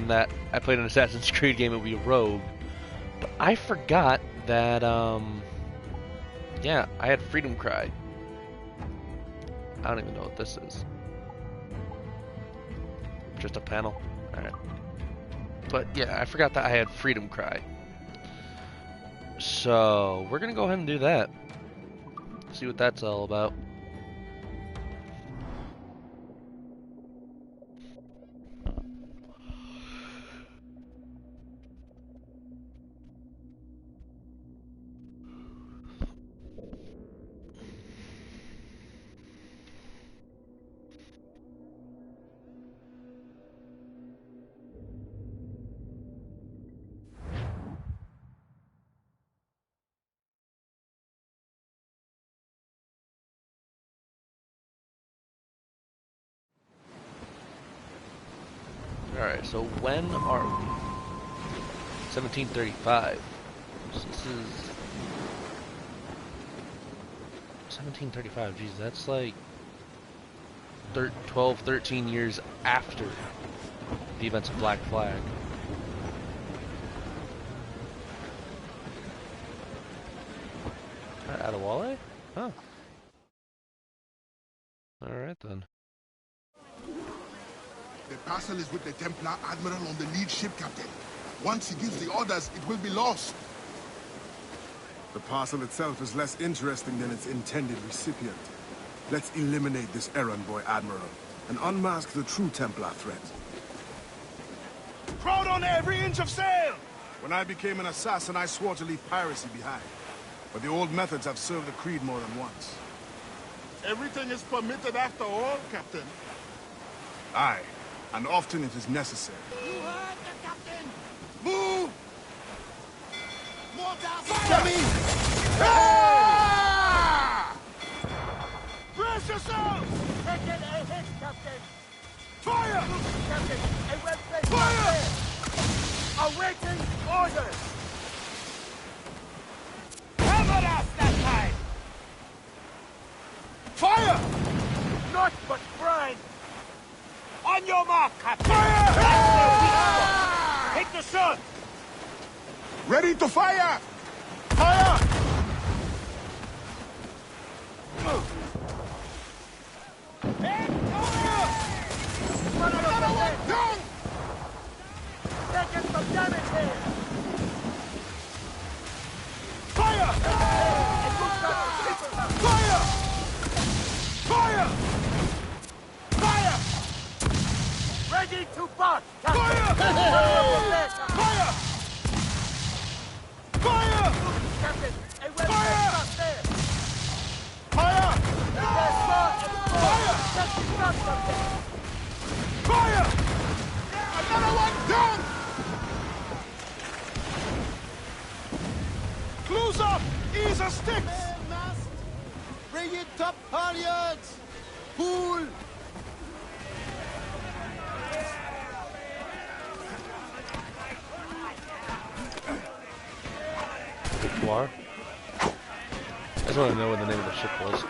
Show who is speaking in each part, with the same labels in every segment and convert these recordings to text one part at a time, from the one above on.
Speaker 1: game that I played an Assassin's Creed game, it would be Rogue. But I forgot that, yeah, I had Freedom Cry. I don't even know what this is. Just a panel? Alright. But yeah, I forgot that I had Freedom Cry. So, we're gonna go ahead and do that. See what that's all about. Alright, so when are we? 1735. So this is 1735, geez, that's like 12, 13 years after the events of Black Flag. Adewale? Huh. Alright then.
Speaker 2: The parcel is with the Templar Admiral on the lead ship, Captain. Once he gives the orders, it will be lost.
Speaker 3: The parcel itself is less interesting than its intended recipient. Let's eliminate this errand boy, Admiral, and unmask the true Templar threat.
Speaker 2: Crowd on every inch of sail!
Speaker 3: When I became an assassin, I swore to leave piracy behind. But the old methods have served the Creed more than once.
Speaker 2: Everything is permitted after all, Captain.
Speaker 3: Aye, and often it is necessary.
Speaker 2: You heard the Captain! Move! Mortars! Dummy! Ah! Brace yourselves!
Speaker 4: Taking a hit, Captain!
Speaker 2: Fire!
Speaker 4: Captain, a well-placed
Speaker 2: Fire!
Speaker 4: awaiting orders!
Speaker 2: Cover us that time! Fire!
Speaker 4: Not but brine!
Speaker 2: On your mark, Captain!
Speaker 4: Fire!
Speaker 2: Fire!
Speaker 4: Take the shot!
Speaker 2: Ready to fire! Fire! Another one down!
Speaker 4: Taking some damage here!
Speaker 2: Fire! Fire! Fire! Fire!
Speaker 4: Ready to bark!
Speaker 2: Fire! Fire! Fire!
Speaker 4: Captain, a
Speaker 2: Fire!
Speaker 4: well-placed there!
Speaker 2: Fire!
Speaker 4: There's more and more!
Speaker 2: Fire!
Speaker 4: Just stop something!
Speaker 2: Fire! Another one down! Close up! Ease a sticks!
Speaker 5: Mast! Bring it top halyards! Pull!
Speaker 1: War? I just want to know what the name of the ship was.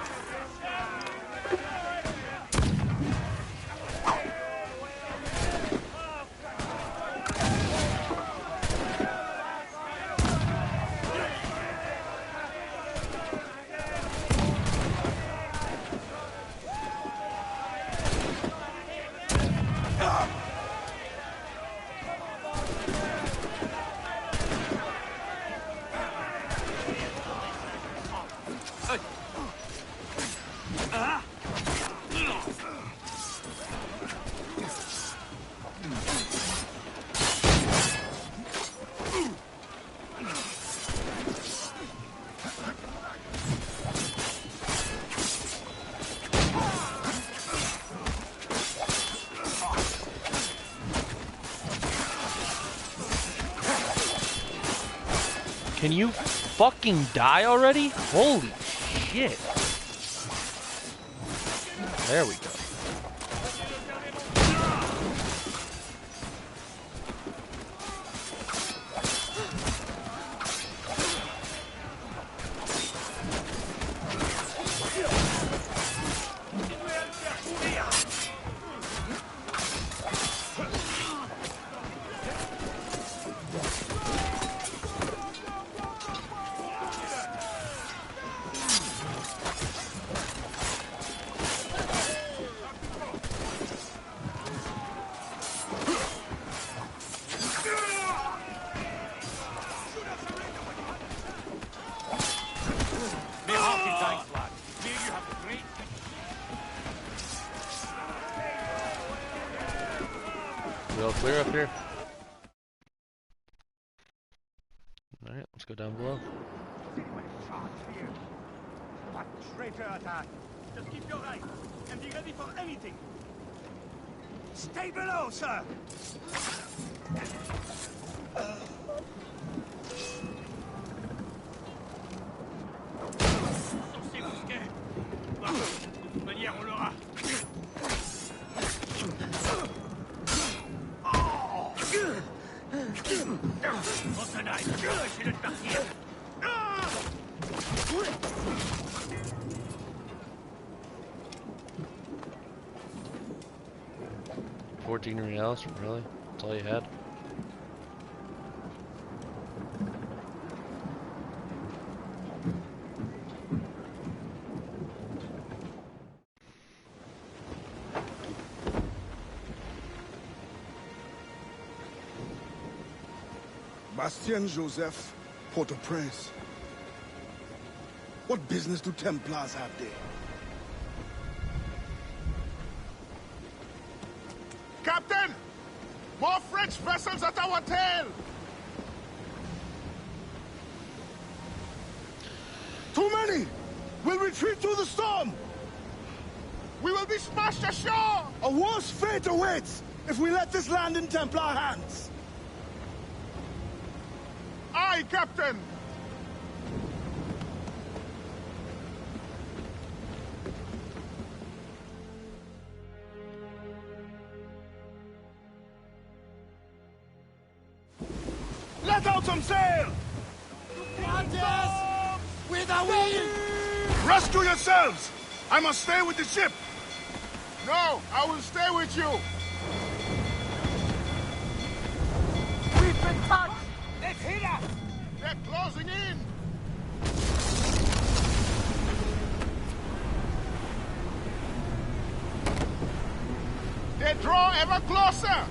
Speaker 1: Can you fucking die already? Holy shit. There we go. clear up here? Alright, let's go down below.
Speaker 5: What traitor attack!
Speaker 6: Just keep your eye and be ready for anything.
Speaker 5: Stay below, sir!
Speaker 6: Censé Mousquet. Bah, de toute manière, on l'aura. En tenaille, empêchez-le de partir.
Speaker 1: 14 reals, really? That's all you had?
Speaker 3: Bastien Joseph, Port-au-Prince. What business do Templars have there?
Speaker 2: Captain! More French vessels at our tail!
Speaker 3: Too many! We'll retreat through the storm!
Speaker 2: We will be smashed ashore!
Speaker 3: A worse fate awaits if we let this land in Templar hands!
Speaker 2: Aye, Captain!
Speaker 3: Let out some sail!
Speaker 5: Hunters! With a wheel!
Speaker 3: Rescue yourselves! I must stay with the ship!
Speaker 2: No, I will stay with you!
Speaker 4: We've been touched!
Speaker 5: They've hit us!
Speaker 2: They're closing in! They draw ever closer!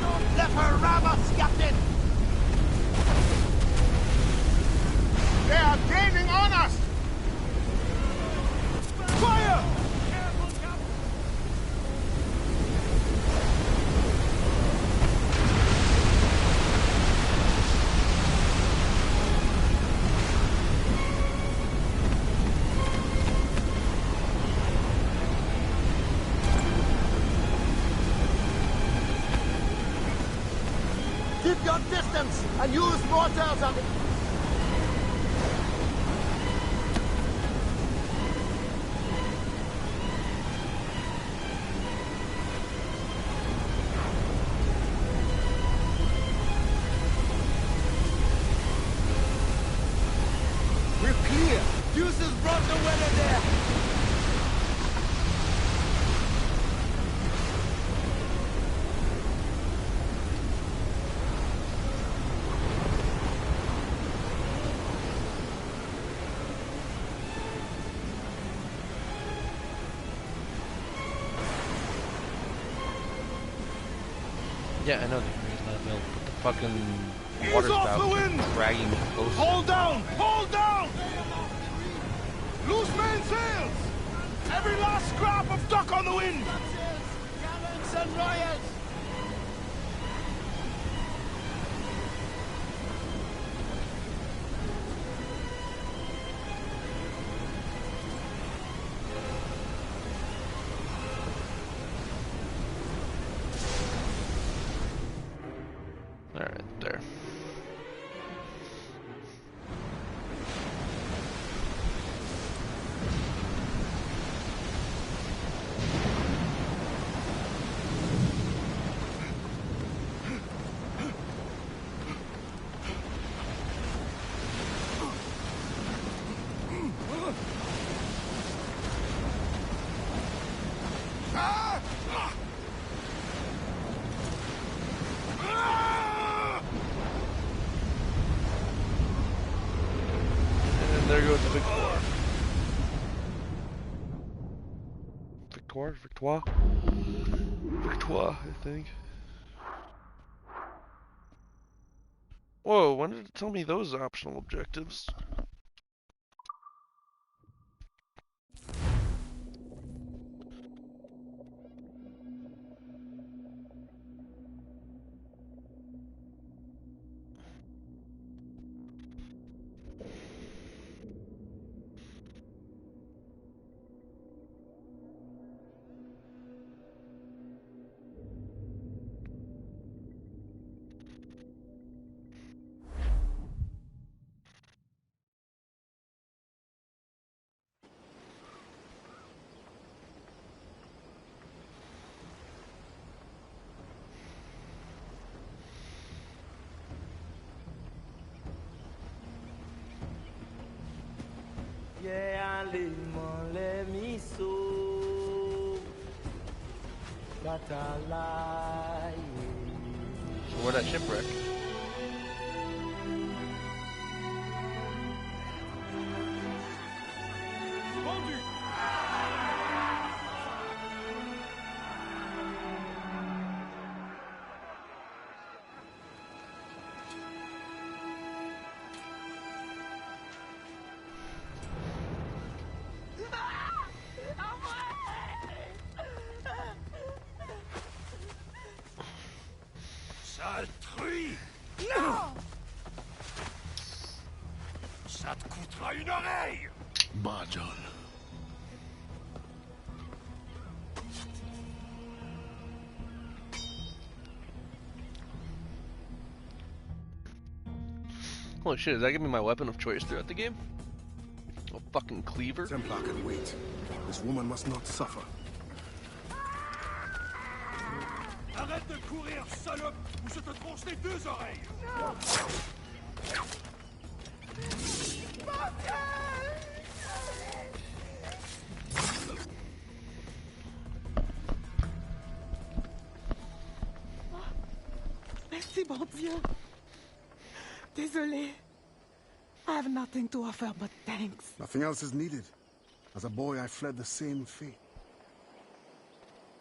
Speaker 5: Don't let her ram us, Captain!
Speaker 2: They are gaining on us!
Speaker 3: Fire!
Speaker 5: Keep your distance and use mortars on it.
Speaker 3: We're clear!
Speaker 5: Deuces brought the weather there.
Speaker 1: Yeah, I know the Fury's not built, but the fucking water
Speaker 3: Ease off
Speaker 1: spout
Speaker 3: the
Speaker 1: keeps
Speaker 3: wind!
Speaker 1: dragging me closer.
Speaker 3: Hold down! Hold down! Loose mainsails! Every last scrap of duck on the wind!
Speaker 5: Cannons and royals!
Speaker 1: Alright, there. And there goes the Victoire. Victoire, I think. Whoa, when did it tell me those optional objectives? So where'd that shipwreck?
Speaker 6: Vendu. Sale truie! Non! Ça te coûtera une oreille!
Speaker 2: Bah, John.
Speaker 1: Holy shit, is that gonna be my weapon of choice throughout the game? A fucking cleaver?
Speaker 3: Templar can wait. This woman must not suffer.
Speaker 6: Arrête de courir, salope, ou je te tronche les deux oreilles!
Speaker 7: Merci, bon Dieu. Désolé. I have nothing to offer but thanks.
Speaker 3: Nothing else is needed. As a boy, I fled the same fate.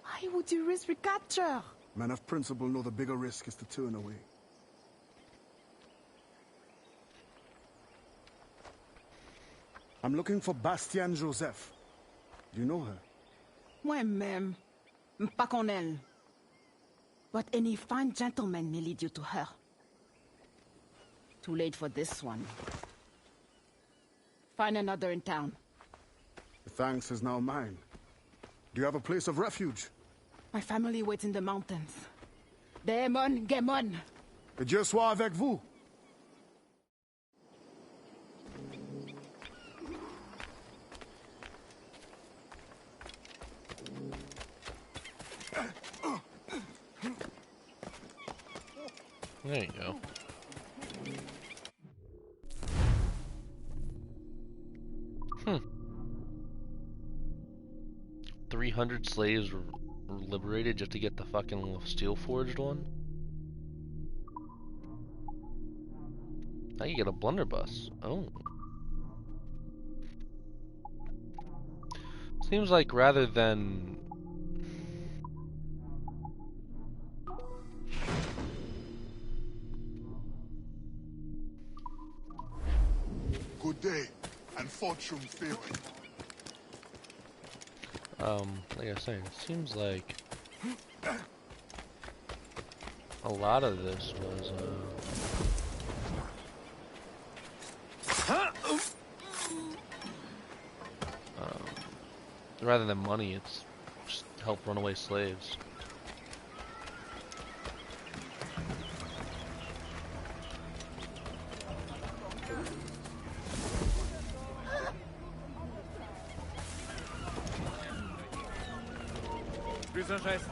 Speaker 7: Why would you risk recapture?
Speaker 3: Men of principle know the bigger risk is to turn away. I'm looking for Bastien Joseph. Do you know her?
Speaker 7: Moi-même, pas qu'on elle. But any fine gentleman may lead you to her. Too late for this one. Find another in town.
Speaker 3: The thanks is now mine. Do you have a place of refuge?
Speaker 7: My family waits in the mountains. Démon, Gemon.
Speaker 3: Que Dieu soit avec vous.
Speaker 1: There you go. Hmm. 300 slaves were liberated just to get the fucking steel forged one? Now you get a blunderbuss. Oh. Seems like rather than...
Speaker 2: Good day, and fortune favoring.
Speaker 1: Like I was saying, it seems like a lot of this was, rather than money, it's just help runaway slaves.
Speaker 6: Plus un geste.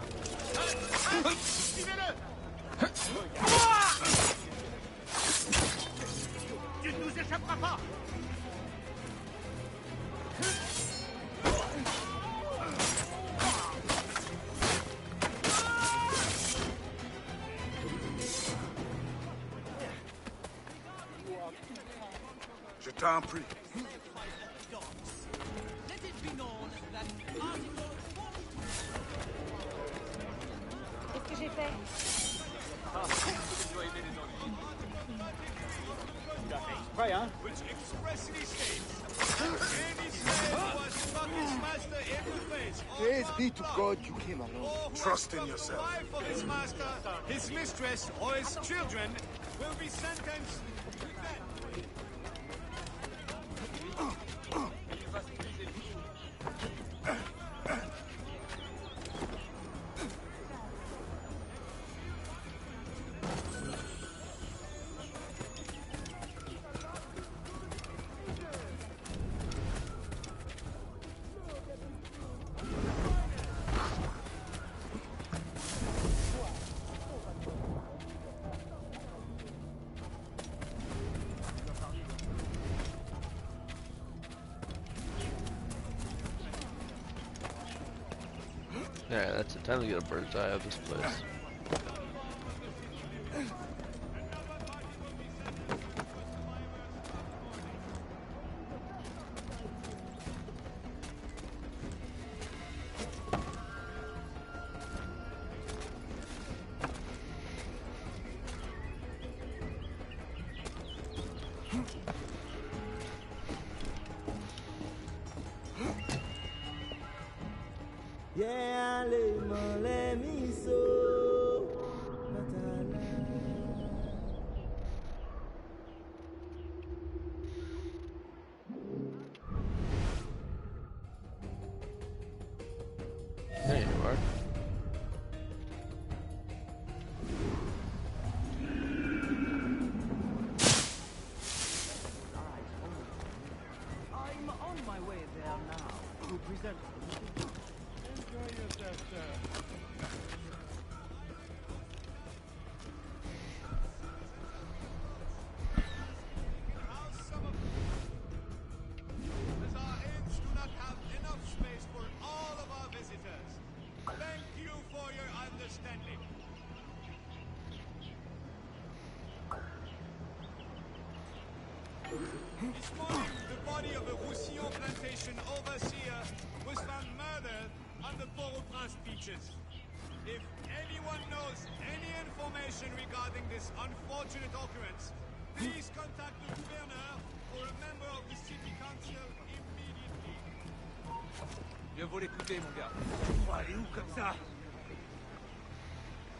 Speaker 6: Tu ne nous échapperas pas.
Speaker 3: Je t'en prie.
Speaker 8: Qu'est-ce que j'ai fait?
Speaker 6: Right, hein? Which expressly states any slave was struck his master in the face.
Speaker 5: Praise be to God you came along.
Speaker 3: Trust in yourself.
Speaker 6: Wife of his master, his mistress, or his children will be sentenced to death.
Speaker 1: Alright, that's it. Time to get a bird's eye of this place. There you are.
Speaker 4: I'm on my way there now to present.
Speaker 6: Enjoy yourself, sir. As our aides do not have enough space for all of our visitors. Thank you for your understanding. This morning, the body of a Roussillon plantation overseer was found murdered on the Port-au-Prince beaches. If anyone knows any information regarding this unfortunate occurrence, please contact the gouverneur or a member of the city council immediately.
Speaker 9: Mieux vaut l'écouter, mon gars. On va aller où comme ça?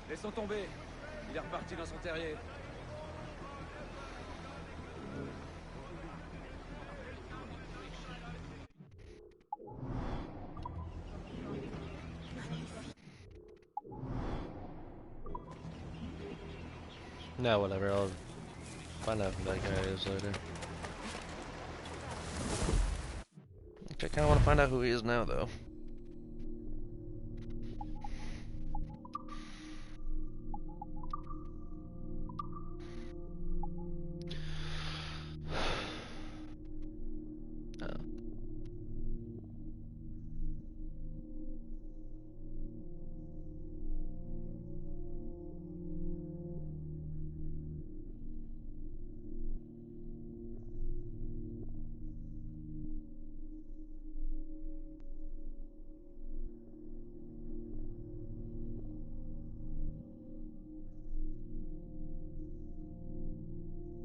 Speaker 9: Laissons tomber. Il est reparti dans son terrier.
Speaker 1: Now, whatever. I'll find out who that guy is later. Okay, I kind of want to find out who he is now, though.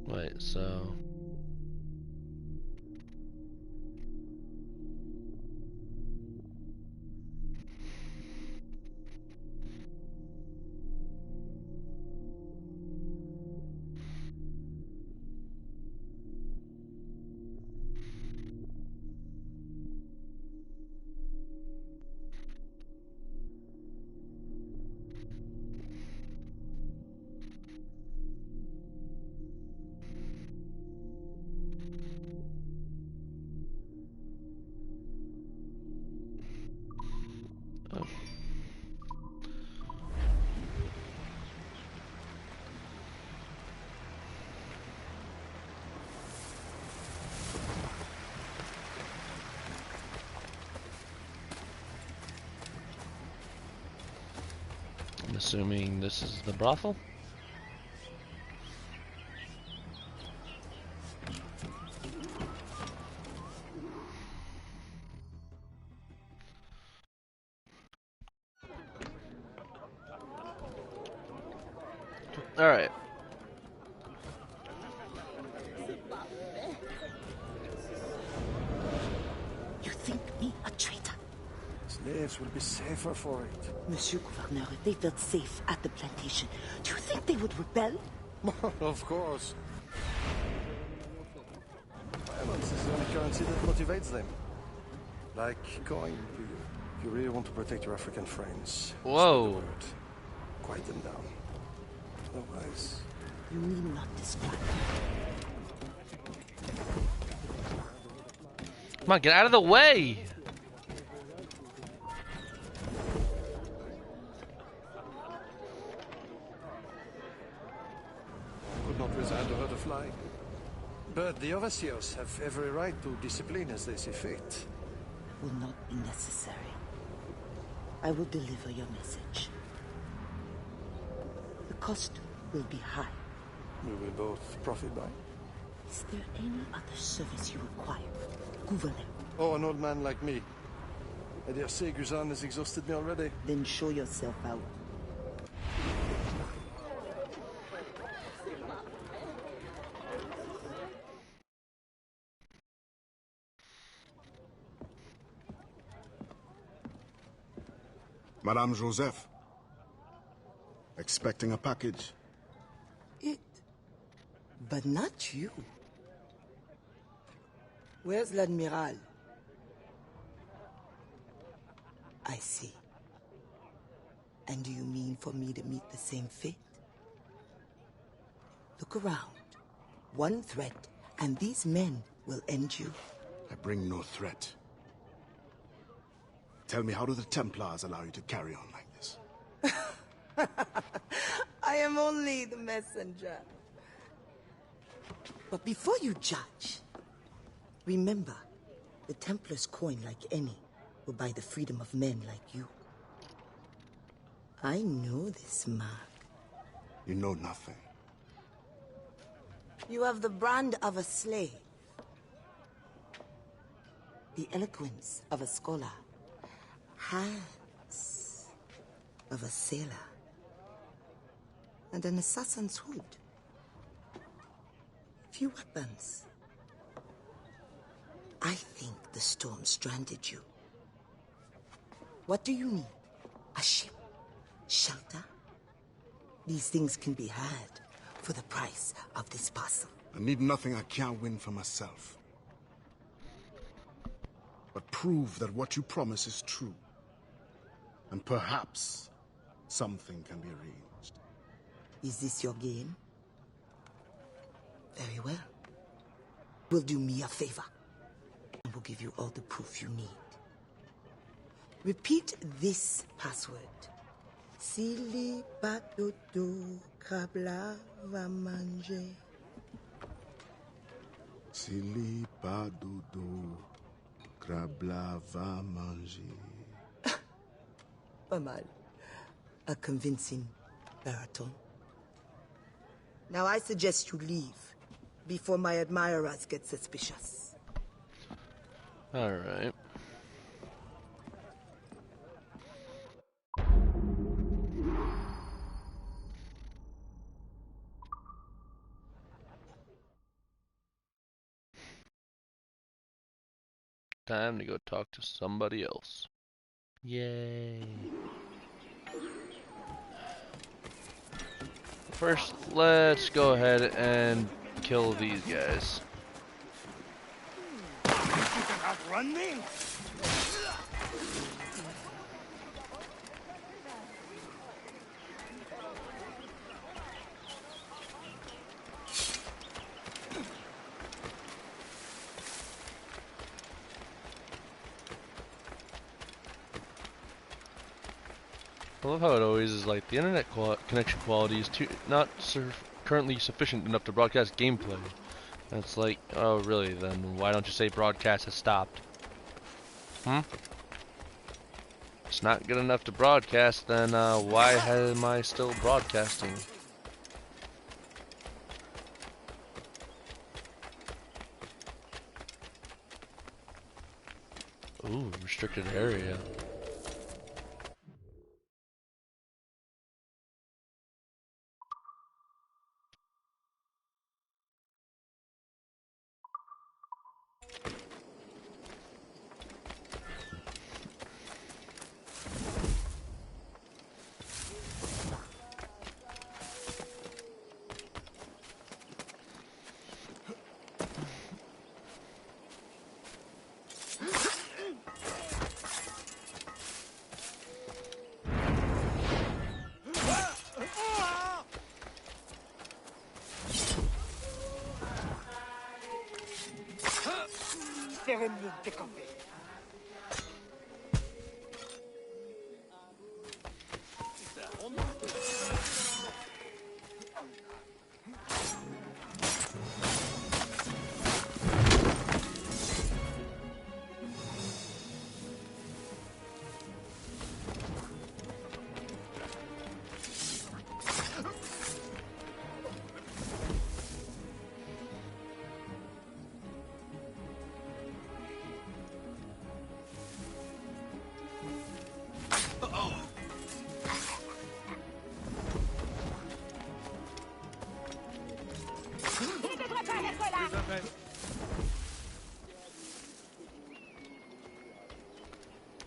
Speaker 1: Wait, so... Oh. I'm assuming this is the brothel? Alright.
Speaker 10: You think me a traitor?
Speaker 3: Slaves will be safer for it.
Speaker 10: Monsieur Gouverneur, if they felt safe at the plantation, do you think they would rebel?
Speaker 3: Of course. Violence is the only currency that motivates them. Like coin, you really want to protect your African friends.
Speaker 1: Whoa.
Speaker 3: Quiet them down. Otherwise...
Speaker 10: You need not describe.
Speaker 1: Come on, get out of the way!
Speaker 3: Could not reside to hurt a fly. But the overseers have every right to discipline as they see fit.
Speaker 10: Will not be necessary. I will deliver your message. The cost will be high.
Speaker 11: We will both profit by.
Speaker 10: Is there any other service you require, Gouverneur?
Speaker 11: Oh, an old man like me. I dare say Guzan has exhausted me already.
Speaker 10: Then show yourself out.
Speaker 3: Madame Joseph. Expecting a package.
Speaker 10: It. But not you. Where's l'Admiral? I see. And do you mean for me to meet the same fate? Look around. One threat, and these men will end you.
Speaker 3: I bring no threat. Tell me, how do the Templars allow you to carry on like this?
Speaker 10: I am only the messenger. But before you judge, remember, the Templars' coin, like any, will buy the freedom of men like you. I know this mark.
Speaker 3: You know nothing.
Speaker 10: You have the brand of a slave, the eloquence of a scholar, hands of a sailor, and an assassin's hood. Few weapons. I think the storm stranded you. What do you need? A ship? Shelter? These things can be had for the price of this parcel.
Speaker 3: I need nothing I can't win for myself. But prove that what you promise is true. And perhaps something can be arranged.
Speaker 10: Is this your game? Very well. Will do me a favor. And will give you all the proof you need. Repeat this password. Sili padodo krabla va manger.
Speaker 3: Sili padodo krabla va manger.
Speaker 10: Pas mal. A convincing baritone. Now I suggest you leave before my admirers get suspicious.
Speaker 1: All right. Time to go talk to somebody else. Yay. First, let's go ahead and kill these guys.
Speaker 5: You can outrun me?
Speaker 1: I love how it always is like the internet connection quality is not currently sufficient enough to broadcast gameplay. And it's like, oh really, then why don't you say broadcast has stopped? It's not good enough to broadcast, then why am I still broadcasting? Ooh, restricted area.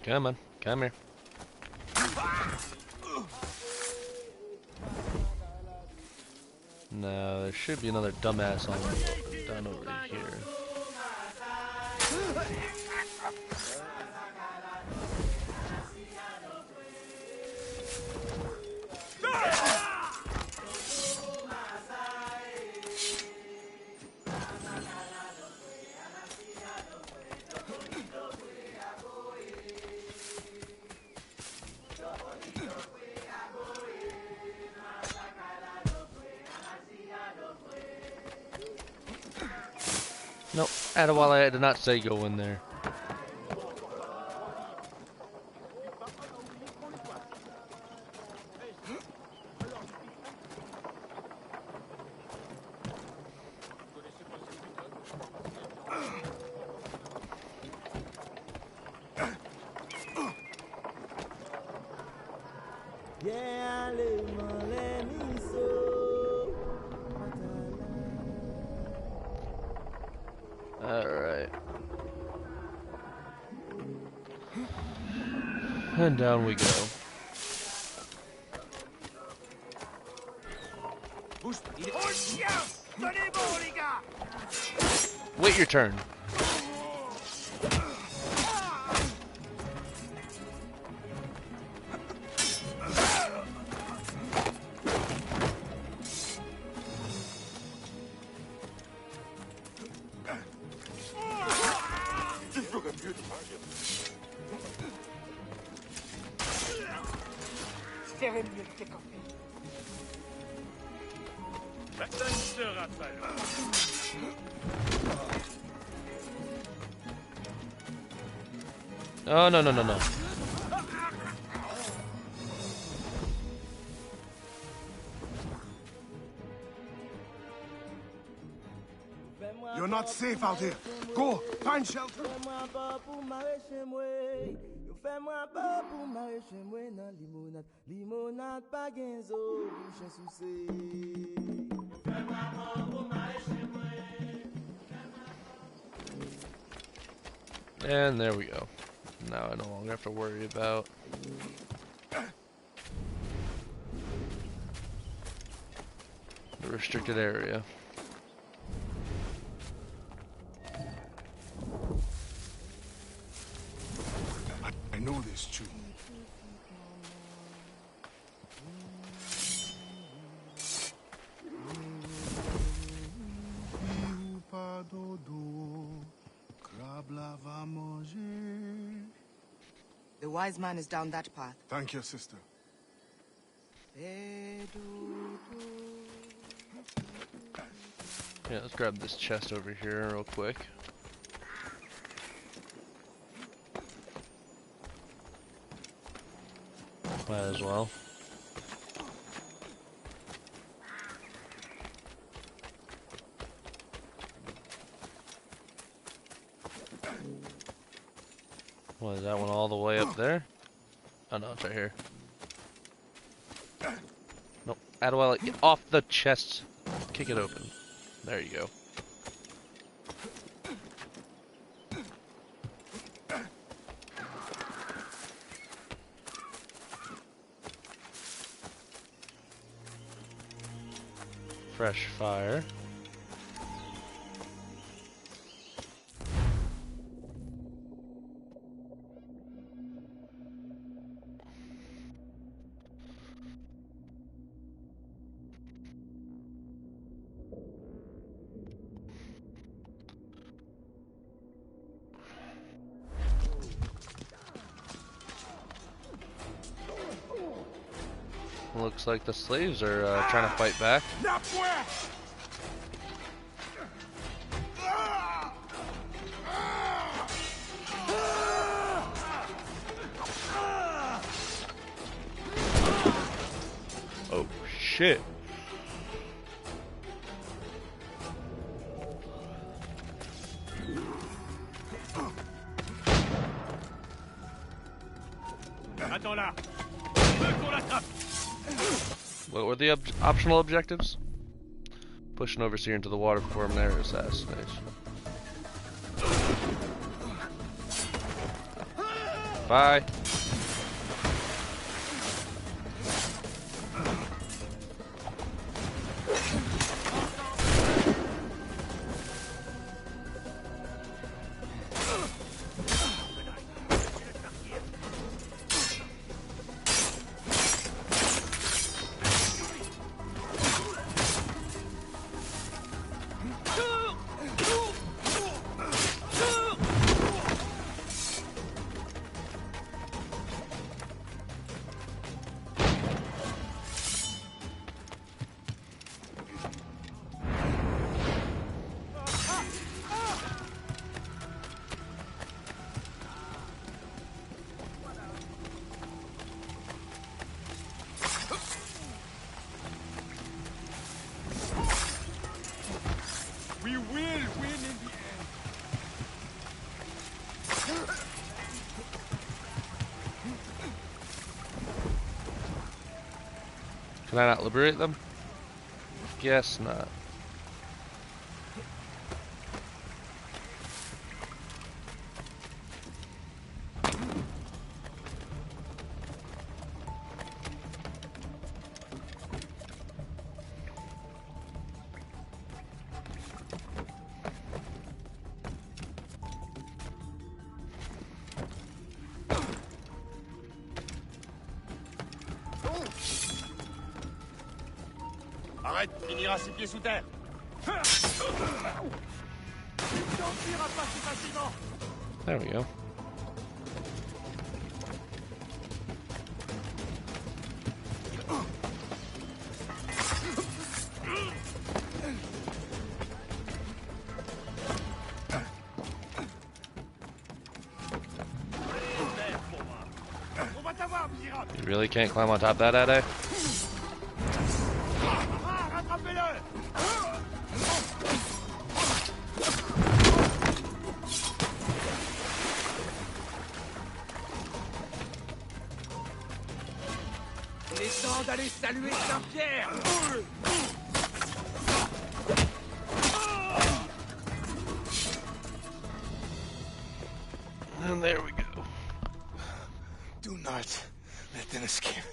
Speaker 1: Come on, come here. No, there should be another dumbass on down over here. Nope, Adewale, I did not say go in there. Alright. And down we go. Wait your turn. Oh, no, no, no, no.
Speaker 3: You're not safe out here. Go, find shelter.
Speaker 1: And there we go. Now I no longer have to worry about the restricted area.
Speaker 3: I know this tune.
Speaker 10: The wise man is down that path.
Speaker 3: Thank you, sister.
Speaker 1: Yeah, let's grab this chest over here real quick. Might as well. What, is that one all the way up there? Oh no, it's right here. Nope. Adewale, get off the chest. Kick it open. There you go. Fresh fire. Looks like the slaves are trying to fight back. Oh shit.
Speaker 6: Attends là. Qu'on l'attrape.
Speaker 1: What were the optional objectives? Push an overseer into the water, perform an air assassination. Bye.
Speaker 6: We will win in the end.
Speaker 1: Can I not liberate them? Guess not.
Speaker 6: Arrête, finira ses pieds sous terre. Tu t'enfuiras pas si facilement.
Speaker 1: There we go.
Speaker 6: On va t'avoir, misérable.
Speaker 1: You really can't climb on top of that, Ade?
Speaker 6: Il est temps d'aller saluer Saint-Pierre.
Speaker 1: And there we go.
Speaker 11: Do not let them escape.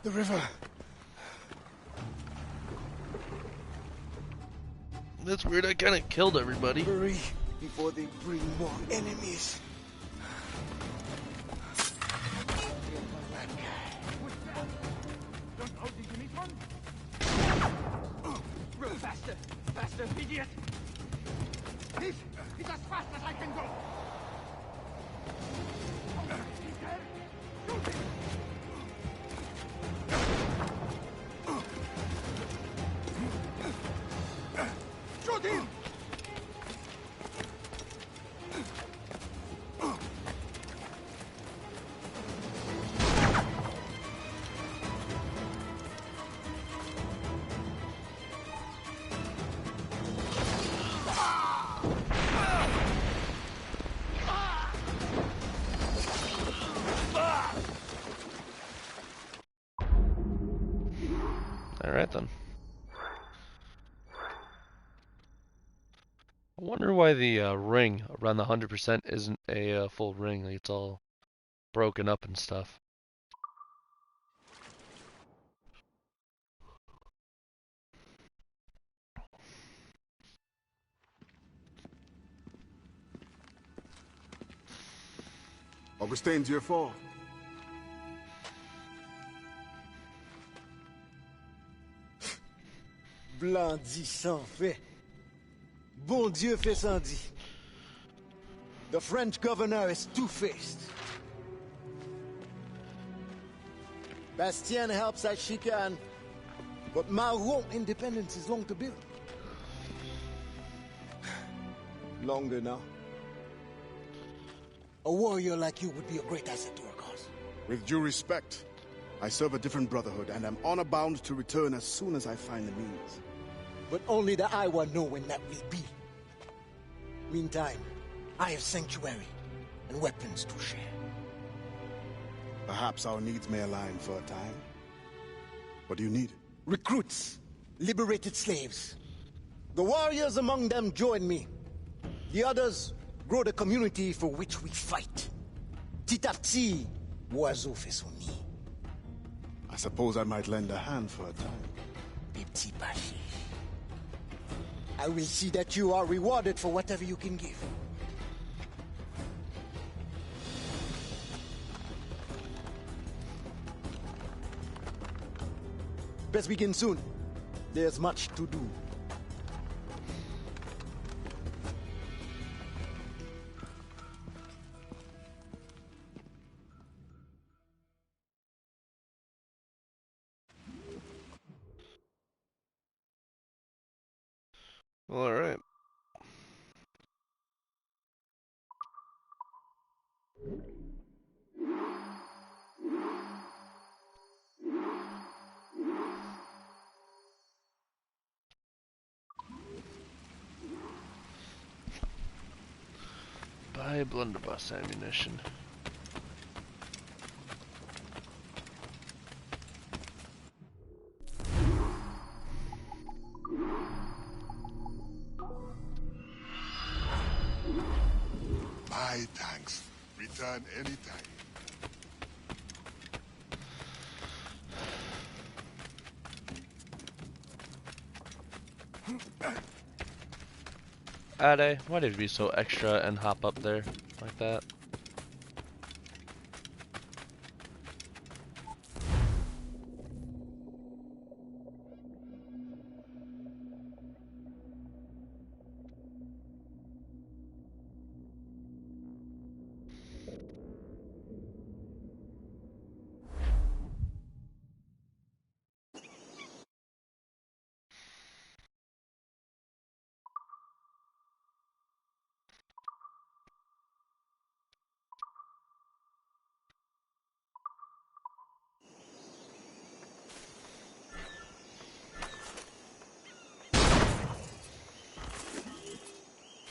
Speaker 11: The river.
Speaker 1: That's weird, I kinda killed everybody.
Speaker 11: Hurry before they bring more enemies.
Speaker 6: Run faster, faster, idiot. It's as fast as I can go. Shoot him!
Speaker 1: Alright then. I wonder why the ring around the 100% isn't a full ring. Like it's all broken up and stuff.
Speaker 3: Augustin, Dieu fort.
Speaker 5: Blanc dit sans fait. Bon Dieu fait sans dit. The French governor is two-faced. Bastien helps as she can, but Maroon independence is long to build. Longer now. A warrior like you would be a great asset to our cause.
Speaker 3: With due respect, I serve a different brotherhood and am honor-bound to return as soon as I find the means.
Speaker 5: But only the Iowa know when that will be. Meantime, I have sanctuary and weapons to share.
Speaker 3: Perhaps our needs may align for a time. What do you need?
Speaker 5: Recruits, liberated slaves. The warriors among them join me. The others grow the community for which we fight. Petit à petit, l'oiseau fait son nid.
Speaker 3: I suppose I might lend a hand for a time.
Speaker 5: Des petits bâchés. I will see that you are rewarded for whatever you can give. Best begin soon. There's much to do.
Speaker 1: All right. Buy blunderbuss ammunition.
Speaker 2: My thanks. Return anytime.
Speaker 1: Ade, why did you be so extra and hop up there like that?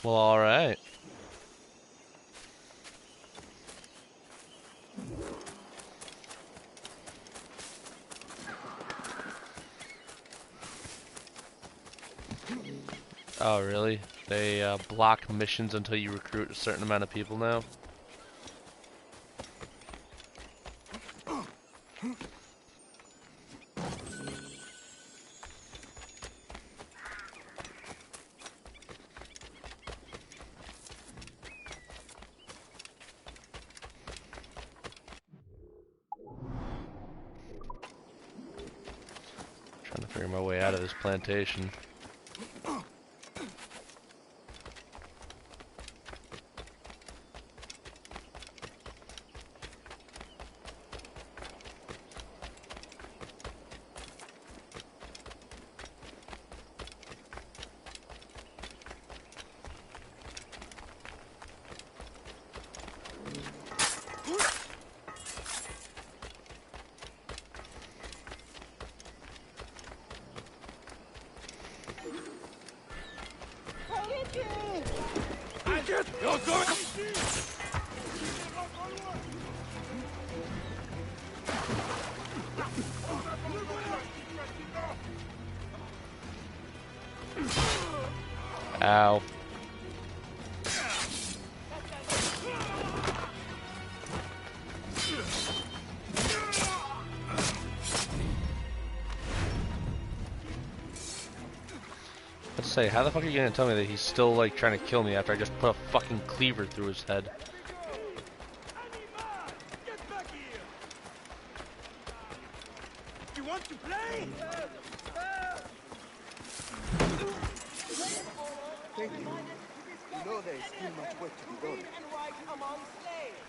Speaker 1: Well, alright. Oh, really? They block missions until you recruit a certain amount of people now? Trying to figure my way out of this plantation. Ow. Let's say, how the fuck are you gonna tell me that he's still like trying to kill me after I just put a fucking cleaver through his head?
Speaker 6: You want to play?
Speaker 5: Thank you. You know there's still much work to be done.
Speaker 4: And right among slaves.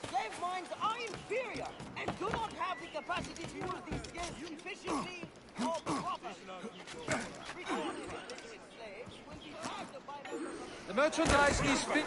Speaker 4: Slave minds are inferior and do not have the capacity to use these skills efficiently or properly.
Speaker 9: The merchandise is fit.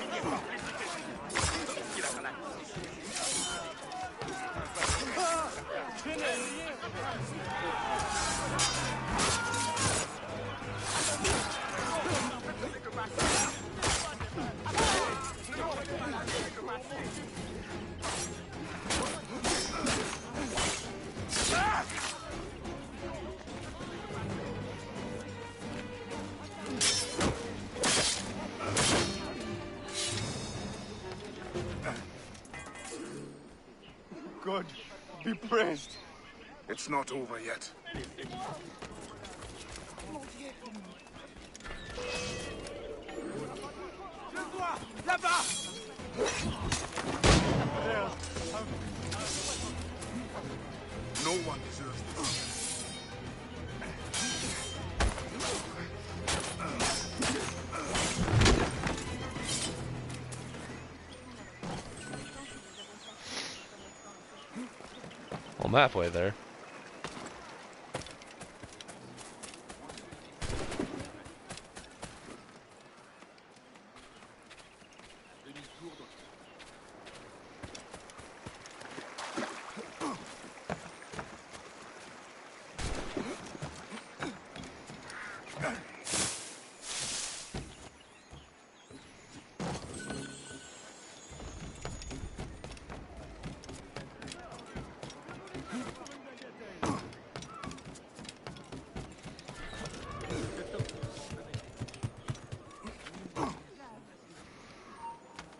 Speaker 3: Be praised. It's not over yet. No one deserves this.
Speaker 1: Well, I'm halfway there.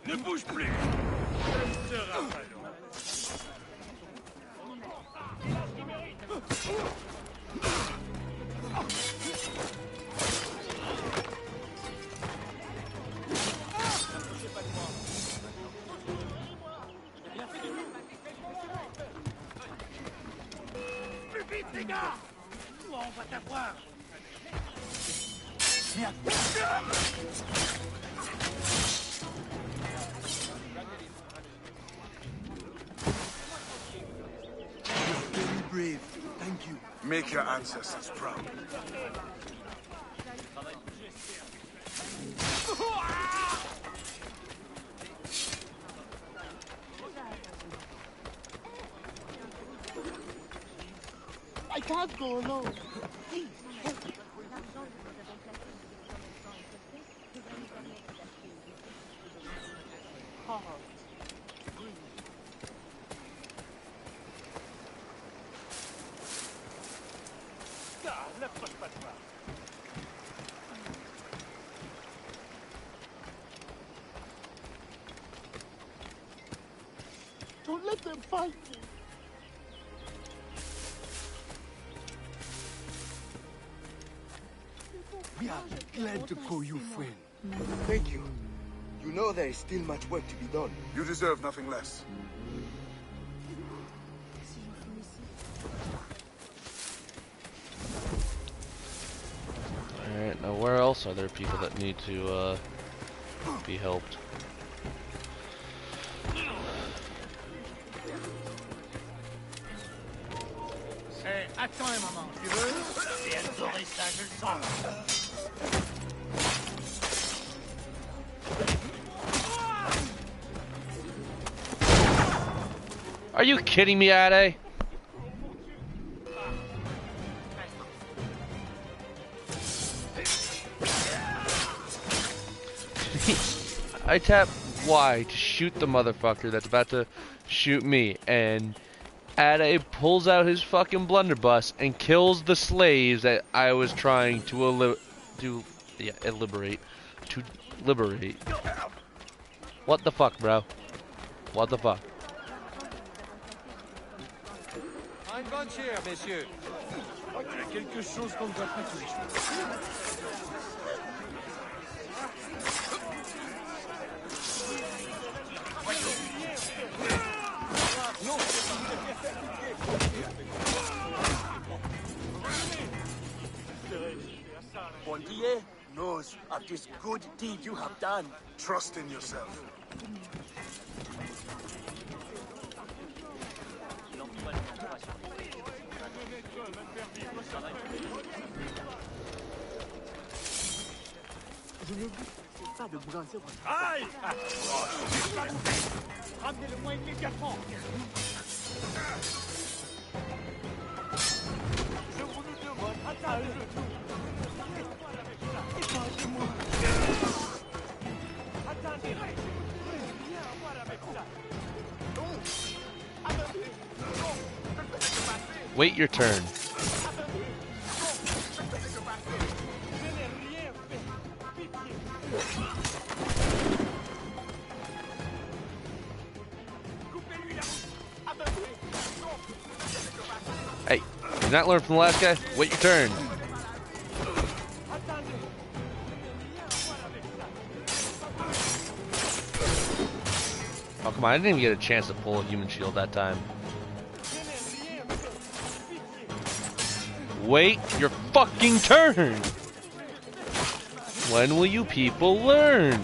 Speaker 6: Ne bouge plus. Ce sera pas long. Plus vite, les gars! Toi, on va t'avoir!
Speaker 3: Brave. Thank you. Make your ancestors proud.
Speaker 5: I can't go alone. Please, help me. Don't let them fight me.
Speaker 3: We are glad to call you friend. Thank you. You know there is still much work to be done. You deserve nothing less.
Speaker 1: Alright, now where else are there people that need to be helped?
Speaker 6: Hey, attends un moment, tu veux? Et elle saurait ça, je le sens.
Speaker 1: Are you kidding me, Ade? I tap Y to shoot the motherfucker that's about to shoot me, and Ade pulls out his fucking blunderbuss and kills the slaves that I was trying to liberate. What the fuck, bro? What the fuck?
Speaker 9: Une bonne chère, messieurs. Il y a quelque chose qu'on ne doit pas toucher.
Speaker 3: Bondye knows of this good deed you have done. Trust in yourself.
Speaker 5: Je ne vous pas de brandir votre...
Speaker 6: Aïe! Ramenez-le-moi immédiatement! Je vous le demande, attendez-le! Échangez-moi! Attendez! Rien à voir avec ça! Non! Attendez! Non!
Speaker 1: Wait your turn. Hey, did you not learn from the last guy? Wait your turn. Oh, come on, I didn't even get a chance to pull a human shield that time. Wait your fucking turn! When will you people learn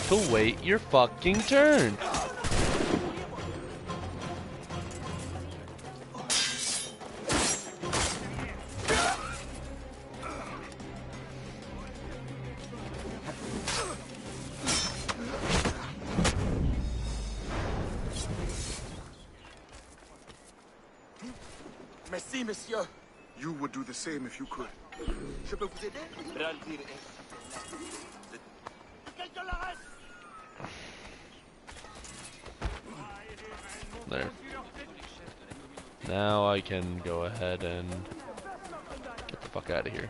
Speaker 1: to wait your fucking turn?
Speaker 3: Merci, monsieur. You would do the same if you could.
Speaker 4: Je peux vous aider?
Speaker 1: There. Now I can go ahead and get the fuck out of here.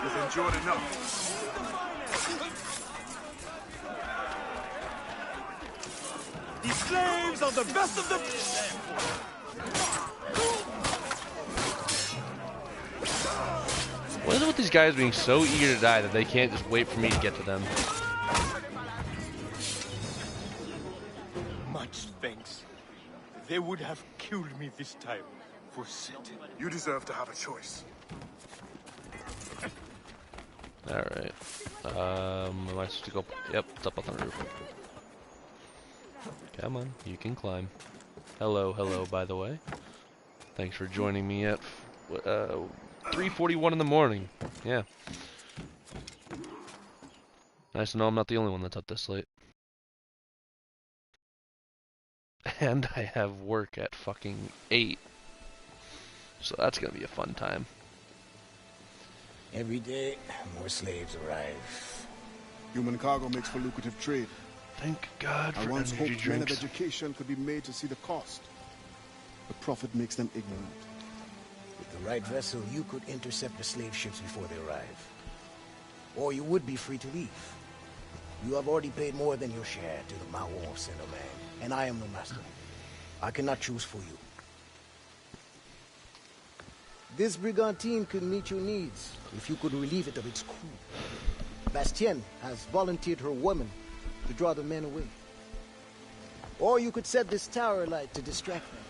Speaker 3: You've endured enough.
Speaker 4: These slaves are the best of the...
Speaker 1: What is it with these guys being so eager to die that they can't just wait for me to get to them?
Speaker 12: Much thanks. They would have killed me this time, for certain.
Speaker 3: You deserve to have a choice.
Speaker 1: Alright. Am I supposed to go? Yep, it's up on the roof. Come on, you can climb. Hello, by the way. Thanks for joining me at 3:41 in the morning. Yeah. Nice to know I'm not the only one that's up this late. And I have work at fucking 8. So that's gonna be a fun time.
Speaker 5: Every day, more slaves arrive.
Speaker 3: Human cargo makes for lucrative trade.
Speaker 1: Thank God for
Speaker 3: I once
Speaker 1: energy
Speaker 3: hoped men of
Speaker 1: drinks.
Speaker 3: education could be made to see the cost. But profit makes them ignorant.
Speaker 5: With the right vessel, you could intercept the slave ships before they arrive. Or you would be free to leave. You have already paid more than your share to the Mawon Saint-Domingue, and I am no master. I cannot choose for you. This brigantine could meet your needs if you could relieve it of its crew. Bastien has volunteered her woman to draw the men away. Or you could set this tower alight to distract them.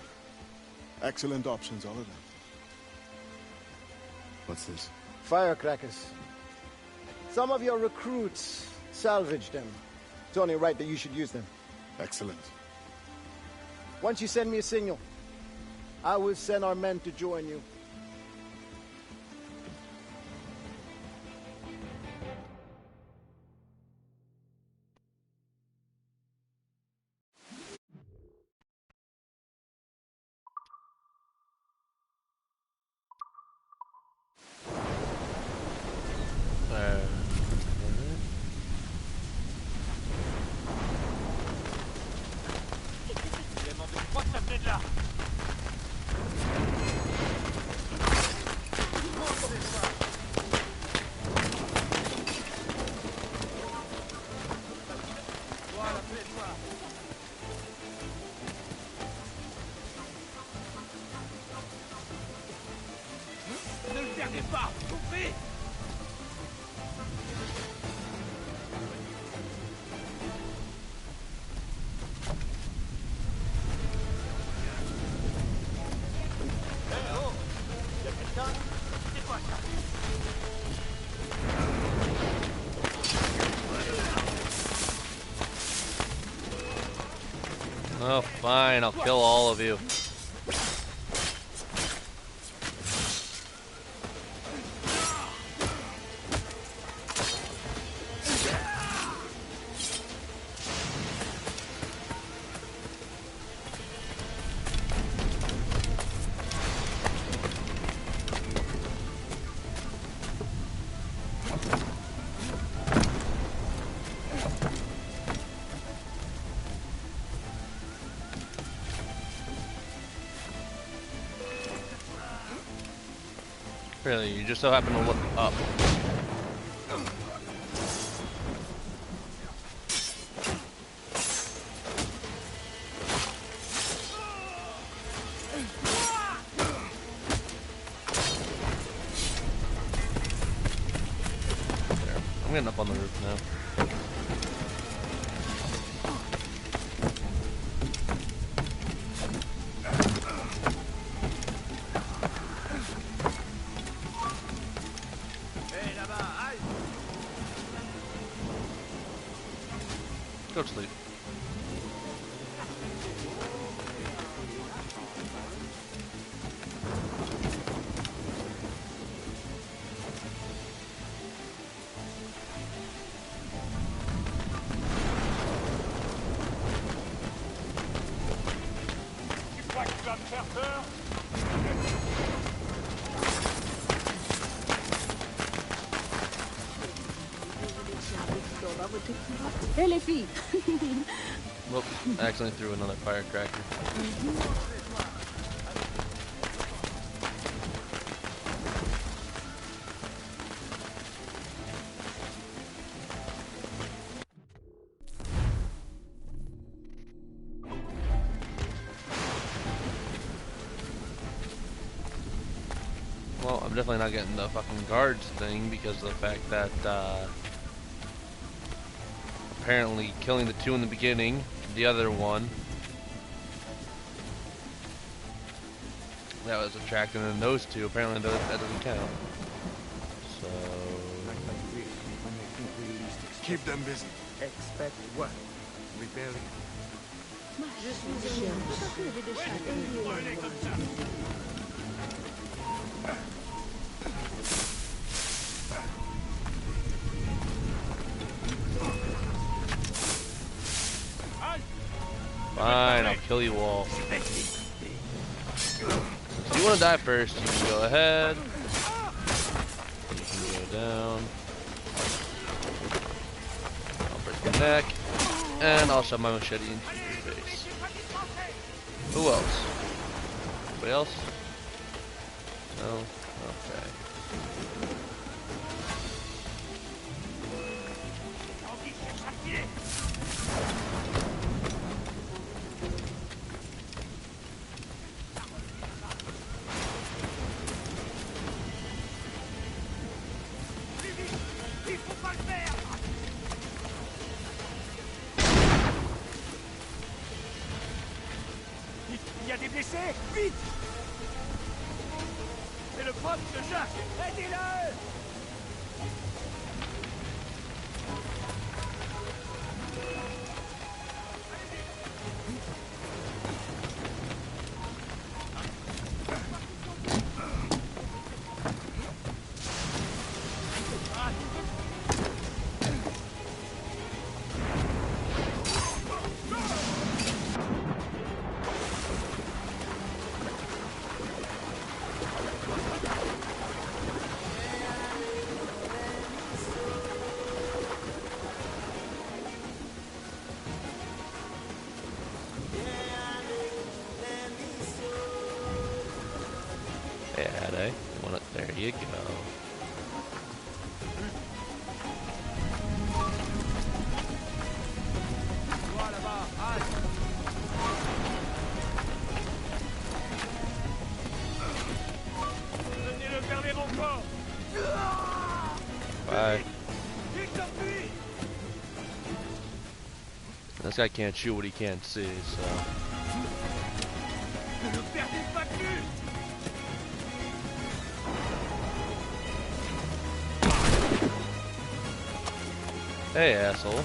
Speaker 3: Excellent options, all of them. What's this?
Speaker 5: Firecrackers. Some of your recruits salvaged them. It's only right that you should use them.
Speaker 3: Excellent.
Speaker 5: Once you send me a signal, I will send our men to join you.
Speaker 4: Ne le perdez pas, compris?
Speaker 1: Oh, fine, I'll kill all of you. Really, you just so happen to look up. getting up on the roof now. Go to sleep.
Speaker 7: Hey, les filles.
Speaker 1: Whoops, I accidentally threw another firecracker. Well, I'm definitely not getting the fucking guards thing because of the fact that, apparently killing the two in the beginning, the other one that was attracting in those two, apparently that doesn't count. So
Speaker 3: Keep them busy.
Speaker 12: Expect what? Rebellion.
Speaker 1: fine, I'll kill you all. If you want to die first, you can go ahead. You can go down. I'll break your neck. And I'll shove my machete into your face. Who else? Anybody else? No? Okay.
Speaker 6: Il y a des blessés! Vite! C'est le pote de Jacques! Aidez-le!
Speaker 1: Yeah, there you go. Bye. This guy can't shoot what he can't see, so. Hey, asshole.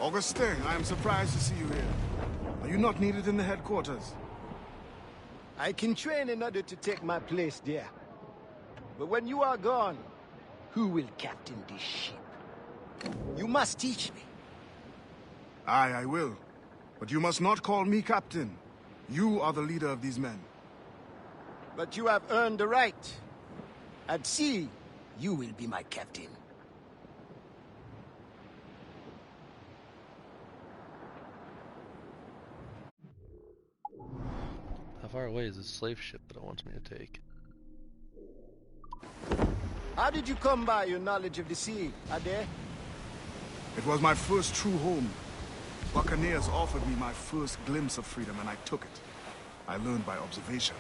Speaker 3: Augustin, I am surprised to see you here. Are you not needed in the headquarters?
Speaker 13: I can train in order to take my place there. But when you are gone, who will captain this ship? You must teach me.
Speaker 3: Aye, I will. But you must not call me captain. You are the leader of these men.
Speaker 13: But you have earned the right. At sea, you will be my captain.
Speaker 1: How far away is this slave ship that it wants me to take?
Speaker 13: How did you come by your knowledge of the sea, Ade?
Speaker 3: It was my first true home. Buccaneers offered me my first glimpse of freedom, and I took it. I learned by observation.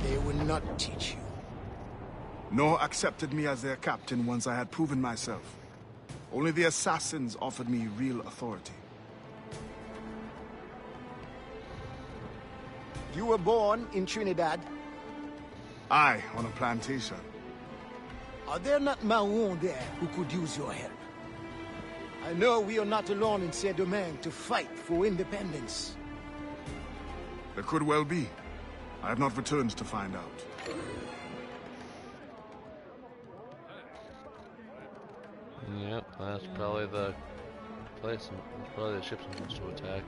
Speaker 13: They will not teach you.
Speaker 3: Nor accepted me as their captain once I had proven myself. Only the assassins offered me real authority.
Speaker 13: You were born in Trinidad?
Speaker 3: Aye, on a plantation.
Speaker 13: Are there not Maroons there who could use your help? I know we are not alone in Saint-Domingue to fight for independence.
Speaker 3: There could well be. I have not returned to find out.
Speaker 1: Yep, that's probably the place. That's probably the ship I'm supposed to attack.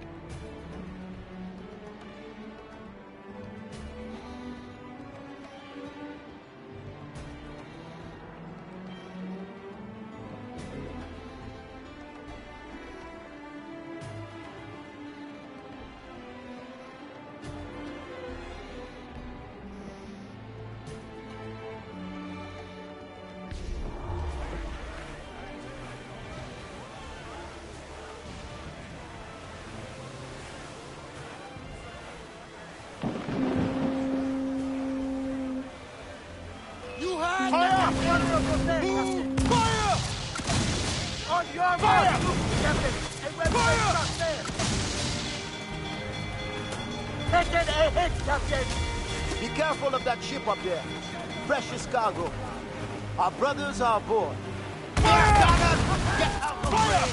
Speaker 13: Be careful of that ship up there. Precious cargo. Our brothers are aboard. Get out of the way!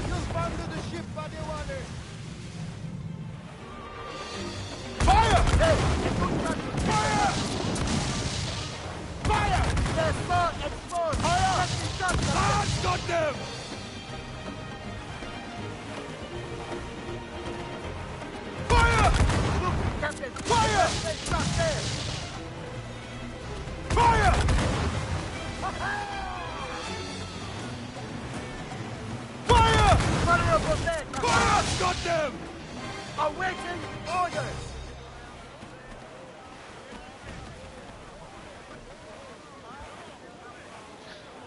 Speaker 13: Just under the ship by the water. Fire! Hey! Fire! Fire! There's more exposed! Fire! Ah, got them! Captain! Fire! Fire! Fire! Fire! Got them! Awaiting orders!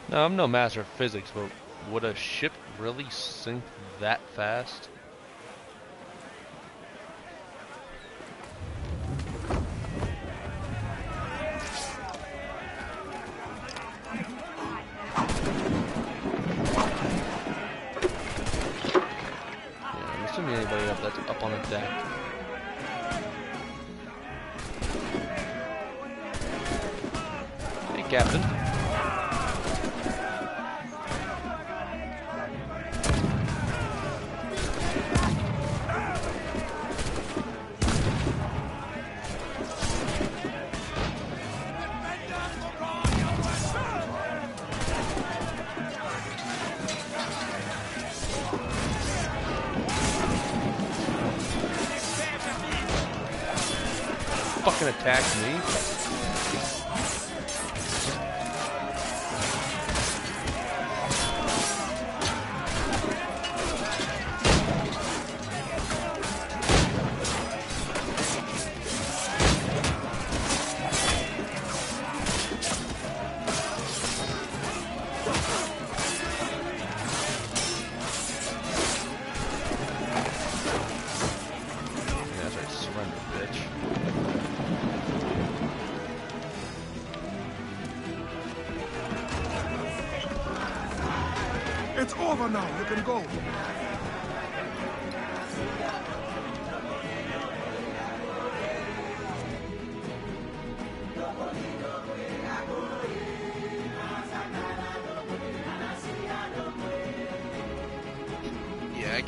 Speaker 1: Now, I'm no master of physics, but would a ship really sink that fast? Anybody that's up on a deck. Hey, Captain. Fucking attack me. That's right, surrender, bitch.
Speaker 3: It's over now. You can go.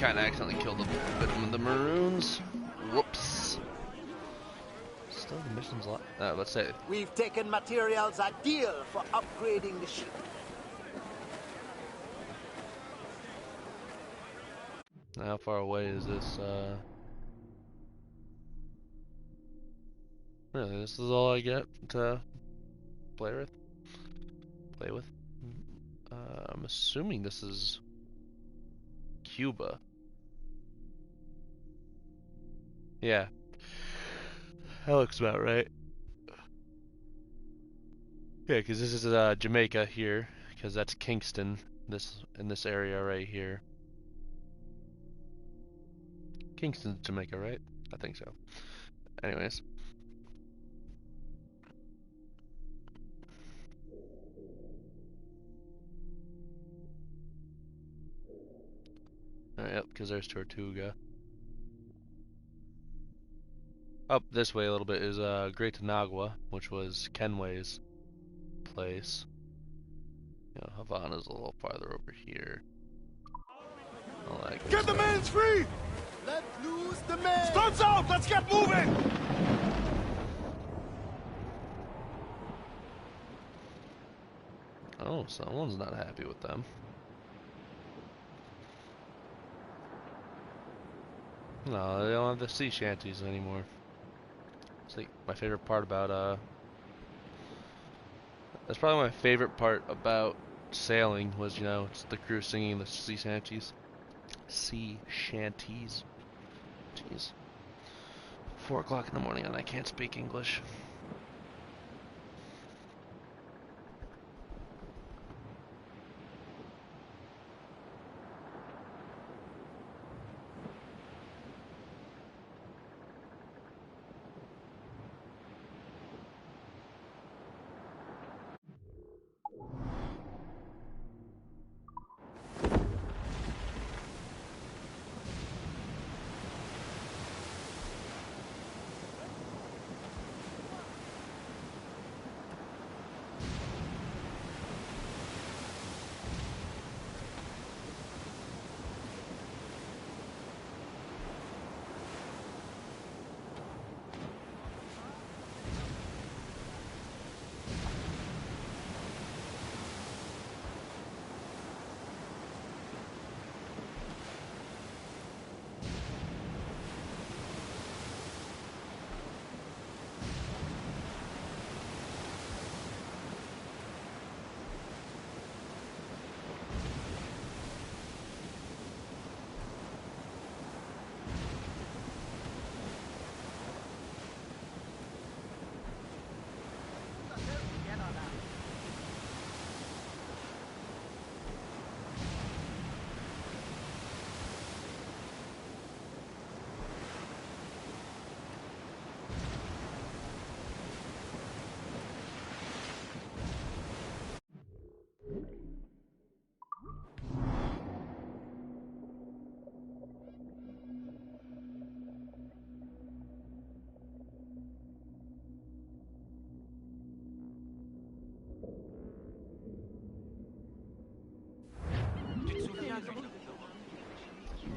Speaker 1: kind of accidentally killed a bit of the Maroons. Whoops. Still, the mission's a lot. Let's say.
Speaker 13: We've taken materials a deal for upgrading the ship.
Speaker 1: How far away is this? Really, this is all I get to play with. I'm assuming this is Cuba. Yeah, that looks about right. Yeah, because this is Jamaica here, because that's Kingston. In this area right here. Kingston's Jamaica, right? I think so. Anyways. Yep, because there's Tortuga. Up this way a little bit is Great Tanagua, which was Kenway's place. You know, Havana's a little farther over here.
Speaker 3: Get the men free!
Speaker 13: Let loose the men!
Speaker 3: Studs out! Let's get moving!
Speaker 1: Oh, someone's not happy with them. No, they don't have the sea shanties anymore. It's like my favorite part about that's probably my favorite part about sailing was, you know, it's the crew singing the sea shanties. Sea shanties. Jeez. 4 o'clock in the morning and I can't speak English.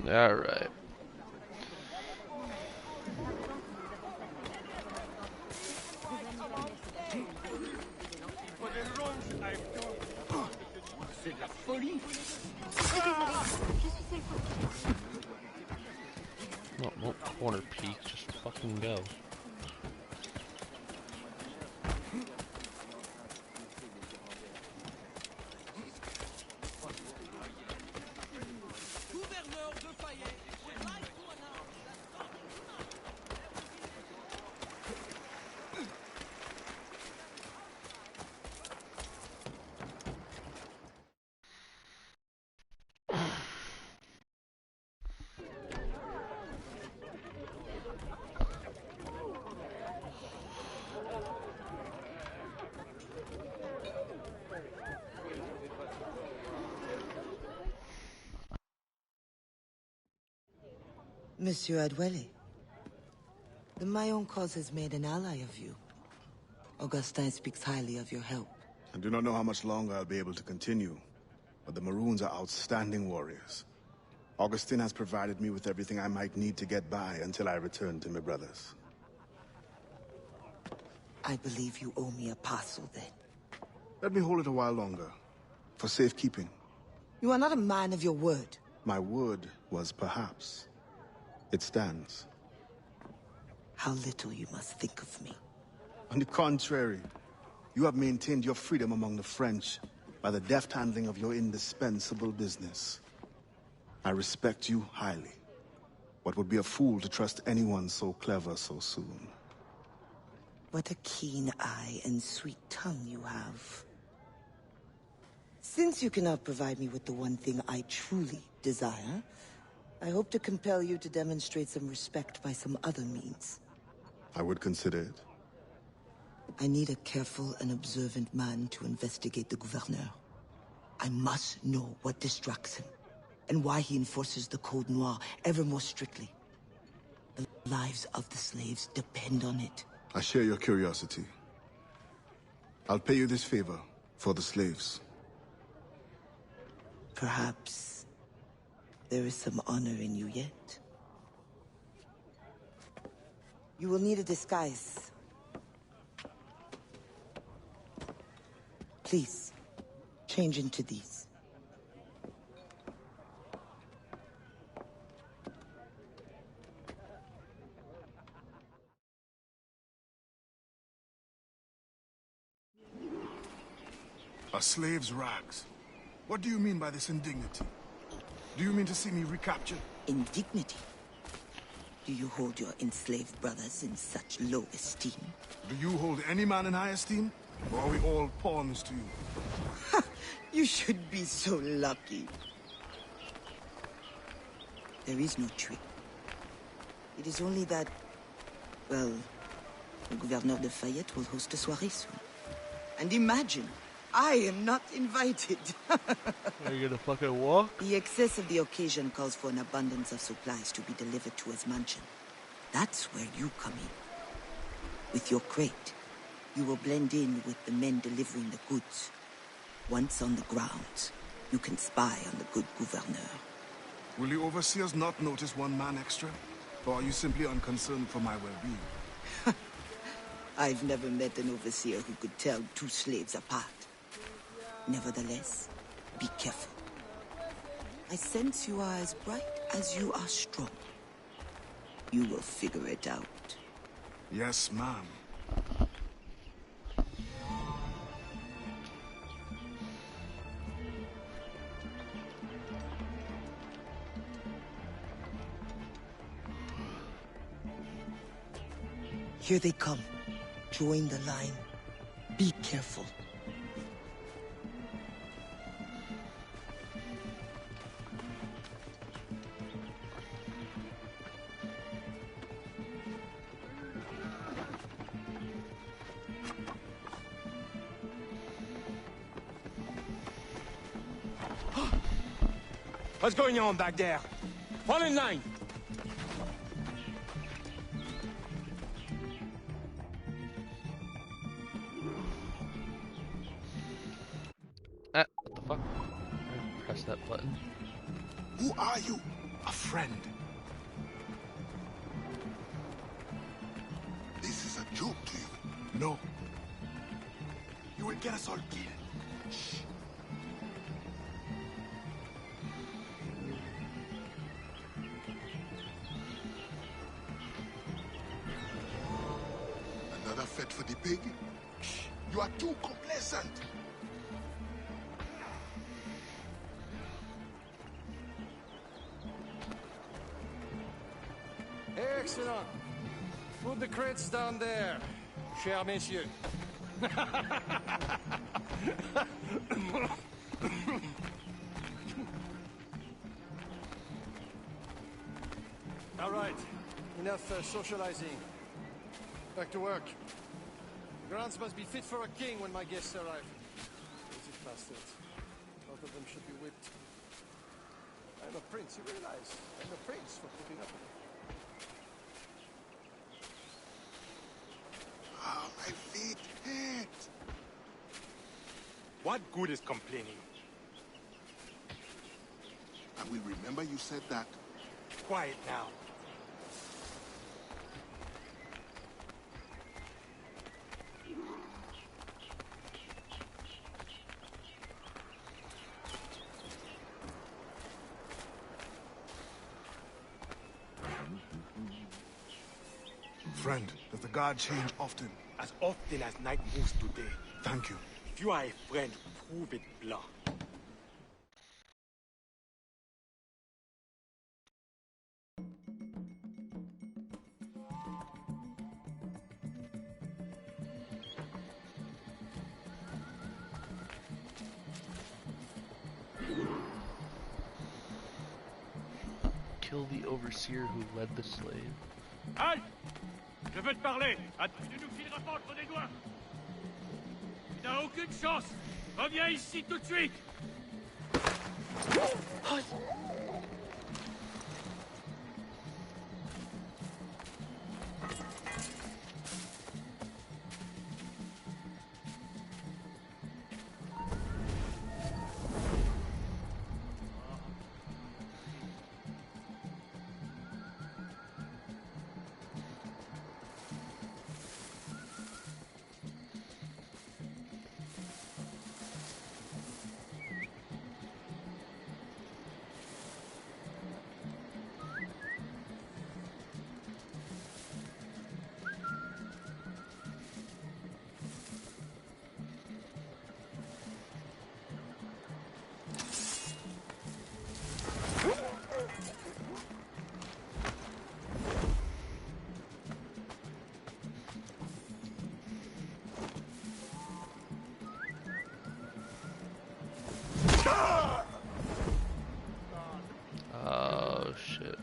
Speaker 1: Alright. No corner peek, just fucking go.
Speaker 10: Monsieur Adwele, the Mayon cause has made an ally of you. Augustin speaks highly of your help.
Speaker 3: I do not know how much longer I'll be able to continue, but the Maroons are outstanding warriors. Augustine has provided me with everything I might need to get by until I return to my brothers.
Speaker 10: I believe you owe me a parcel then.
Speaker 3: Let me hold it a while longer, for safekeeping.
Speaker 10: You are not a man of your word.
Speaker 3: My word was perhaps. It stands.
Speaker 10: How little you must think of me.
Speaker 3: On the contrary, you have maintained your freedom among the French by the deft handling of your indispensable business. I respect you highly, but would be a fool to trust anyone so clever so soon.
Speaker 10: What a keen eye and sweet tongue you have. Since you cannot provide me with the one thing I truly desire, I hope to compel you to demonstrate some respect by some other means.
Speaker 3: I would consider it.
Speaker 10: I need a careful and observant man to investigate the Gouverneur. I must know what distracts him, and why he enforces the Code Noir ever more strictly. The lives of the slaves depend on it.
Speaker 3: I share your curiosity. I'll pay you this favor for the slaves.
Speaker 10: Perhaps there is some honor in you yet. You will need a disguise. Please, change into these.
Speaker 3: A slave's rags. What do you mean by this indignity? Do you mean to see me recaptured?
Speaker 10: Indignity? Do you hold your enslaved brothers in such low esteem?
Speaker 3: Do you hold any man in high esteem? Or are we all pawns to you?
Speaker 10: You should be so lucky. There is no trick. It is only that, well, the Gouverneur de Fayette will host a soirée soon. And imagine, I am not invited.
Speaker 1: Are you gonna fucking walk?
Speaker 10: The excess of the occasion calls for an abundance of supplies to be delivered to his mansion. That's where you come in. With your crate, you will blend in with the men delivering the goods. Once on the grounds, you can spy on the good Gouverneur.
Speaker 3: Will the overseers not notice one man extra? Or are you simply unconcerned for my well-being?
Speaker 10: I've never met an overseer who could tell two slaves apart. Nevertheless, be careful. I sense you are as bright as you are strong. You will figure it out.
Speaker 3: Yes, ma'am.
Speaker 10: Here they come. Join the line. Be careful.
Speaker 9: What's going on back there? Fall in line!
Speaker 1: What the fuck? I pressed that button.
Speaker 2: Who are you? A friend. This is a joke to you.
Speaker 3: No.
Speaker 2: You will get us all killed. Shh. Another fete for the pig? Shh. You are too complacent.
Speaker 9: Excellent. Put the crates down there, cher messieurs. All right, enough socializing. Back to work. The grounds must be fit for a king when my guests arrive. Lazy bastards. Both of them should be whipped. I'm a prince, you realize? I'm a prince for putting up with it.
Speaker 2: Ah, my feet hurt.
Speaker 12: What good is complaining?
Speaker 2: I will remember Remember you said that.
Speaker 12: Quiet now.
Speaker 2: Friend, does the guard change often?
Speaker 12: As often as night moves today.
Speaker 2: Thank you.
Speaker 12: If you are a friend, prove it, Blanc.
Speaker 1: Kill the overseer who led the slave.
Speaker 6: Halt! Je veux te parler. Tu ne nous fileras pas entre des doigts. Tu n'as aucune chance. Reviens ici tout de suite.
Speaker 1: Oh shit.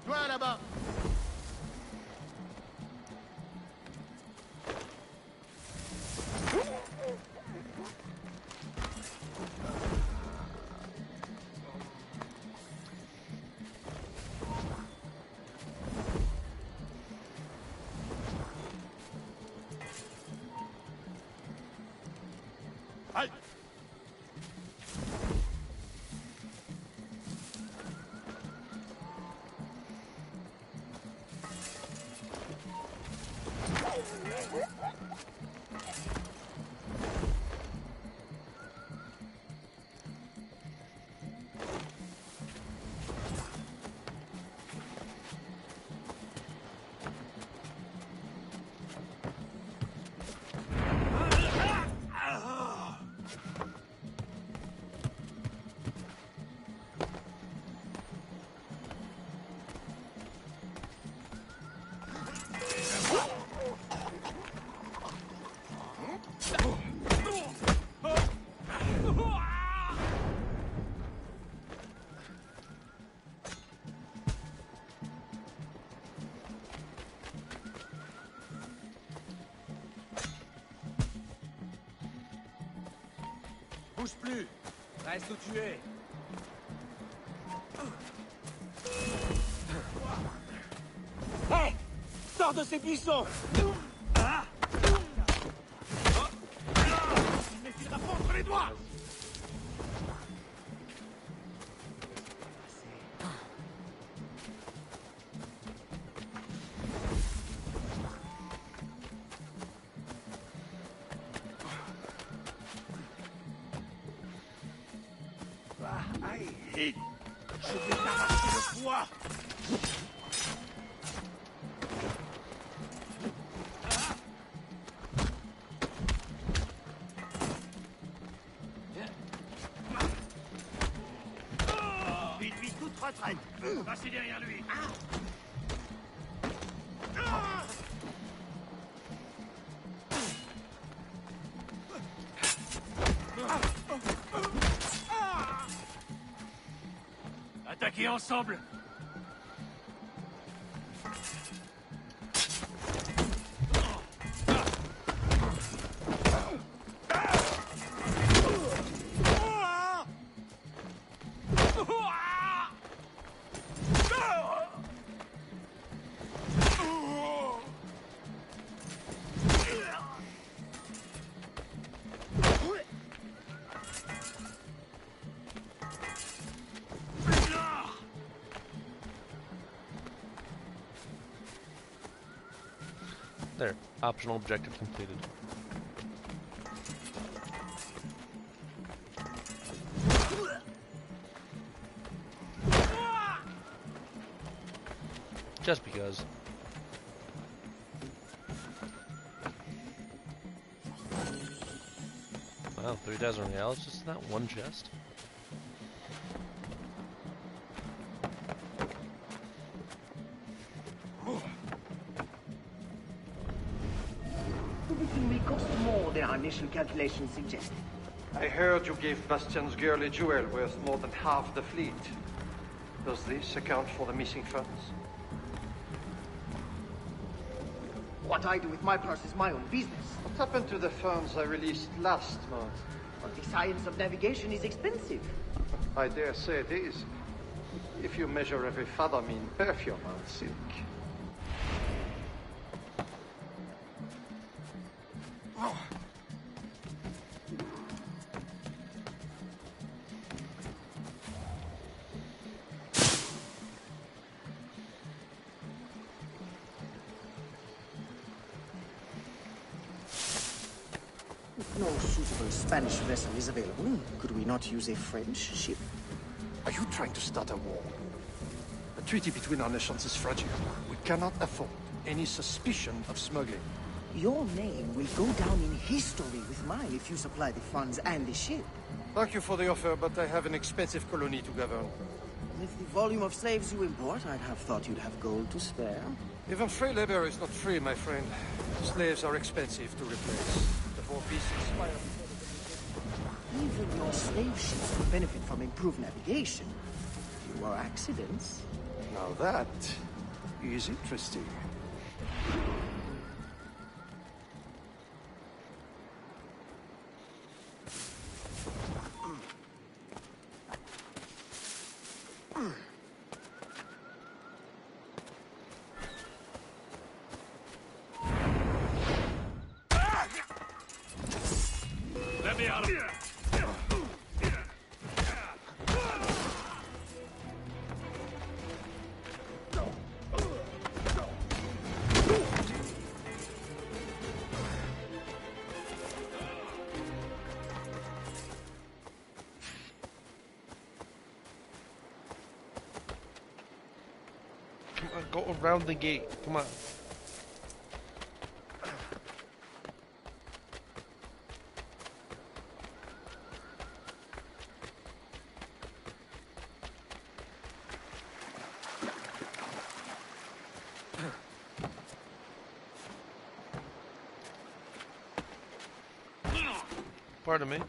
Speaker 13: Toi là-bas.
Speaker 12: Halt!
Speaker 6: Bouge plus. Reste où tu es.
Speaker 13: Hé! Sors de ces buissons!
Speaker 6: Il me filera pas entre les doigts.
Speaker 12: Hé! Je vais t'arracher le poids!
Speaker 6: Vite, toute retraite. Passez derrière lui.
Speaker 12: attaquer ensemble.
Speaker 1: There, optional objective completed. Just because. Wow, 3,000 reals, just that one chest?
Speaker 4: Everything may cost more than our initial calculations suggested.
Speaker 9: I heard you gave Bastian's girl a jewel worth more than half the fleet. Does this account for the missing funds?
Speaker 4: What I do with my purse is my own business.
Speaker 9: What happened to the funds I released last month?
Speaker 4: But the science of navigation is expensive.
Speaker 9: I dare say it is. If you measure every fathom in perfume and silk.
Speaker 4: If no suitable Spanish vessel is available, could we not use a French ship?
Speaker 9: Are you trying to start a war? The treaty between our nations is fragile. We cannot afford any suspicion of smuggling.
Speaker 4: Your name will go down in history with mine if you supply the funds and the ship.
Speaker 9: Thank you for the offer, but I have an expensive colony to govern.
Speaker 4: With the volume of slaves you import, I'd have thought you'd have gold to spare.
Speaker 9: Even free labor is not free, my friend. Slaves are expensive to replace. The 4 pieces.
Speaker 4: Even your slave ships could benefit from improved navigation. Fewer accidents.
Speaker 9: Now that is interesting.
Speaker 12: Let me out of here.
Speaker 1: Come on, go around the gate. Come on. Pardon me.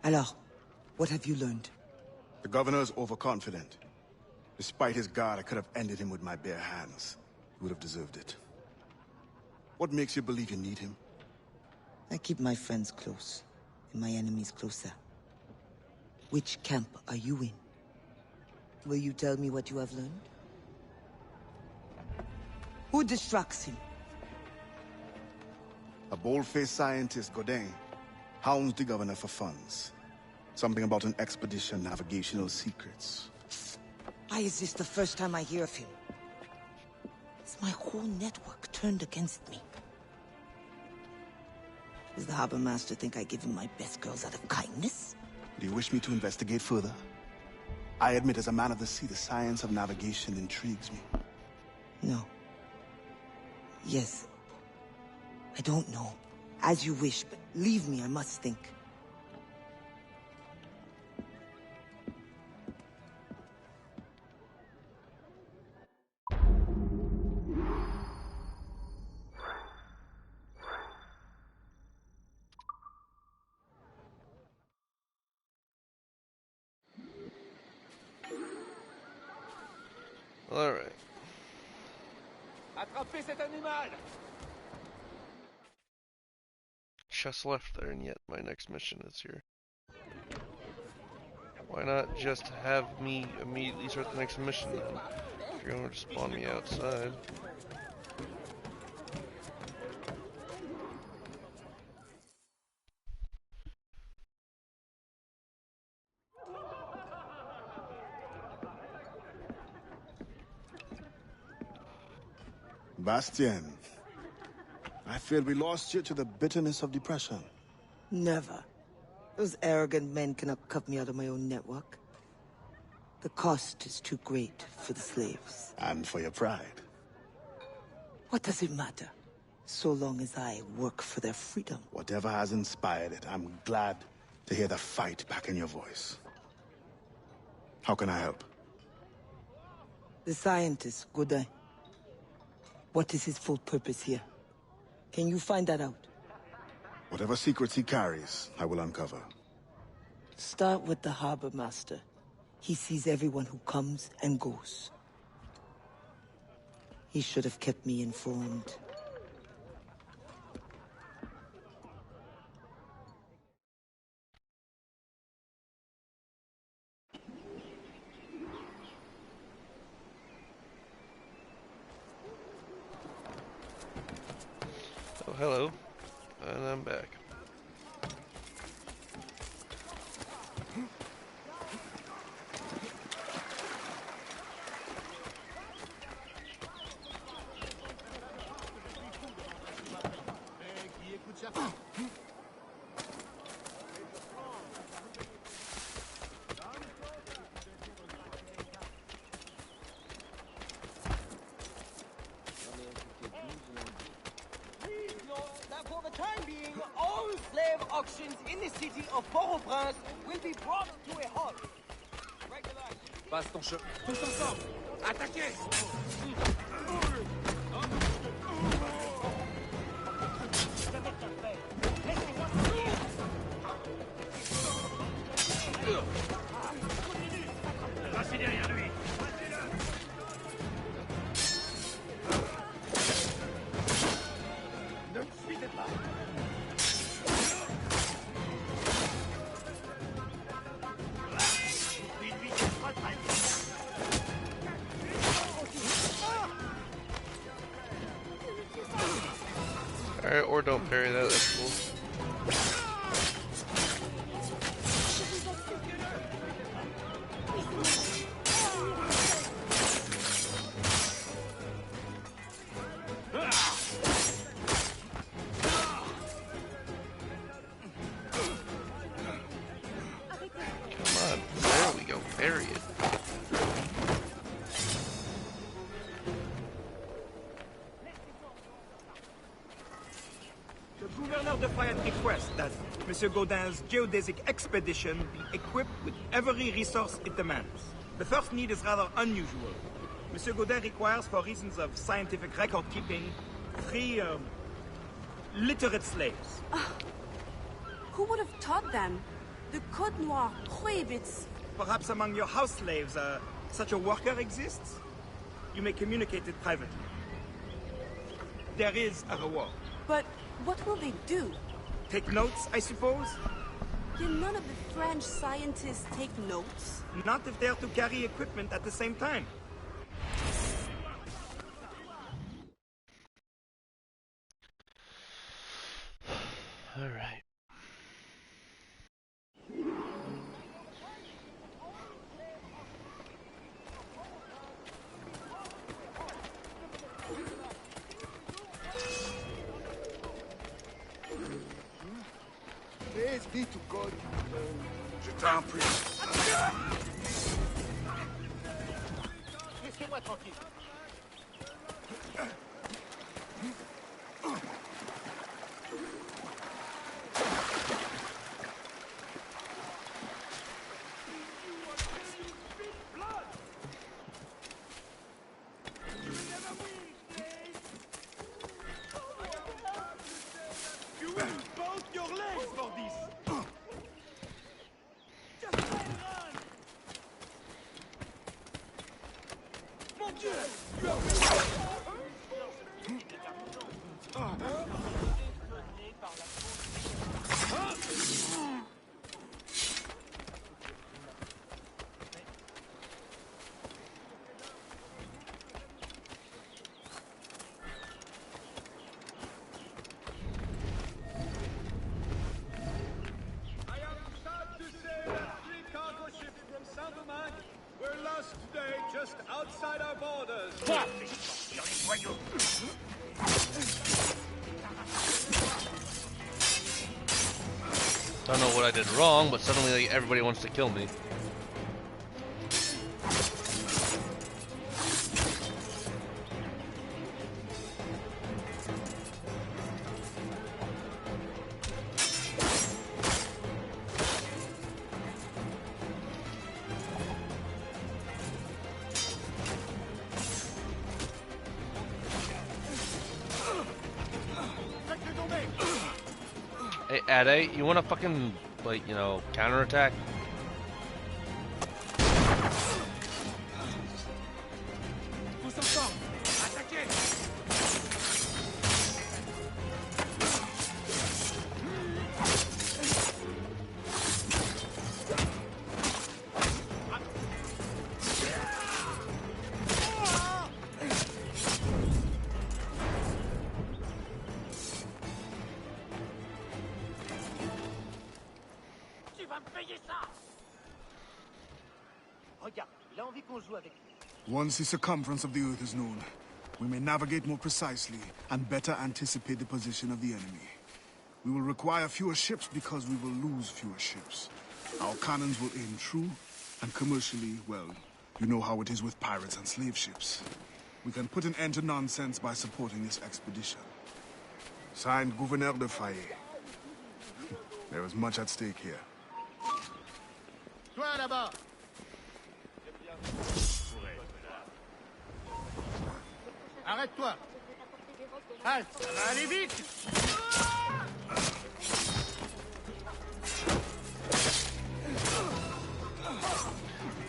Speaker 10: Alors, what have you learned?
Speaker 3: The governor's overconfident. Despite his guard, I could have ended him with my bare hands. He would have deserved it. What makes you believe you need him?
Speaker 10: I keep my friends close, and my enemies closer. Which camp are you in? Will you tell me what you have learned? Who distracts him?
Speaker 3: A bold-faced scientist, Godin, hounds the governor for funds. Something about an expedition, navigational secrets.
Speaker 10: Why is this the first time I hear of him? Is my whole network turned against me? Does the harbor master think I give him my best girls out of kindness?
Speaker 3: Do you wish me to investigate further? I admit, as a man of the sea, the science of navigation intrigues me.
Speaker 10: No. Yes. I don't know. As you wish, but leave me, I must think.
Speaker 13: Attrapez cet animal!
Speaker 1: Just left there, and yet my next mission is here. Why not just have me immediately start the next mission then? If you're going to spawn me outside.
Speaker 3: Bastien, I fear we lost you to the bitterness of depression.
Speaker 10: Never. Those arrogant men cannot cut me out of my own network. The cost is too great for the slaves.
Speaker 3: And for your pride.
Speaker 10: What does it matter? So long as I work for their freedom.
Speaker 3: Whatever has inspired it, I'm glad to hear the fight back in your voice. How can I help?
Speaker 10: The scientist, Godin. What is his full purpose here? Can you find that out?
Speaker 3: Whatever secrets he carries, I will uncover.
Speaker 10: Start with the harbor master. He sees everyone who comes and goes. He should have kept me informed.
Speaker 1: Oh, hello. And I'm back.
Speaker 4: For the time being, all slave auctions in the city of Port-au-Prince will be brought to a halt.
Speaker 13: Passe ton chemin. Tous ensemble! Attaquez!
Speaker 6: Restez derrière lui.
Speaker 13: Ne me suivez pas!
Speaker 1: Alright, or don't parry that, that's cool. Come on, there we go, parry it.
Speaker 14: The Governor de Fayette requests that Monsieur Godin's geodesic expedition be equipped with every resource it demands. The first need is rather unusual. Monsieur Godin requires, for reasons of scientific record keeping, 3 literate slaves.
Speaker 8: Who would have taught them? The Code Noir prohibits.
Speaker 14: Perhaps among your house slaves, such a worker exists? You may communicate it privately. There is a reward.
Speaker 8: But what will they do?
Speaker 14: Take notes, I suppose?
Speaker 8: Can none of the French scientists take notes?
Speaker 14: Not if they are to carry equipment at the same time.
Speaker 1: All right.
Speaker 2: Praise be to God.
Speaker 12: Je t'en prie.
Speaker 13: Laissez-moi tranquille.
Speaker 6: You will both your legs for this. Just let it run. Mon Dieu, you have been...
Speaker 1: Don't know what I did wrong, but suddenly like, everybody wants to kill me. Hey, Ade, you wanna fucking, like, you know, counterattack?
Speaker 3: Once the circumference of the Earth is known, we may navigate more precisely and better anticipate the position of the enemy. We will require fewer ships because we will lose fewer ships. Our cannons will aim true, and commercially, well, you know how it is with pirates and slave ships. We can put an end to nonsense by supporting this expedition. Signed, Gouverneur de Fayet. There is much at stake here.
Speaker 13: Toi là-bas! Arrête-toi! Halte! Ça va aller vite!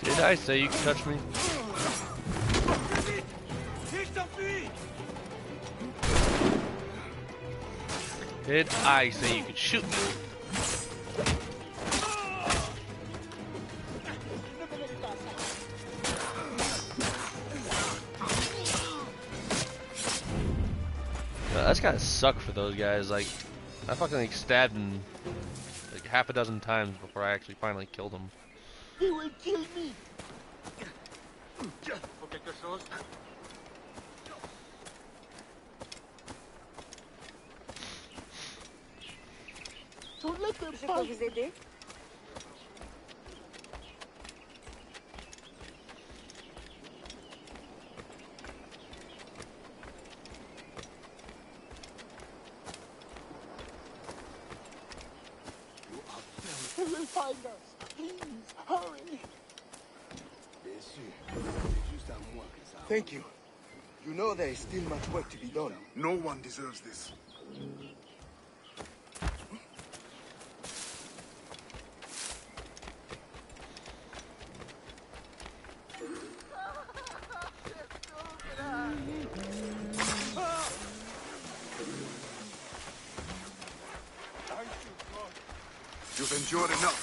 Speaker 1: Did I say you could touch me? Did I say you could shoot me? That's gotta suck for those guys. Like, I fucking like stabbed him like half a dozen times before I actually finally killed him.
Speaker 13: He will kill me! Faut quelque chose?
Speaker 8: Je peux vous aider?
Speaker 13: They will find us. Please, hurry.
Speaker 2: Thank you. You know there is still much work to be done.
Speaker 3: No one deserves this.
Speaker 2: You've endured enough.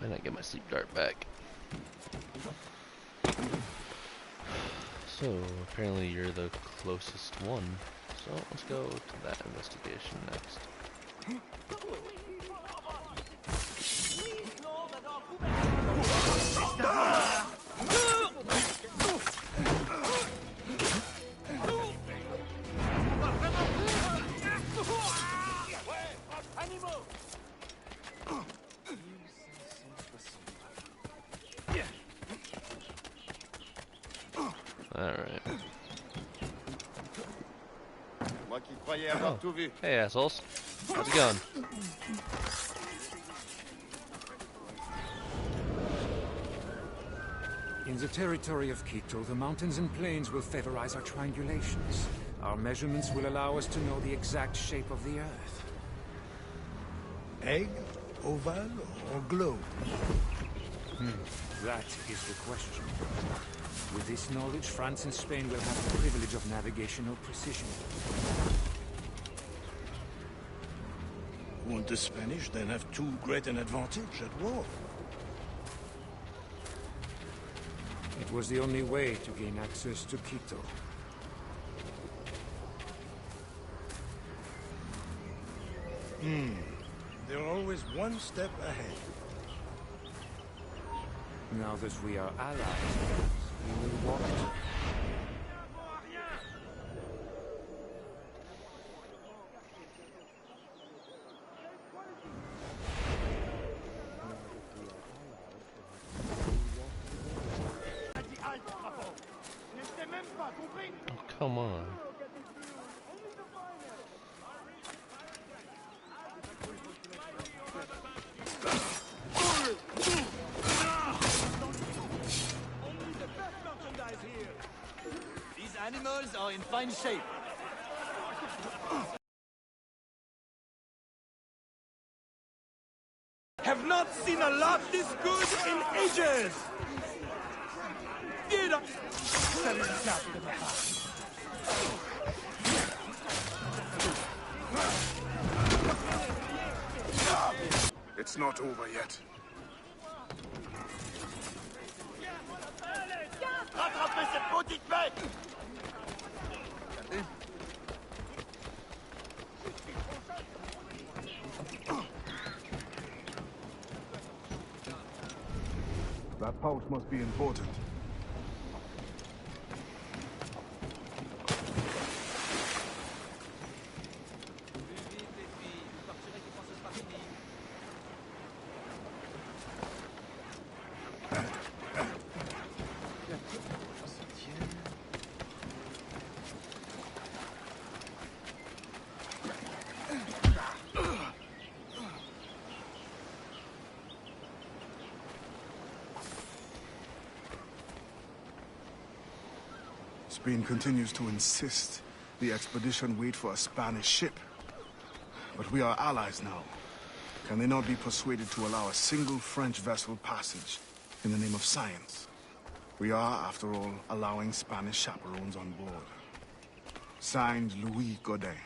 Speaker 1: And I get my sleep dart back. So apparently you're the closest one. So let's go to that investigation next. Alright. Oh. Hey assholes. How's it going?
Speaker 15: In the territory of Quito, the mountains and plains will favorize our triangulations. Our measurements will allow us to know the exact shape of the Earth.
Speaker 13: Egg, oval, or globe?
Speaker 15: That is the question. With this knowledge, France and Spain will have the privilege of navigational precision.
Speaker 13: Won't the Spanish then have too great an advantage at war?
Speaker 15: It was the only way to gain access to Quito.
Speaker 9: They're always one step ahead.
Speaker 15: Now that we are allies, we will walk together.
Speaker 1: Oh, come on.
Speaker 6: These animals are in fine shape.
Speaker 14: Have not seen a lot this good in ages! Get up!
Speaker 2: It's not over yet.
Speaker 6: Rattrapez cette maudite bête!
Speaker 3: That pouch must be important. Spain continues to insist the expedition wait for a Spanish ship. But we are allies now. Can they not be persuaded to allow a single French vessel passage in the name of science? We are, after all, allowing Spanish chaperones on board. Signed, Louis Godet.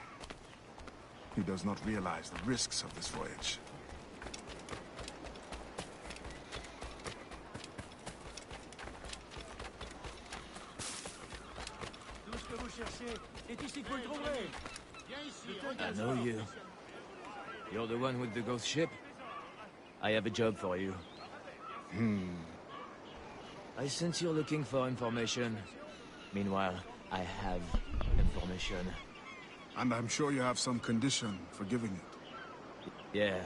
Speaker 3: He does not realize the risks of this voyage.
Speaker 16: I know you. You're the one with the ghost ship? I have a job for you. I sense you're looking for information. Meanwhile, I have information.
Speaker 3: And I'm sure you have some condition for giving it.
Speaker 16: Yeah.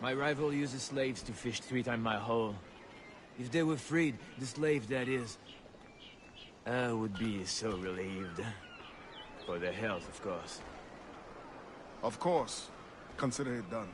Speaker 16: My rival uses slaves to fish 3 times my haul. If they were freed, the slave that is, I would be so relieved. For their health, of course.
Speaker 3: Of course. Consider it done.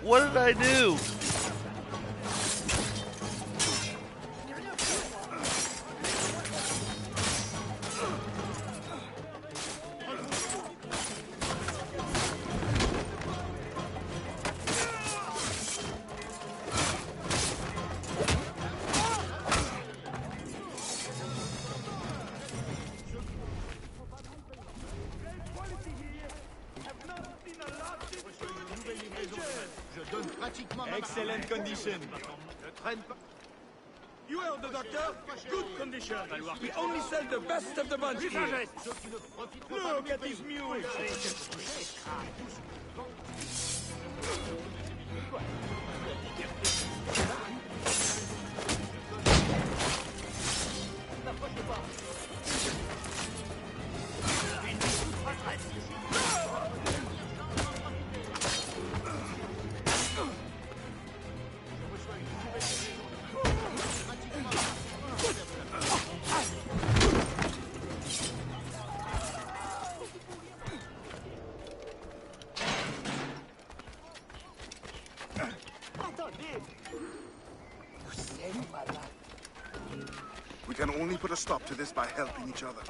Speaker 1: What did I do?
Speaker 6: Excellent condition.
Speaker 14: You heard the doctor? Good condition. We only sell the best of the bunch here. Look at these mules.
Speaker 3: We can only put a stop to this by helping each other.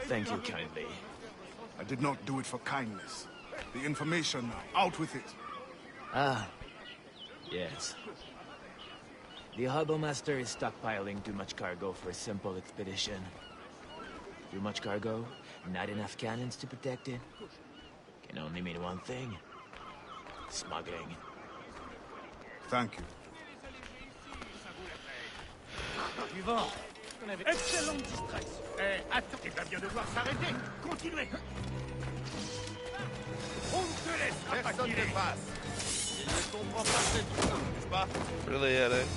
Speaker 16: Thank you kindly.
Speaker 3: I did not do it for kindness. The information now, out with it.
Speaker 16: Ah, yes. The Harbor Master is stockpiling too much cargo for a simple expedition. Too much cargo, not enough cannons to protect it. Can only mean one thing. Smuggling.
Speaker 3: Thank you.
Speaker 6: Suivant. Excellente distraction. Attends, il va bien devoir s'arrêter. Continuez. On ne te laissera pas tirer. Il ne comprend pas cette histoire, n'est-ce pas?
Speaker 1: Really, Eddie?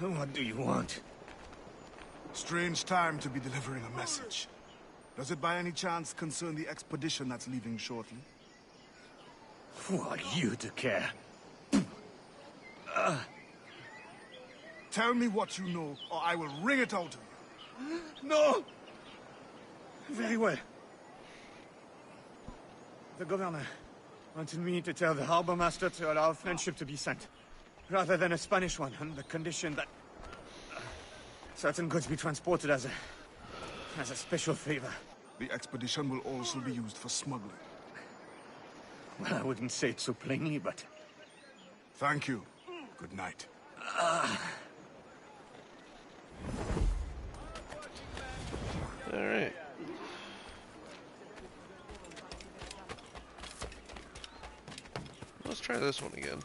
Speaker 13: What do you want?
Speaker 3: Strange time to be delivering a message. Does it by any chance concern the expedition that's leaving shortly?
Speaker 13: Who are you to care?
Speaker 3: Tell me what you know, or I will wring it out of you.
Speaker 13: No! Very well. The governor wanted me to tell the harbor master to allow a French ship to be sent, rather than a Spanish one, on the condition that certain goods be transported as a special favor.
Speaker 3: The expedition will also be used for smuggling.
Speaker 13: Well, I wouldn't say it so plainly, but...
Speaker 3: Thank you. Good night.
Speaker 1: Alright. Let's try this one again.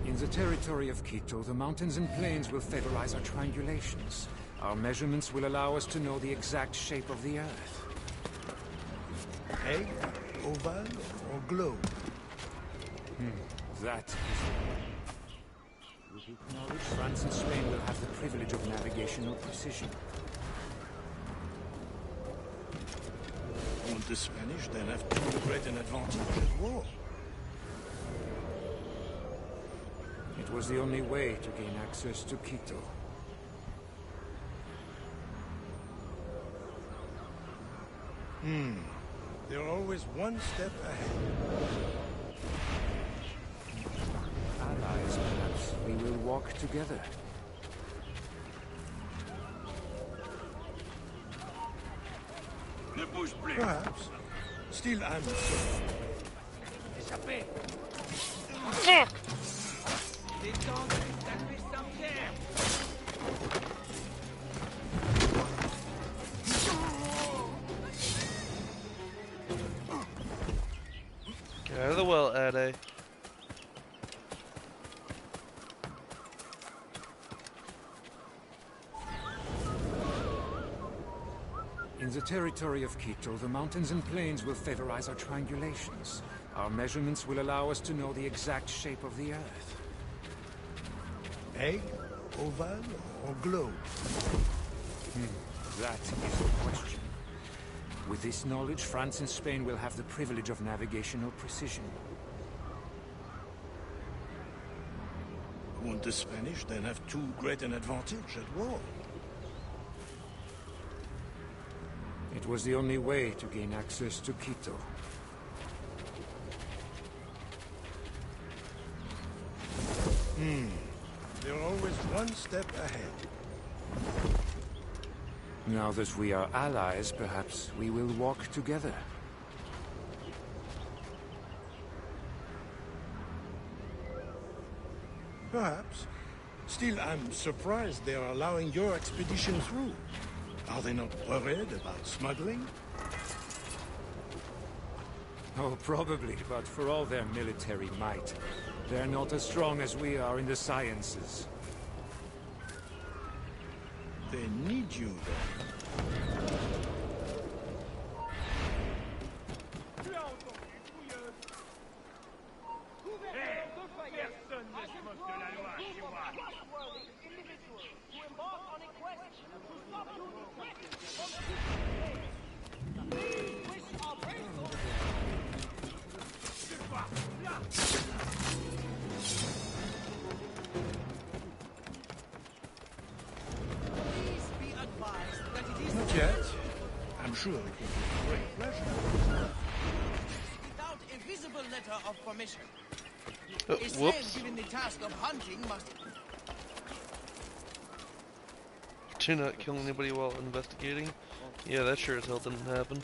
Speaker 15: In the territory of Quito, the mountains and plains will favorize our triangulations. Our measurements will allow us to know the exact shape of the Earth.
Speaker 13: Egg, oval, or globe?
Speaker 15: That is... With each knowledge, France and Spain will have the privilege of navigational precision.
Speaker 13: Won't the Spanish then have too great an advantage at war?
Speaker 15: It was the only way to gain access to Quito.
Speaker 13: They're always one step ahead.
Speaker 15: Allies, perhaps. We will walk together.
Speaker 13: Perhaps. Still, I'm sorry.
Speaker 6: Échappez!
Speaker 1: Fuck!
Speaker 6: Détendez, tapez sans pierre!
Speaker 1: Get out of the well, Ade.
Speaker 15: In the territory of Quito, the mountains and plains will favorize our triangulations. Our measurements will allow us to know the exact shape of the Earth.
Speaker 5: Egg, oval, or globe?
Speaker 15: That is the question. With this knowledge, France and Spain will have the privilege of navigational precision.
Speaker 5: Won't the Spanish then have too great an advantage at war?
Speaker 15: It was the only way to gain access to Quito.
Speaker 5: They're always one step ahead.
Speaker 15: Now that we are allies, perhaps we will walk together.
Speaker 5: Perhaps. Still, I'm surprised they are allowing your expedition through. Are they not worried about smuggling?
Speaker 15: Oh, probably, but for all their military might, they're not as strong as we are in the sciences.
Speaker 5: They need you, then. Not yet. I'm sure it will be a great pleasure.
Speaker 4: Without a visible letter of permission. A
Speaker 1: Whoops.
Speaker 4: slave given the task of hunting must...
Speaker 1: To not kill anybody while investigating? Yeah, that sure as hell didn't happen.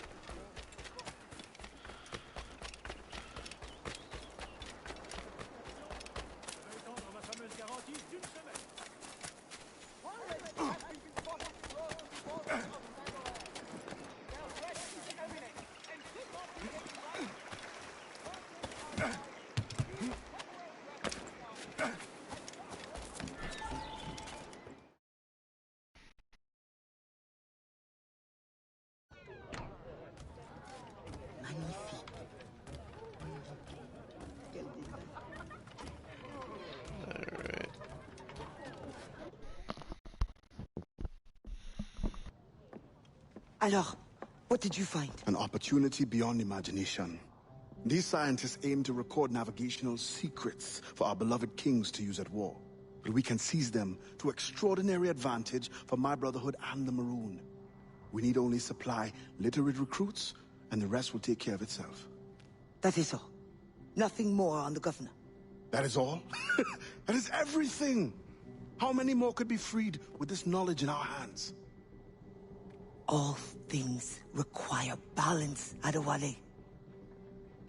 Speaker 10: Alors, what did you find?
Speaker 3: An opportunity beyond imagination. These scientists aim to record navigational secrets for our beloved kings to use at war. But we can seize them to extraordinary advantage for my Brotherhood and the Maroon. We need only supply literate recruits, and the rest will take care of itself.
Speaker 10: That is all. Nothing more on the governor.
Speaker 3: That is all? That is everything! How many more could be freed with this knowledge in our hands?
Speaker 10: All things require balance, Adewale.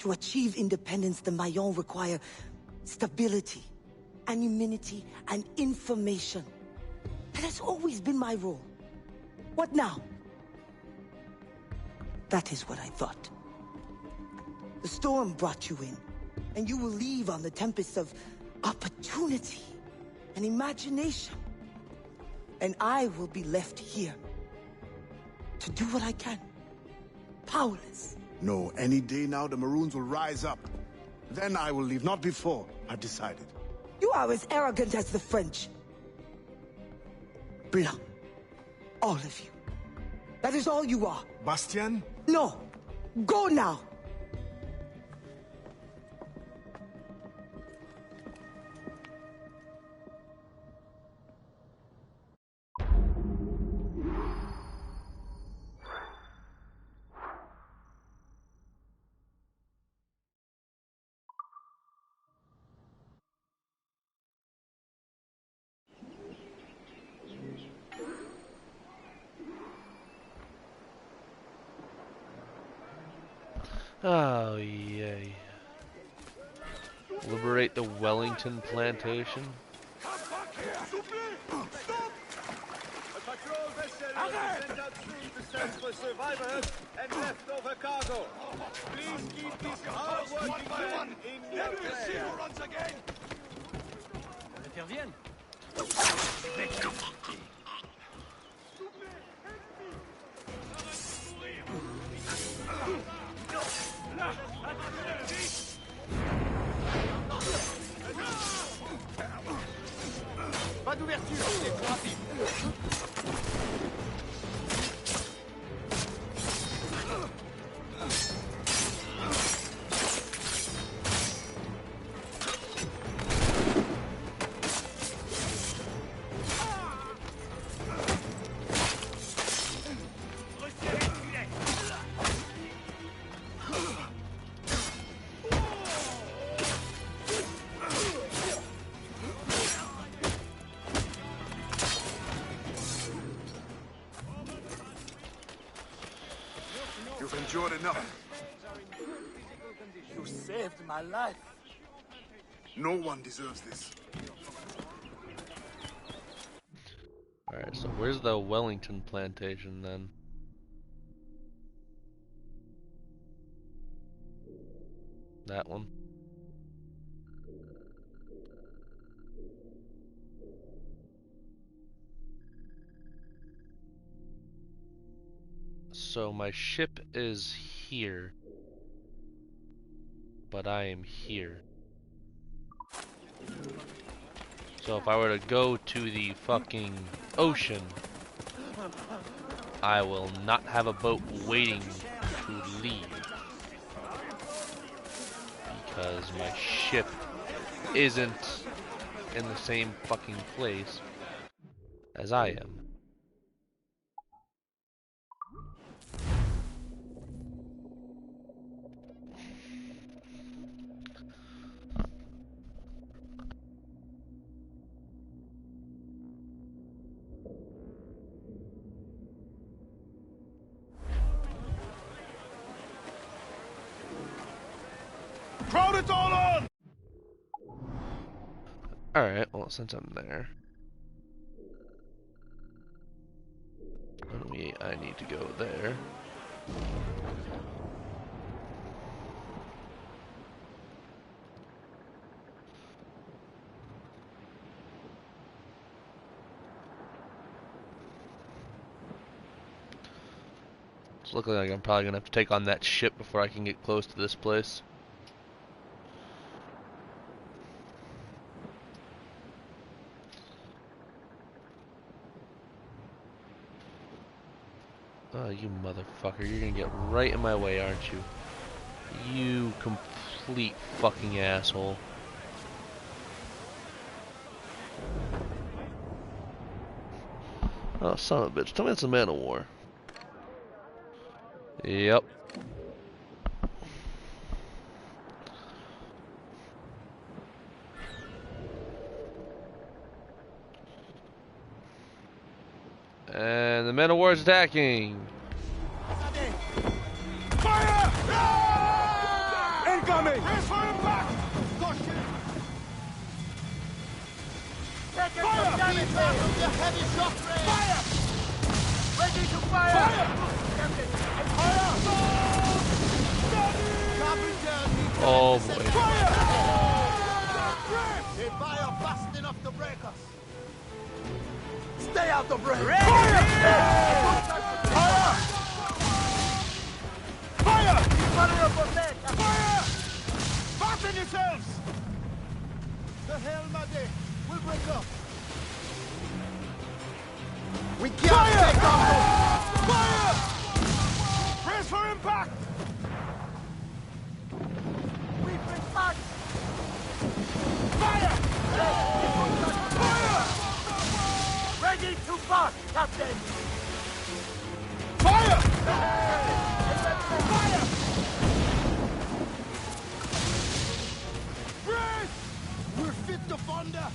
Speaker 10: To achieve independence, the Mayans require stability, anonymity, and information. That has always been my role. What now? That is what I thought. The storm brought you in, and you will leave on the tempest of opportunity and imagination. And I will be left here to do what I can. Powerless.
Speaker 3: No, any day now the Maroons will rise up. Then I will leave, not before. I've decided.
Speaker 10: You are as arrogant as the French. Blanc. All of you. That is all you are.
Speaker 3: Bastien?
Speaker 10: No. Go now.
Speaker 1: Oh, yay. Liberate the Wellington plantation.
Speaker 6: A patrol vessel will be sent out soon to search for survivors and leftover cargo. Please keep these hard-working men in your care. Runs again.
Speaker 4: Interviennent.
Speaker 2: You've endured enough.
Speaker 12: You saved my life.
Speaker 2: No one deserves this.
Speaker 1: Alright, so where's the Wellington plantation then? That one. So my ship is here, but I am here. So if I were to go to the fucking ocean, I will not have a boat waiting to leave. Because my ship isn't in the same fucking place as I am.
Speaker 2: Crowd it all on!
Speaker 1: Alright, well, since I'm there, I need to go there. It's looking like I'm probably gonna have to take on that ship before I can get close to this place. Oh, you motherfucker. You're gonna get right in my way, aren't you? You complete fucking asshole. Oh, son of a bitch. Tell me it's a man of war. Yep. And the man of war is attacking.
Speaker 2: Fire! Incoming! Brace for impact!
Speaker 4: Taking some damage from the heavy shock ray! Fire! Ready to fire! Fire!
Speaker 1: Oh boy.
Speaker 4: Fire! They fire fast enough to break us. Stay out of range!
Speaker 2: Fire! Fire! Fire! Fire! Fasten yourselves!
Speaker 4: The hell, Mate! We'll break up. We can't take on them!
Speaker 2: Fire! Brace for impact!
Speaker 4: We bring back!
Speaker 2: Fire! Fire!
Speaker 4: Ready to pass, Captain!
Speaker 2: Fire!
Speaker 4: Fire!
Speaker 2: Brace!
Speaker 4: We're fit to thunder!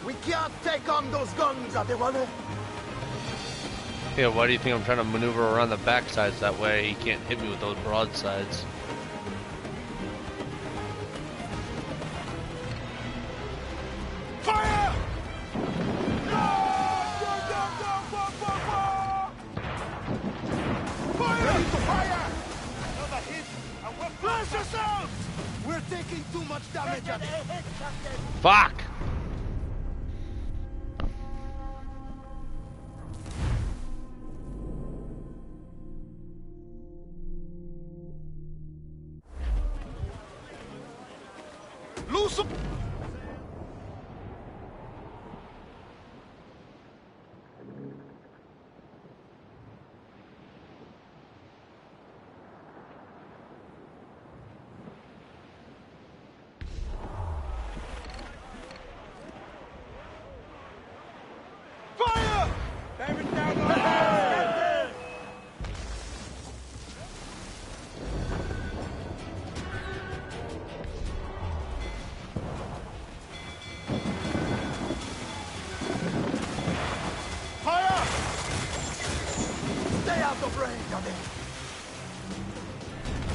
Speaker 4: We can't take on those guns, Adewale.
Speaker 1: Yeah, why do you think I'm trying to maneuver around the backsides that way? He can't hit me with those broadsides.
Speaker 2: Fire! Fire! Fire! Another hit, and we're blast yourselves!
Speaker 4: We're taking too much damage.
Speaker 1: Fuck!
Speaker 17: some...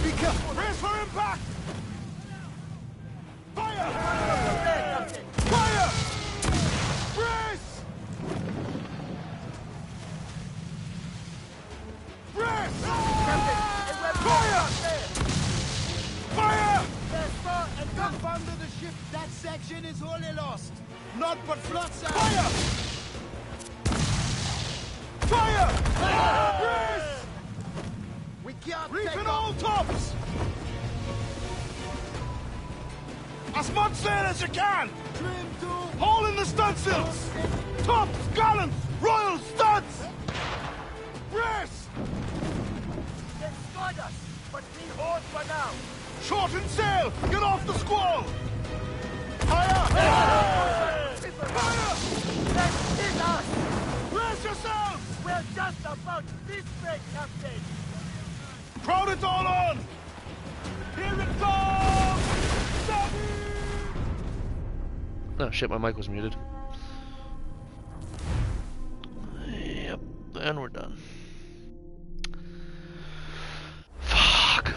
Speaker 17: Be careful! Brace for impact! Fire! Fire! Brace! Brace! Fire! Fire!
Speaker 18: Jump under the ship. That section is wholly lost. Not but flood side.
Speaker 17: Fire! Fire! Brace!
Speaker 18: We can't
Speaker 17: Reef
Speaker 18: take
Speaker 17: in
Speaker 18: up.
Speaker 17: all tops! As much sail as you can!
Speaker 18: Trim to.
Speaker 17: Haul in the stunsails! Tops, gallants, royal studs! Brace!
Speaker 18: They scored us, but we hold for now.
Speaker 17: Shorten sail! Get off the squall! Fire! Fire!
Speaker 18: That is us!
Speaker 17: Brace yourselves!
Speaker 18: We're just about this way, Captain!
Speaker 17: Crowd it all on! Here it comes!
Speaker 1: Oh shit, my mic was muted. Yep, and we're done. Fuck.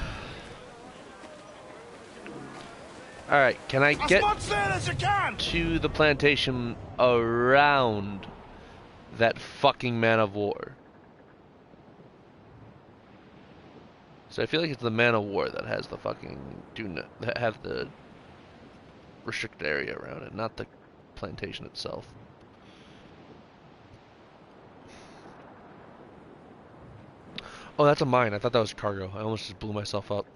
Speaker 1: Alright, can I get to the plantation around that fucking man of war? So I feel like it's the man of war that has the fucking that have the restricted area around it, not the plantation itself. Oh, that's a mine. I thought that was cargo. I almost just blew myself up.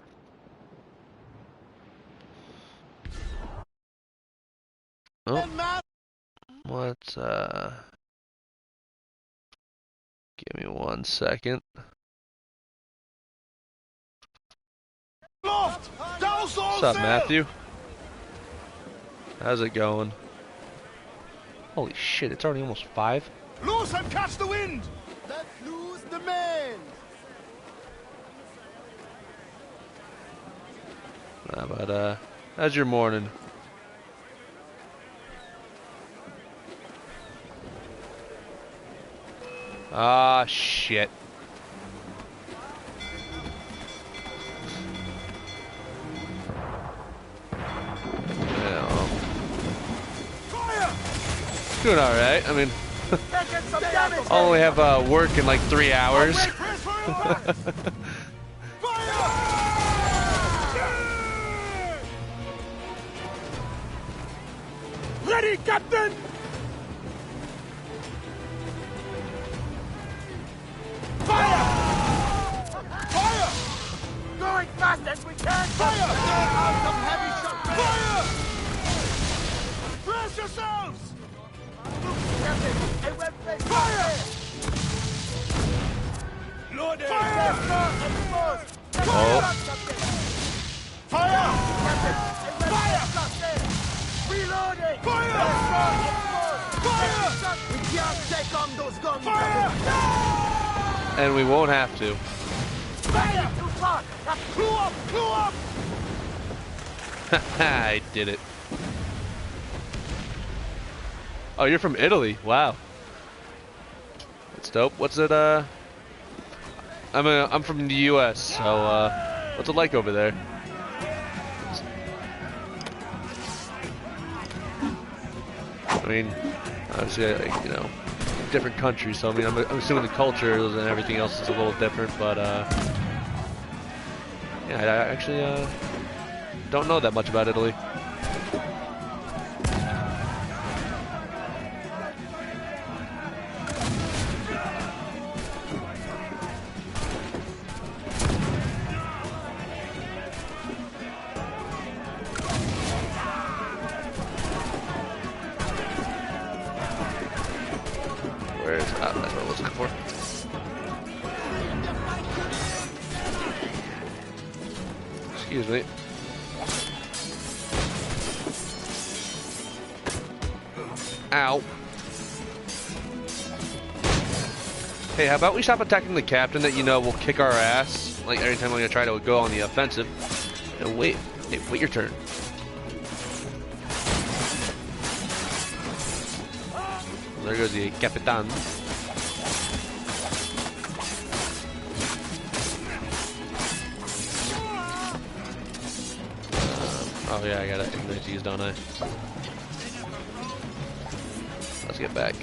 Speaker 1: Oh. Let's give me 1 second. What's up, Matthew? How's it going? Holy shit, it's already almost 5.
Speaker 17: Loose and catch the wind!
Speaker 18: Let's lose the man!
Speaker 1: But how's your morning? Ah, shit. Doing alright, I mean, I'll only have work in like 3 hours.
Speaker 17: Ready, Captain! Fire! Fire!
Speaker 18: Going fast as we can!
Speaker 17: Fire!
Speaker 18: Out some heavy shot!
Speaker 17: Fire! Brace yourselves!
Speaker 18: Fire!
Speaker 17: Loaded!
Speaker 18: Fire!
Speaker 17: Fire! Fire!
Speaker 18: Fire! Reloading!
Speaker 17: Fire! Fire!
Speaker 18: We can't take on those guns!
Speaker 17: Fire!
Speaker 1: And we won't have to.
Speaker 18: Fire! Too far!
Speaker 17: Clue up! Clue up!
Speaker 1: I did it. Oh, you're from Italy. Wow. That's dope. What's it, I'm from the US, so, what's it like over there? I mean, obviously, you know, different countries, so I mean, I'm assuming the culture and everything else is a little different, but, yeah, I actually, don't know that much about Italy. Excuse me. Ow. Hey, how about we stop attacking the captain that you know will kick our ass? Like every time we're gonna try to go on the offensive. No, wait. Hey, wait your turn. There goes the Capitan. Oh yeah, I gotta ignite these, don't I? Let's get back.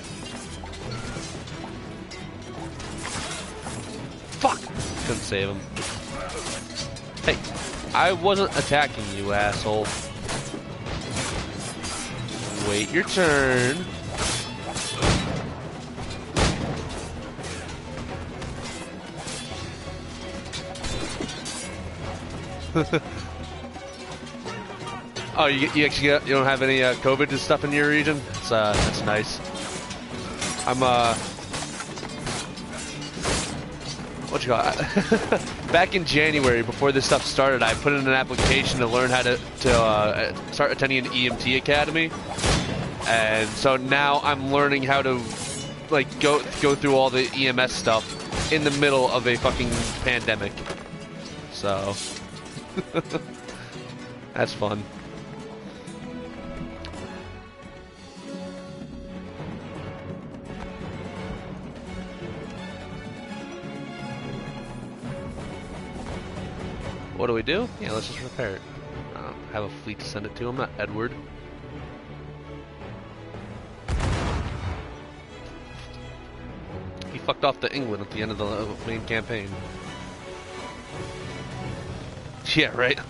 Speaker 1: Fuck! Couldn't save him. Hey, I wasn't attacking you, asshole. Wait your turn. Oh, you actually you don't have any COVID and stuff in your region? That's nice. I'm what you call it? Back in January, before this stuff started, I put in an application to learn how to start attending an EMT academy, and so now I'm learning how to like go through all the EMS stuff in the middle of a fucking pandemic. So that's fun. What do we do? Yeah, let's just repair it. Have a fleet to send it to him, not Edward. He fucked off to England at the end of the main campaign. Yeah, right?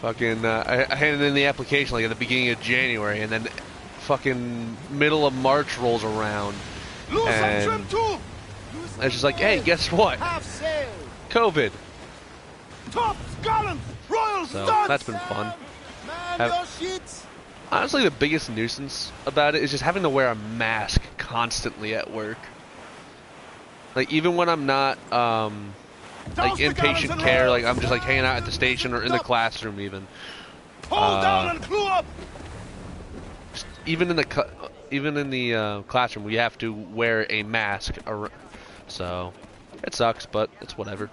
Speaker 1: Fucking, I handed in the application like at the beginning of January, and then fucking middle of March rolls around. And it's just like, hey, guess what? COVID.
Speaker 17: Top gallants, royal
Speaker 1: So
Speaker 17: studs.
Speaker 1: that's been fun. Honestly, the biggest nuisance about it is just having to wear a mask constantly at work. Like even when I'm not like inpatient care, like I'm just like hanging out at the station or in the classroom even.
Speaker 17: Hold down and clue up.
Speaker 1: Even in the classroom, we have to wear a mask. So it sucks, but it's whatever.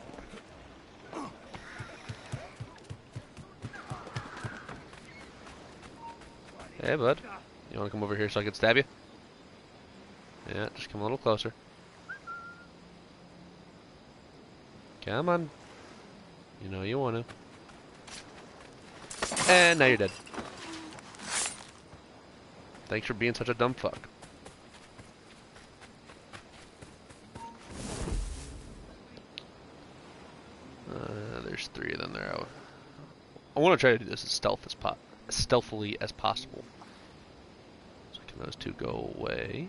Speaker 1: Hey, bud. You want to come over here so I can stab you? Yeah, just come a little closer. Come on. You know you want to. And now you're dead. Thanks for being such a dumb fuck. There's 3 of them there. I want to try to do this as stealthily as possible. So can those 2 go away?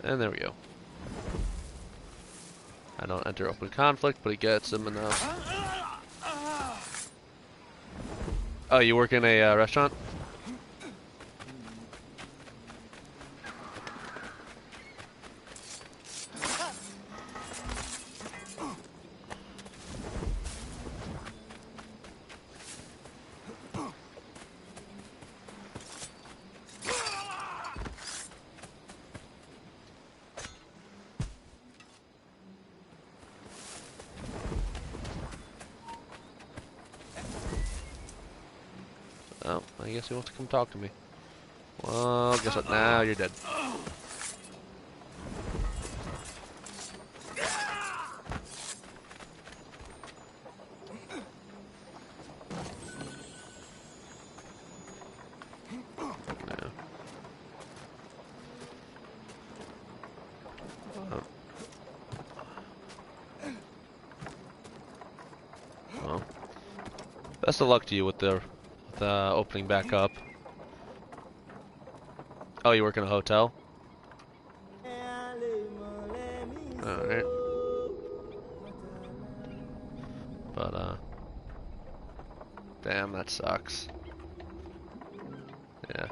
Speaker 1: And there we go. I don't enter open conflict, but he gets them enough. Oh, you work in a restaurant? Oh, I guess he wants to come talk to me. Well, guess what? Now you're dead. Well, best of luck to you with the opening back up. Oh, you work in a hotel? Alright. But, damn, that sucks. Yeah.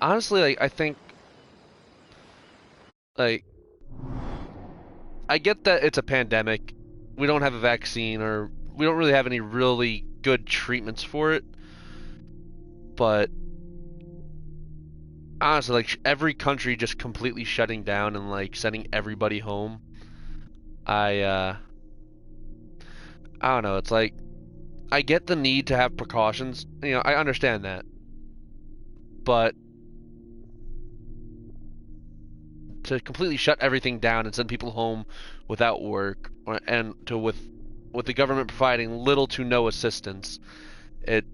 Speaker 1: honestly, like, I think, like, I get that it's a pandemic. We don't have a vaccine, or we don't really have any really good treatments for it. But honestly, like, every country just completely shutting down and like sending everybody home. I don't know. It's like, I get the need to have precautions. You know, I understand that. But to completely shut everything down and send people home without work, and with the government providing little to no assistance, it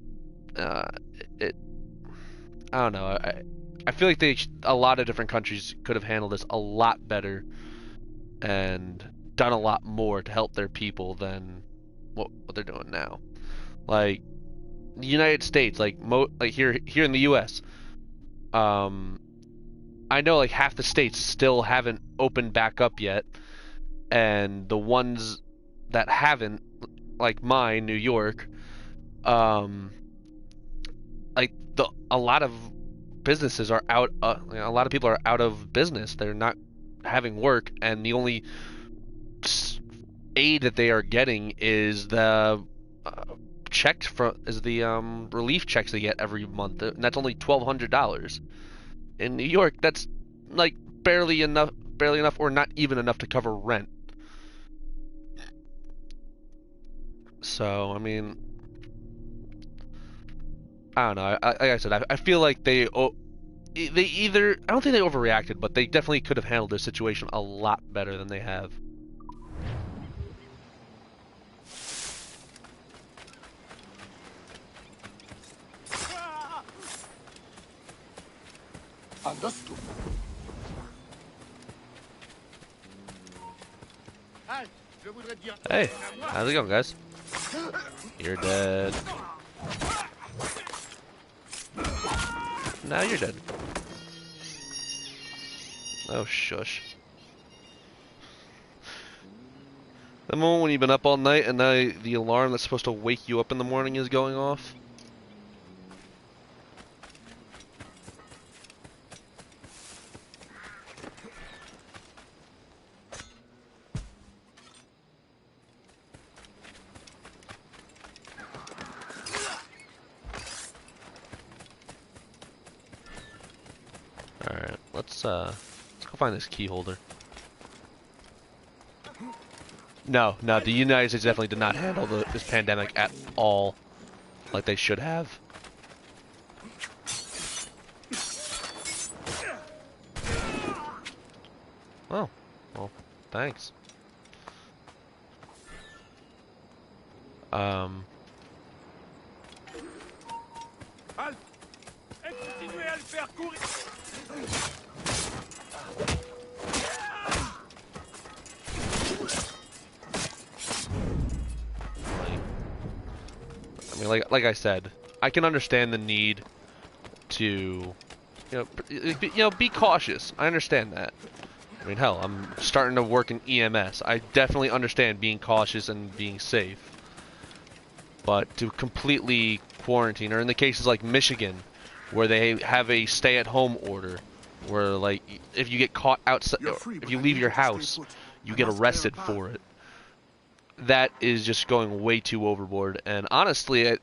Speaker 1: I don't know. I feel like a lot of different countries could have handled this a lot better and done a lot more to help their people than what they're doing now. Like the United States, like here in the U.S. I know like half the states still haven't opened back up yet, and the ones that haven't, like mine, New York, like a lot of businesses are out. A lot of people are out of business. They're not having work, and the only aid that they are getting is the relief checks they get every month, and that's only $1,200. In New York, that's like barely enough, or not even enough to cover rent. So, I mean, I don't know. Like I said, I feel like they either, I don't think they overreacted, but they definitely could have handled their situation a lot better than they have.
Speaker 2: Understood.
Speaker 1: Hey, how's it going, guys? You're dead. Now you're dead. Oh, shush. The moment when you've been up all night and now the alarm that's supposed to wake you up in the morning is going off. Alright, let's go find this key holder. No, the United States definitely did not handle this pandemic at all like they should have. Oh, well, thanks.
Speaker 6: Continuez à le faire courir.
Speaker 1: I mean, like I said, I can understand the need to, be cautious. I understand that. I mean, hell, I'm starting to work in EMS. I definitely understand being cautious and being safe. But to completely quarantine, or in the cases like Michigan, where they have a stay-at-home order, where like if you get caught outside, if you leave your house, you get arrested for it. That is just going way too overboard, and honestly,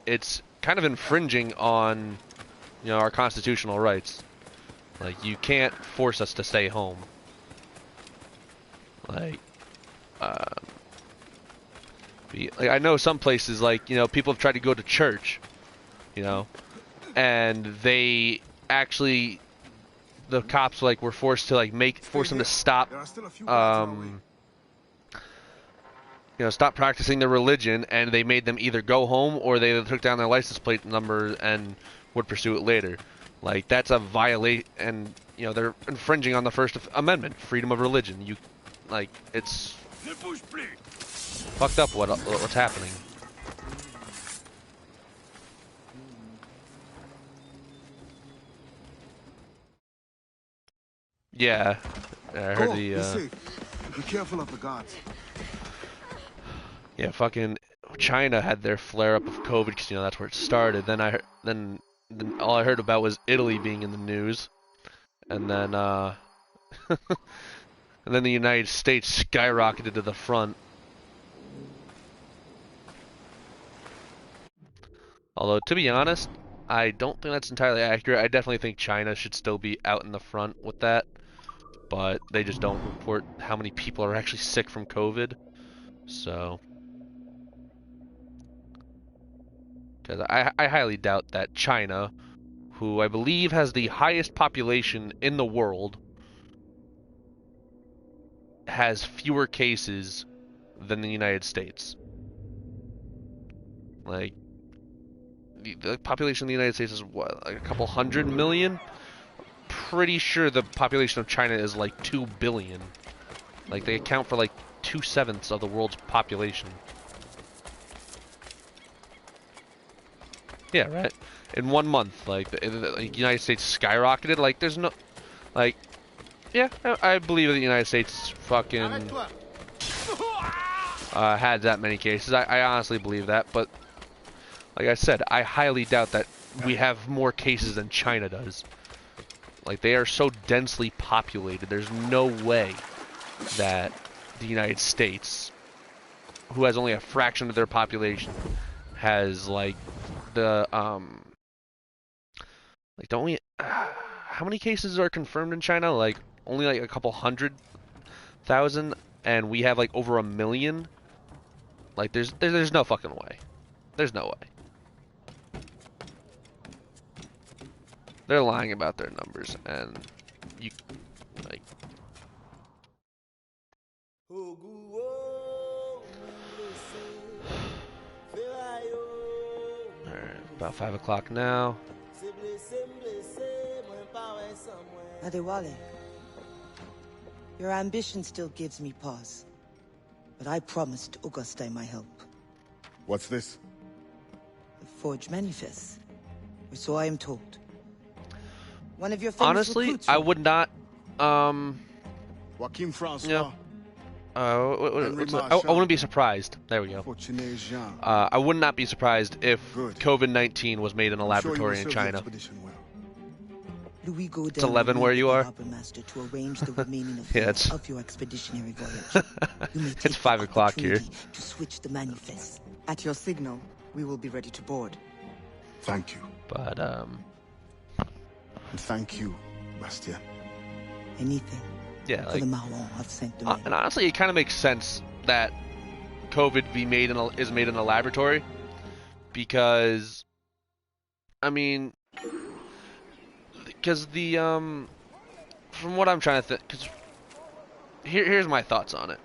Speaker 1: it's kind of infringing on, our constitutional rights. Like, you can't force us to stay home. Like, I know some places, like, people have tried to go to church, and they actually, the cops, like, were forced to, like, force them to stop, stop practicing their religion, and they made them either go home or they took down their license plate number and would pursue it later. Like, that's a violation, and, they're infringing on the First Amendment, freedom of religion. It's fucked up what's happening. Yeah, I heard
Speaker 3: Be safe. Be careful of the gods.
Speaker 1: Yeah, fucking China had their flare-up of COVID because that's where it started. Then all I heard about was Italy being in the news, and then and then the United States skyrocketed to the front. Although, to be honest, I don't think that's entirely accurate. I definitely think China should still be out in the front with that, but they just don't report how many people are actually sick from COVID. So, because I highly doubt that China, who I believe has the highest population in the world, has fewer cases than the United States. Like, the population of the United States is what, like a couple 100 million? Pretty sure the population of China is like 2 billion. Like, they account for like 2/7 of the world's population. Yeah, right? In 1 month, like, the United States skyrocketed. Like, there's no... Like, yeah, I believe that the United States fucking... had that many cases. I honestly believe that, but... Like I said, I highly doubt that we have more cases than China does. Like, they are so densely populated, there's no way that the United States, who has only a fraction of their population, has, like, the, like, don't we, how many cases are confirmed in China? Like, only, like, a couple 100,000, and we have, like, over 1 million? Like, there's no fucking way. There's no way. They're lying about their numbers, and you, like... Alright, about 5 o'clock now.
Speaker 10: Adewale, your ambition still gives me pause. But I promised Auguste my help.
Speaker 3: What's this?
Speaker 10: The forged manifest. Or so I am told. One of your famous
Speaker 1: Honestly,
Speaker 10: recruits,
Speaker 1: I would not,
Speaker 3: Joachim Francois.
Speaker 1: Yeah. I wouldn't be surprised. There we go. I would not be surprised if COVID-19 was made in a laboratory in China.
Speaker 10: Louis Godin,
Speaker 1: It's 11 where you are.
Speaker 10: Master, to arrange the remaining
Speaker 1: Yeah,
Speaker 10: affairs of your expeditionary voyage. You may
Speaker 1: It's
Speaker 10: take
Speaker 1: 5
Speaker 10: the
Speaker 1: o'clock here.
Speaker 10: opportunity to switch the manifest. At your signal, we will be ready to board.
Speaker 3: Thank you.
Speaker 1: But,
Speaker 3: And thank you, Bastien.
Speaker 10: Anything.
Speaker 1: Yeah,
Speaker 10: For
Speaker 1: like,
Speaker 10: the Marron of Saint-Domingue.
Speaker 1: and honestly, it kind of makes sense that COVID is made in a laboratory, because, I mean, because the from what I'm trying to think, because here's my thoughts on it.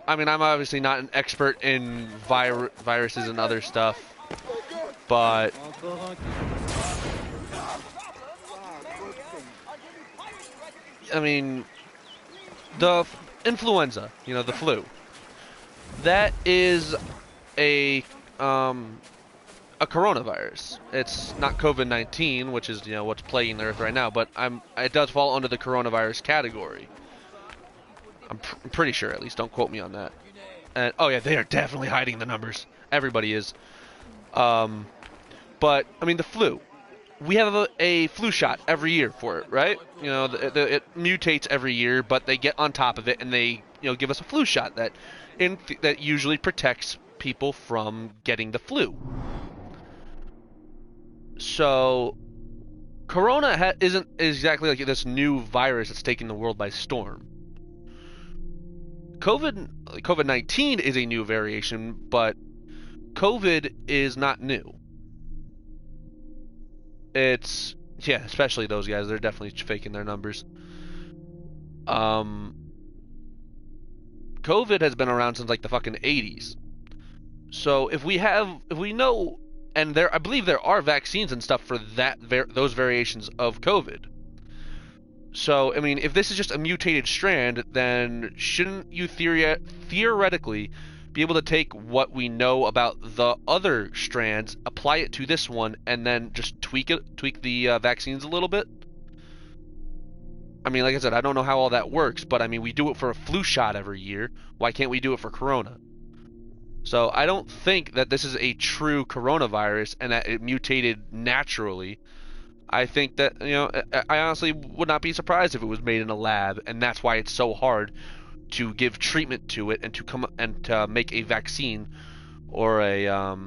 Speaker 1: I mean, I'm obviously not an expert in viruses and other stuff, but I mean, the influenza, you know, the flu, that is a coronavirus. It's not COVID-19, which is, you know, what's plaguing the Earth right now, but it does fall under the coronavirus category. I'm pretty sure, at least. Don't quote me on that. And oh yeah, they are definitely hiding the numbers. Everybody is. But I mean, the flu. We have a flu shot every year for it, right? You know, it mutates every year, but they get on top of it and they, you know, give us a flu shot that usually protects people from getting the flu. So, Corona isn't exactly like this new virus that's taking the world by storm. COVID-19 is a new variation, but COVID is not new. It's, yeah, especially those guys, they're definitely faking their numbers. COVID has been around since like the fucking 80s. So if we know, and I believe there are vaccines and stuff for those variations of COVID. So, I mean, if this is just a mutated strand, then shouldn't you theoretically be able to take what we know about the other strands, apply it to this one, and then just tweak the vaccines a little bit? I mean, like I said, I don't know how all that works, but I mean, we do it for a flu shot every year. Why can't we do it for Corona? So I don't think that this is a true coronavirus and that it mutated naturally. I think that, you know, I honestly would not be surprised if it was made in a lab, and that's why it's so hard to give treatment to it and to make a vaccine or a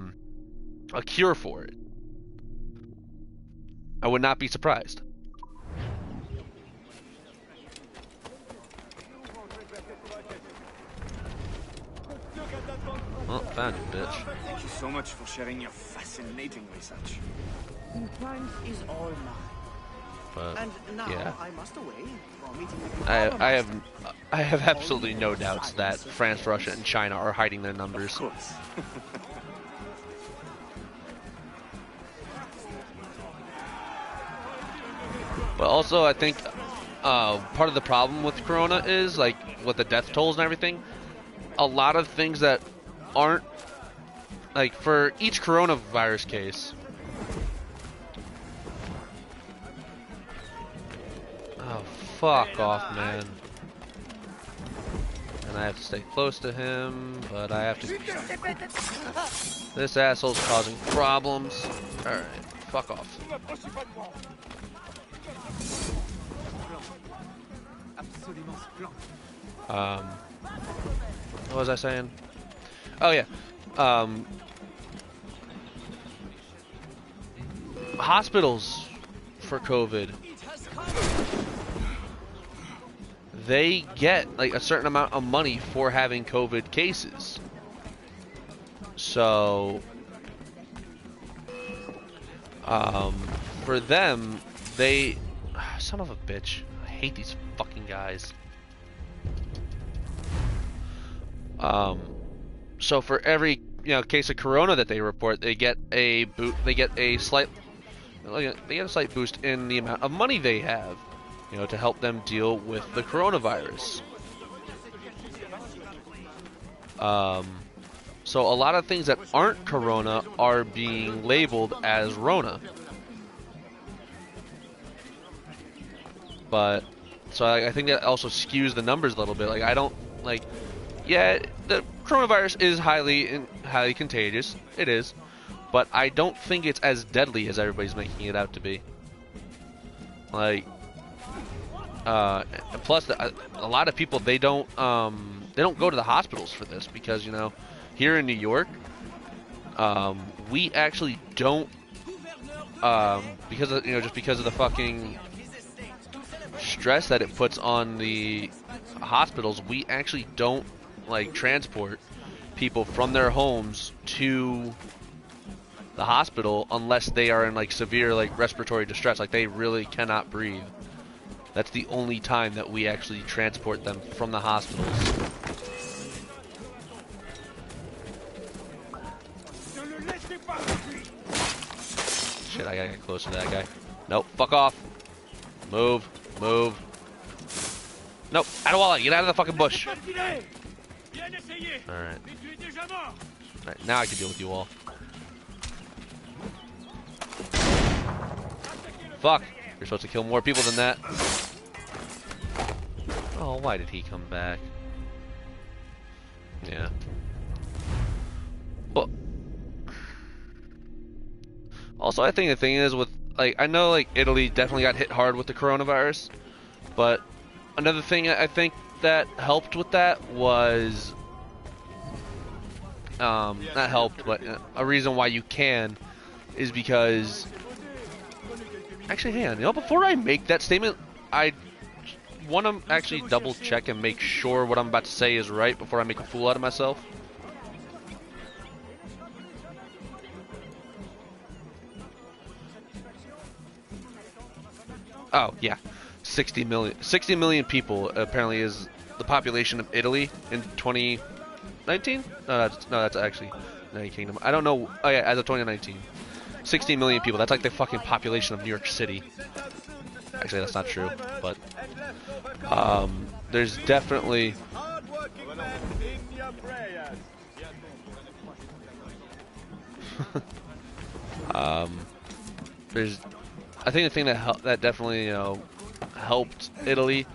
Speaker 1: cure for it. I would not be surprised. Well, found you, bitch.
Speaker 13: Thank you so much for sharing your fascinating research.
Speaker 4: Thanks is all mine.
Speaker 1: But
Speaker 4: And now
Speaker 1: yeah,
Speaker 4: I must away for a meeting with the
Speaker 1: I have absolutely no doubts that France, Russia, and China are hiding their numbers.
Speaker 13: Of course.
Speaker 1: But also, I think part of the problem with Corona is, like, with the death tolls and everything, a lot of things that aren't, like, for each coronavirus case. Oh, fuck off, man. And I have to stay close to him, but I have to... This asshole's causing problems. Alright, fuck off. What was I saying? Oh yeah. Hospitals for COVID, they get like a certain amount of money for having COVID cases. So for them, they... Son of a bitch. I hate these fucking guys. So for every, you know, case of corona that they report, they get a slight boost in the amount of money they have, you know, to help them deal with the coronavirus. So a lot of things that aren't corona are being labeled as Rona. But so I think that also skews the numbers a little bit. Like, I don't like, yeah, the coronavirus is highly contagious. It is, but I don't think it's as deadly as everybody's making it out to be. Like, plus a lot of people, they don't go to the hospitals for this because, you know, here in New York, we actually don't, because of, you know, just because of the fucking stress that it puts on the hospitals, we actually don't like transport people from their homes to the hospital unless they are in like severe like respiratory distress, like they really cannot breathe. That's the only time that we actually transport them from the hospitals. Shit, I gotta get closer to that guy. Nope, fuck off. Move. Move. Nope, Adewale, get out of the fucking bush. Alright. Alright, now I can deal with you all. Fuck. You're supposed to kill more people than that. Oh, why did he come back? Yeah. Well, also, I think the thing is with, like, I know, like, Italy definitely got hit hard with the coronavirus, but another thing I think that helped with that was, not helped, but a reason why you can is because, actually, hang on, you know, before I make that statement, I want to actually double check and make sure what I'm about to say is right before I make a fool out of myself. Oh, yeah. 60 million people apparently is the population of Italy in 2019? No, that's actually United Kingdom. I don't know. Oh, yeah, as of 2019. 60 million people. That's like the fucking population of New York City. Actually, that's not true, but there's definitely I think the thing that definitely, you know, helped Italy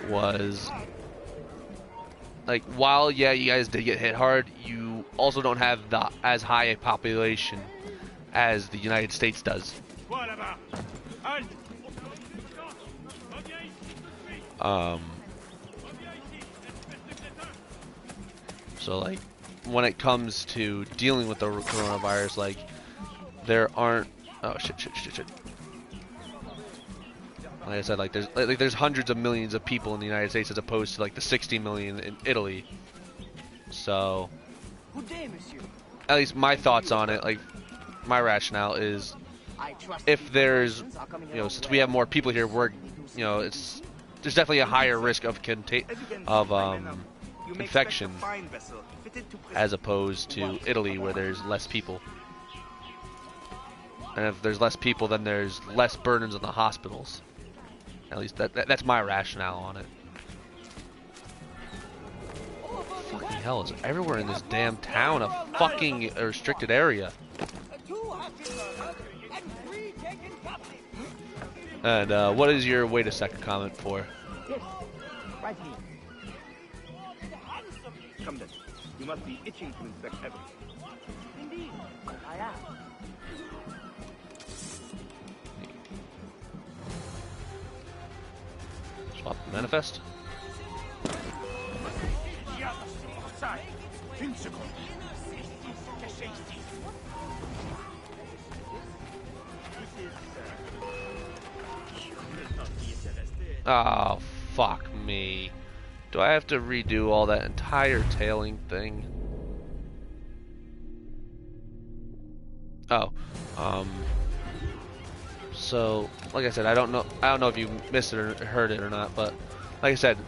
Speaker 1: was, like, while, yeah, you guys did get hit hard, you also don't have as high a population as the United States does. So like, when it comes to dealing with the coronavirus, like, there aren't. Oh shit. Like I said, like there's hundreds of millions of people in the United States as opposed to like the 60 million in Italy. So, at least my thoughts on it, like my rationale is, if there's, you know, since we have more people here, we're, you know, there's definitely a higher risk of infection as opposed to Italy where there's less people. And if there's less people, then there's less burdens on the hospitals. At least that's my rationale on it. Fucking hell, is everywhere in this damn town a fucking restricted area? And what is your wait a second comment for?
Speaker 14: Yes, right here. Come then. You must be itching to inspect everything.
Speaker 4: Indeed, I am.
Speaker 1: Swap the manifest. Oh, fuck me. Do I have to redo all that entire tailing thing? Oh, so like I said, I don't know if you missed it or heard it or not, but like I said,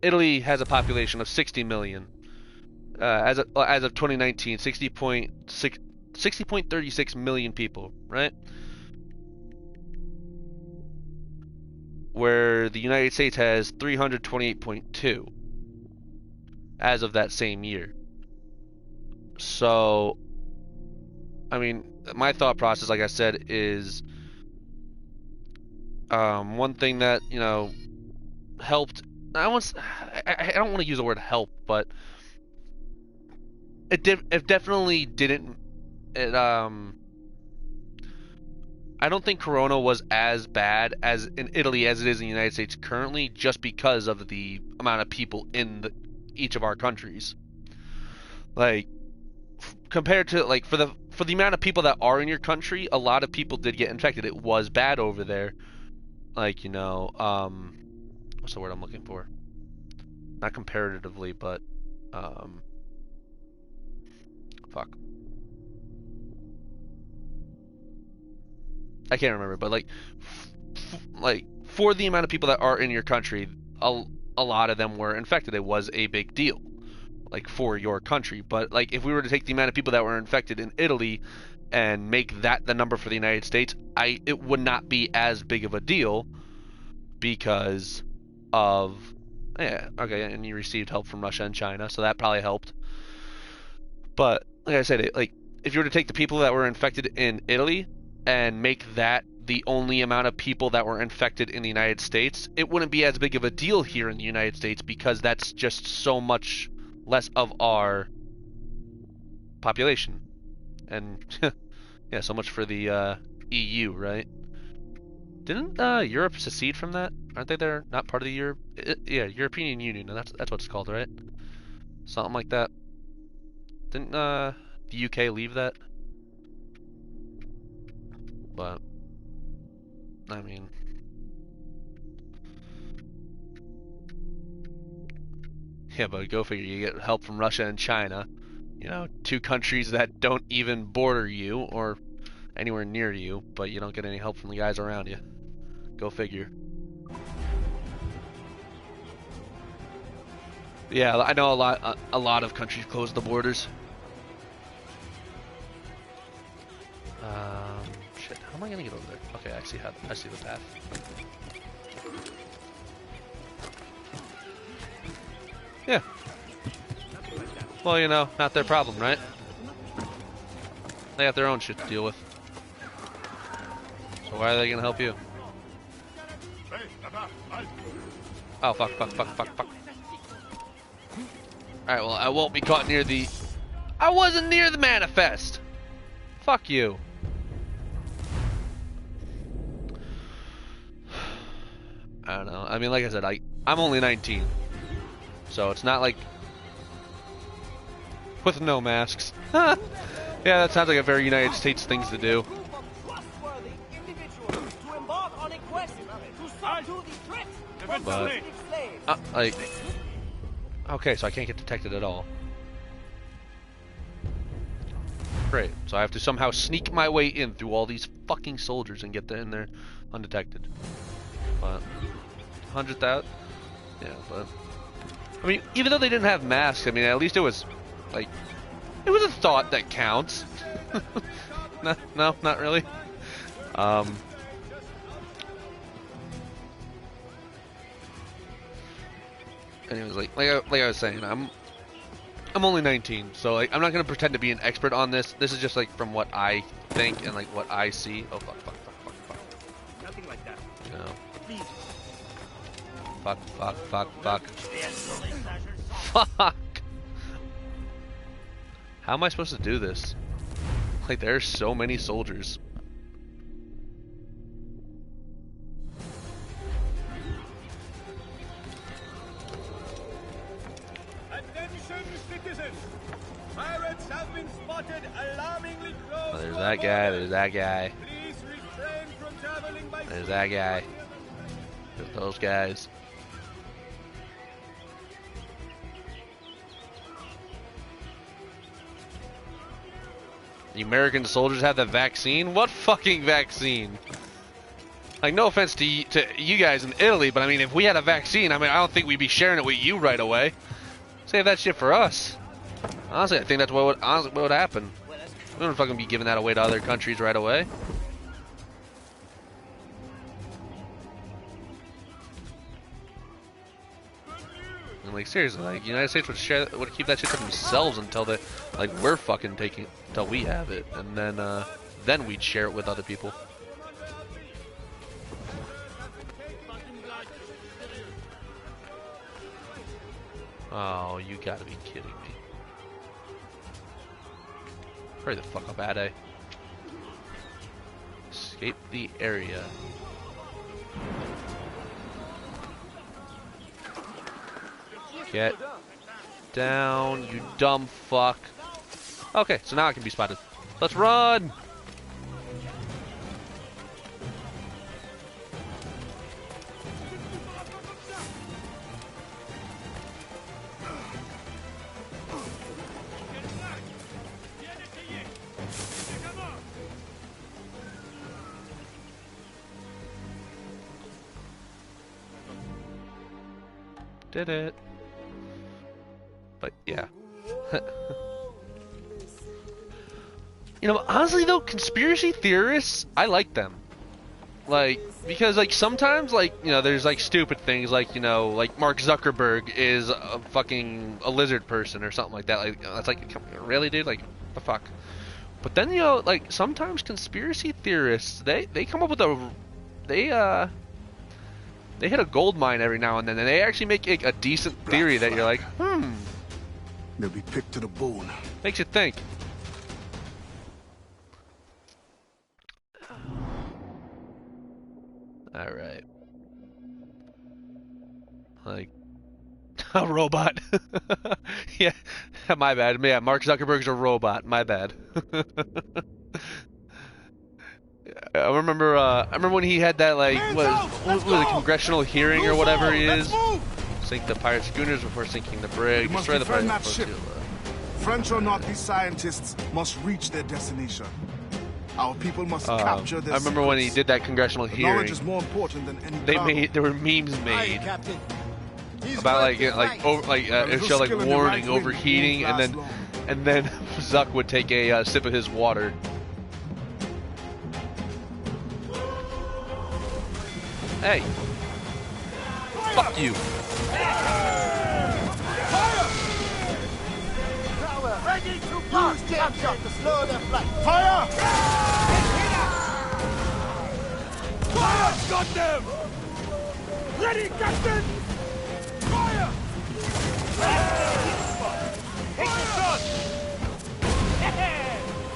Speaker 1: Italy has a population of 60 million. As of 2019, 60.36 million people, right? Where the United States has 328.2 as of that same year. So, I mean, my thought process, like I said, is one thing that, you know, helped. I don't want to use the word help, but it definitely didn't. I don't think Corona was as bad as in Italy as it is in the United States currently, just because of the amount of people in each of our countries. Like, compared to, like, for the amount of people that are in your country, a lot of people did get infected. It was bad over there. Like, you know, what's the word I'm looking for? Not comparatively, but fuck. I can't remember, but like for the amount of people that are in your country, a lot of them were infected. It was a big deal, like, for your country. But like, if we were to take the amount of people that were infected in Italy and make that the number for the United States, it would not be as big of a deal because of and you received help from Russia and China, so that probably helped. But like I said, like, if you were to take the people that were infected in Italy and make that the only amount of people that were infected in the United States, it wouldn't be as big of a deal here in the United States because that's just so much less of our population. And yeah, so much for the EU, right? Didn't Europe secede from that? Aren't they're not part of the European Union? That's what it's called, right? Something like that. Didn't the UK leave that? But I mean, yeah, but go figure. You get help from Russia and China, you know, two countries that don't even border you or anywhere near you, but you don't get any help from the guys around you. Go figure. Yeah, I know a lot of countries close the borders. Shit, how am I gonna get over there? Okay, I see the path. Yeah. Well, you know, not their problem, right? They got their own shit to deal with. So why are they gonna help you? Oh, fuck. Alright, well, I won't be caught near the... I wasn't near the manifest! Fuck you. I don't know. I mean, like I said, I'm only 19, so it's not like with no masks. Yeah, that sounds like a very United States things to do.
Speaker 4: Trustworthy individuals to embark on a quest to subdue the threat from
Speaker 1: But,
Speaker 4: fugitive slaves.
Speaker 1: like, okay, so I can't get detected at all. Great. So I have to somehow sneak my way in through all these fucking soldiers and get in there undetected. But 100,000. Yeah, but I mean, even though they didn't have masks, I mean, at least it was like it was a thought that counts. No, not really. Anyways, like I was saying, I'm only 19, so like I'm not gonna pretend to be an expert on this. This is just like from what I think and like what I see. Oh fuck.
Speaker 14: Nothing like that.
Speaker 1: You know.
Speaker 14: Please.
Speaker 1: Fuck. Fuck. How am I supposed to do this? Like there's so many soldiers.
Speaker 6: Attention, citizens! Pirates have been spotted alarmingly close.
Speaker 1: Oh, there's that guy. There's that guy.
Speaker 6: Please refrain from traveling by
Speaker 1: There's that guy. There's those guys. The American soldiers have the vaccine? What fucking vaccine? Like, no offense to you guys in Italy, but I mean, if we had a vaccine, I mean, I don't think we'd be sharing it with you right away. Save that shit for us. Honestly, I think that's what would happen. We don't fucking be giving that away to other countries right away. And like seriously, like United States would keep that shit to themselves until we're fucking taking until we have it, and then we'd share it with other people. Oh, you gotta be kidding me. Hurry the fuck up, Ade. Escape the area. Get down, you dumb fuck. Okay, so now I can be spotted. Let's run! Did it. But yeah. You know, honestly though, conspiracy theorists, I like them. Like, because like sometimes like, you know, there's like stupid things like, you know, like Mark Zuckerberg is a lizard person or something like that. Like, that's like, really dude? Like, what the fuck? But then, you know, like sometimes conspiracy theorists, they come up with they hit a gold mine every now and then, and they actually make a decent theory that you're like,
Speaker 3: They'll be picked to the bone.
Speaker 1: Makes you think. Alright. Like, a robot. Yeah, my bad. Yeah, Mark Zuckerberg's a robot. My bad. I remember when he had that like what was a congressional hearing or whatever he is. Sink the pirate schooners before sinking the brig. Destroy the pirate
Speaker 3: ship. French or not, these scientists must reach their destination. Our people must capture their
Speaker 1: I remember when he did that congressional hearing.
Speaker 3: Knowledge is more important than any
Speaker 1: there were memes made about it showed like warning overheating, and then Zuck would take a sip of his water. Hey! Fuck you!
Speaker 18: Ready to use capture to slow their flight. Fire!
Speaker 17: Fire! Got them! Ready, Captain! Fire!
Speaker 18: Take the shot!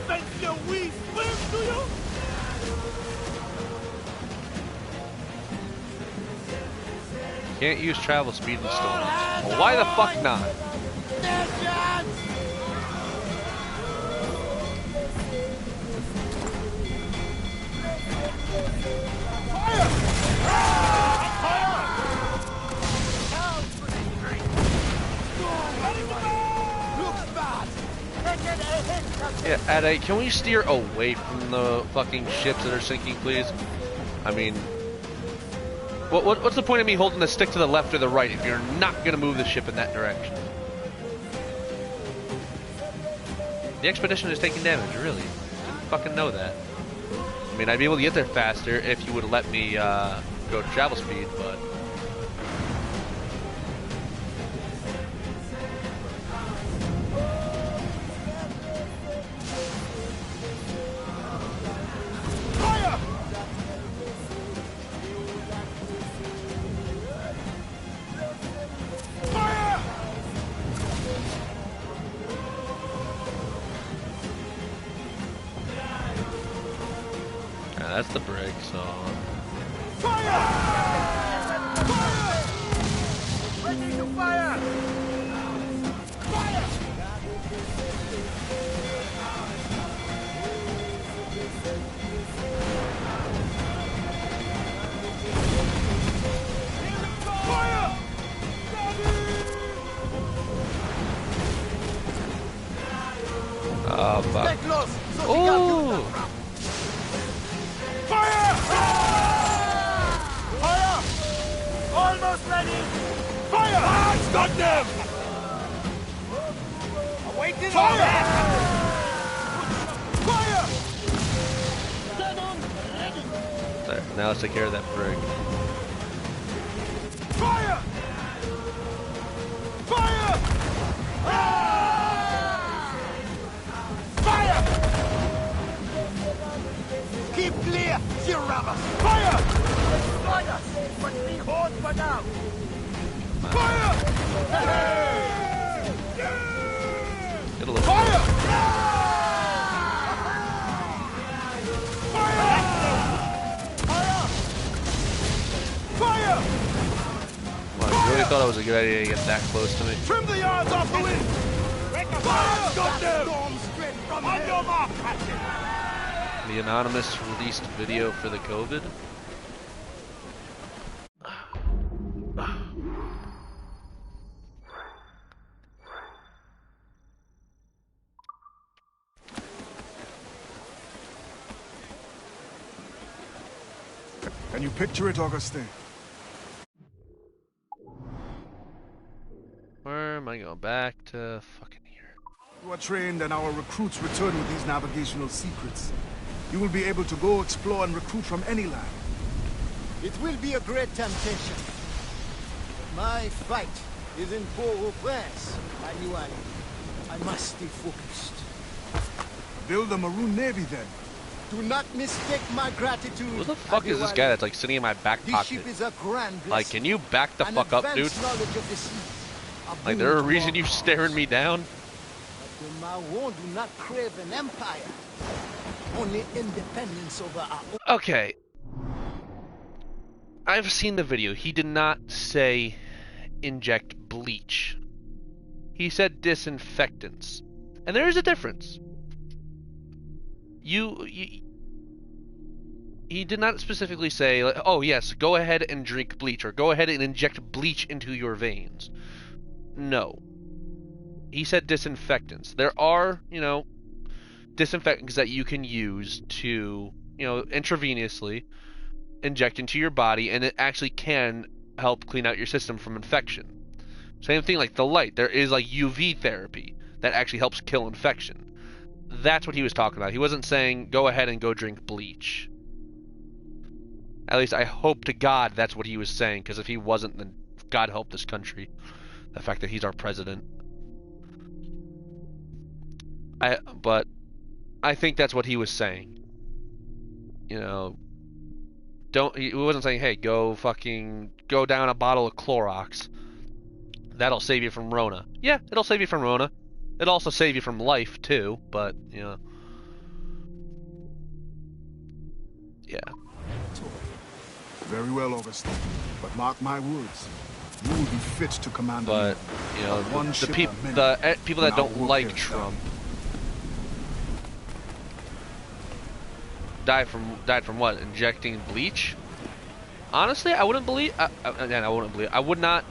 Speaker 18: Fancy a wee swim, do you?
Speaker 1: Can't use travel speed in storms. Well, why the fuck not? Yeah, Ade, can we steer away from the fucking ships that are sinking, please? I mean, what's the point of me holding the stick to the left or the right if you're not going to move the ship in that direction? The expedition is taking damage, really. Didn't fucking know that. I mean, I'd be able to get there faster if you would let me go travel speed, but... That's the brig, so...
Speaker 17: Fire! Fire! Ready to fire! Fire! Fire!
Speaker 1: Oh, fuck.
Speaker 17: Stay close, so
Speaker 1: Ooh!
Speaker 17: Fire! Fire! Almost ready! Fire! I've got them! Awaiting fire! Fire! Stand on, ready!
Speaker 1: There, now let's take care of that brig.
Speaker 17: Fire! Fire! Fire! Keep clear, you robbers! Fire! Destroy us, but we hold for now! Fire!
Speaker 1: It'll look
Speaker 17: Fire!
Speaker 1: good.
Speaker 17: Fire! Fire! Fire!
Speaker 1: Well, I really thought it was a good idea to get that close to me.
Speaker 17: Trim the yards off the wind! Fire! Got them! On your mark, Captain!
Speaker 1: The anonymous released video for the COVID.
Speaker 3: Can you picture it, Augustine?
Speaker 1: Where am I going? Back to fucking here.
Speaker 3: You are trained and our recruits return with these navigational secrets. You will be able to go explore and recruit from any land.
Speaker 18: It will be a great temptation. My fight is in Port-au-Prince, my new ally. I must stay focused.
Speaker 3: Build a Maroon Navy then.
Speaker 18: Do not mistake my gratitude.
Speaker 1: Who the fuck is this guy that's like sitting in my back
Speaker 18: This
Speaker 1: pocket?
Speaker 18: ship is a grand blessing.
Speaker 1: Like, can you back the
Speaker 18: An
Speaker 1: fuck up, dude?
Speaker 18: advanced knowledge of the seas.
Speaker 1: Like, there a reason you staring me down?
Speaker 18: The Mawon do not crave an empire. Only independence over our own.
Speaker 1: Okay. I've seen the video. He did not say inject bleach. He said disinfectants. And there is a difference. He did not specifically say, like, oh yes, go ahead and drink bleach, or go ahead and inject bleach into your veins. No. He said disinfectants. There are, disinfectants that you can use to, intravenously inject into your body, and it actually can help clean out your system from infection. Same thing like the light. There is like UV therapy that actually helps kill infection. That's what he was talking about. He wasn't saying go ahead and go drink bleach. At least I hope to God that's what he was saying, because if he wasn't, then God help this country. The fact that he's our president. But I think that's what he was saying. He wasn't saying, hey, go down a bottle of Clorox. That'll save you from Rona. Yeah, it'll save you from Rona. It'll also save you from life, too, but, yeah.
Speaker 3: Very well, Augustine. But mark my words. You will be fit to command.
Speaker 1: But you know, the people that don't like Trump died from what? Injecting bleach? Honestly, I wouldn't believe. I would not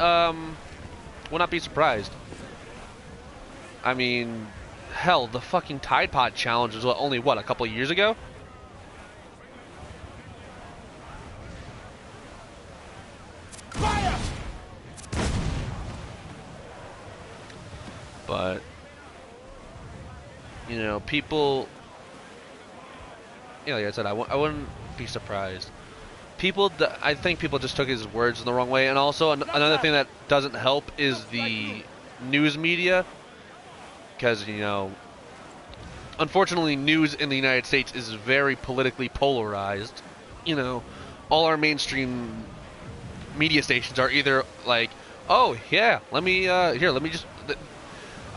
Speaker 1: be surprised. I mean, hell, the fucking Tide Pod challenge was only a couple of years ago.
Speaker 17: Fire!
Speaker 1: But you know, people. You know, like I said, I wouldn't be surprised. I think people just took his words in the wrong way, and also another thing that doesn't help is the news media, because you know, unfortunately, news in the United States is very politically polarized. You know, all our mainstream media stations are either like, oh yeah, let me just, all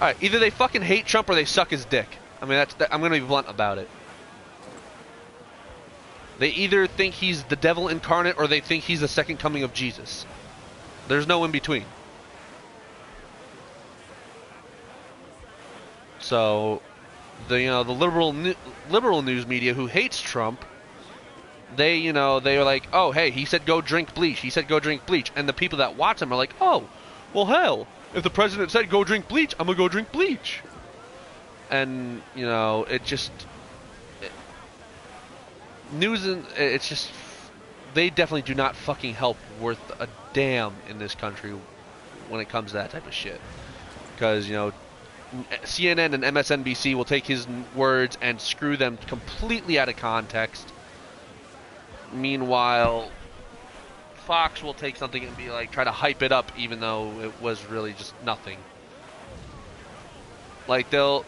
Speaker 1: right, either they fucking hate Trump or they suck his dick. I mean, I'm gonna be blunt about it. They either think he's the devil incarnate or they think he's the second coming of Jesus. There's no in between. So, the liberal news media who hates Trump, they were like, oh hey, he said go drink bleach. He said go drink bleach, and the people that watch him are like, oh, well hell, if the president said go drink bleach, I'm gonna go drink bleach. And you know, it's just, they definitely do not fucking help worth a damn in this country when it comes to that type of shit. Because, you know, CNN and MSNBC will take his words and screw them completely out of context. Meanwhile, Fox will take something and be like, try to hype it up even though it was really just nothing. Like they'll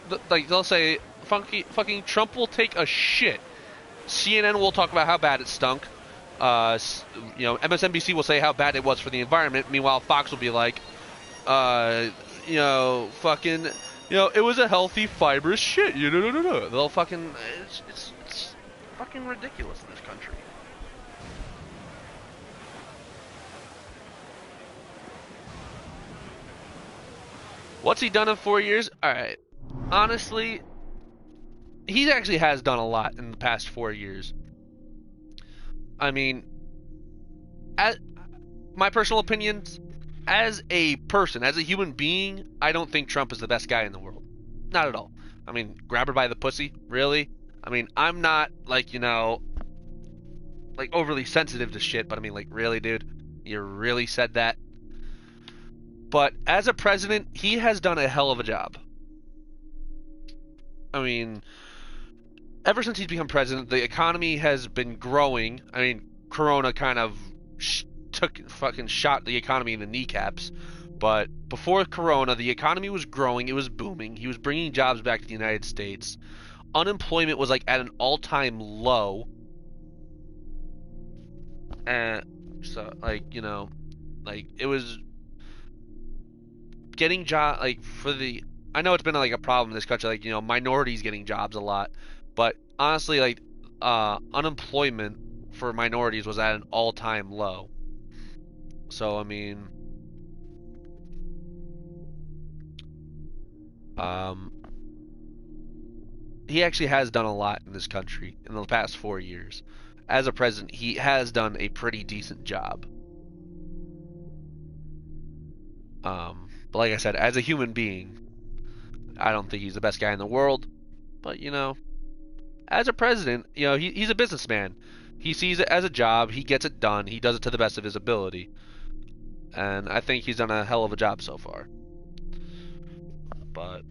Speaker 1: say fucking Trump will take a shit. CNN will talk about how bad it stunk. You know, MSNBC will say how bad it was for the environment. Meanwhile, Fox will be like, you know, fucking, you know, it was a healthy, fibrous shit. You know, they'll fucking, it's fucking ridiculous in this country. What's he done in 4 years? All right, honestly, he actually has done a lot in the past 4 years. I mean, my personal opinions, as a person, as a human being, I don't think Trump is the best guy in the world. Not at all. I mean, grab her by the pussy? Really? I mean, I'm not, like, you know, like, overly sensitive to shit, but I mean, like, really, dude? You really said that? But as a president, he has done a hell of a job. I mean, ever since he's become president, the economy has been growing. I mean, Corona kind of shot the economy in the kneecaps. But before Corona, the economy was growing. It was booming. He was bringing jobs back to the United States. Unemployment was like at an all-time low. And so, like, you know, like, it was getting job, like, for the, I know it's been like a problem in this country, like, you know, minorities getting jobs a lot, but honestly, like, unemployment for minorities was at an all-time low. So I mean, he actually has done a lot in this country in the past 4 years. As a president, he has done a pretty decent job. But like I said, as a human being, I don't think he's the best guy in the world. But, you know, as a president, you know, he's a businessman. He sees it as a job. He gets it done. He does it to the best of his ability. And I think he's done a hell of a job so far. But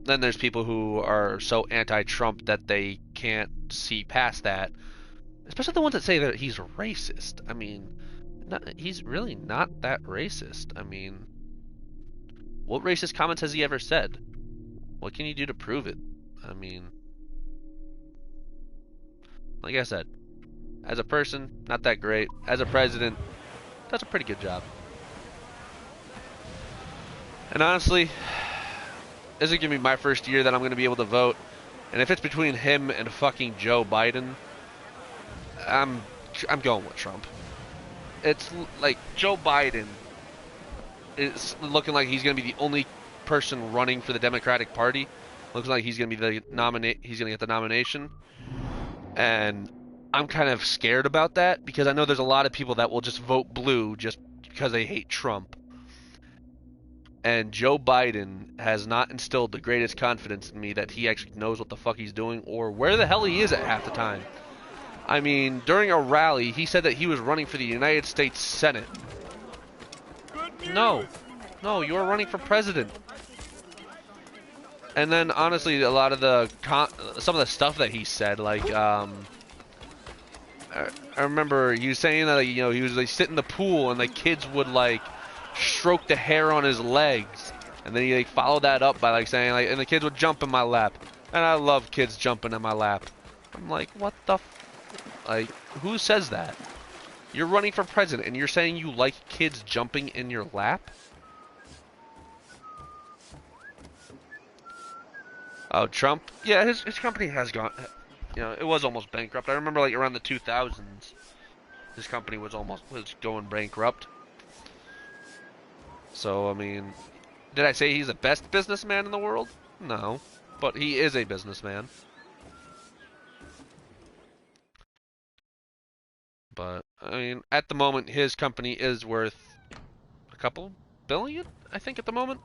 Speaker 1: then there's people who are so anti-Trump that they can't see past that. Especially the ones that say that he's racist. I mean, he's really not that racist. I mean, what racist comments has he ever said? What can you do to prove it? I mean, like I said, as a person, not that great. As a president, does a pretty good job. And honestly, this is going to be my first year that I'm going to be able to vote. And if it's between him and fucking Joe Biden, I'm going with Trump. it's like Joe Biden is looking like he's going to be the only person running for the Democratic Party. Looks like he's going to be the he's going to get the nomination. And I'm kind of scared about that because I know there's a lot of people that will just vote blue just because they hate Trump. And Joe Biden has not instilled the greatest confidence in me that he actually knows what the fuck he's doing or where the hell he is at half the time. I mean, during a rally, he said that he was running for the United States Senate. No, you are running for president. And then, honestly, a lot of the some of the stuff that he said, like, I remember you saying that, like, you know, he was like sitting in the pool and the kids would like stroke the hair on his legs, and then he like followed that up by like saying like, and the kids would jump in my lap, and I love kids jumping in my lap. I'm like, what the, like, who says that? You're running for president and you're saying you like kids jumping in your lap? Oh, Trump? Yeah, his company has gone, you know, it was almost bankrupt. I remember like around the 2000s, his company was going bankrupt. So, I mean, did I say he's the best businessman in the world? No, but he is a businessman. But, I mean, at the moment, his company is worth a couple billion, I think, at the moment.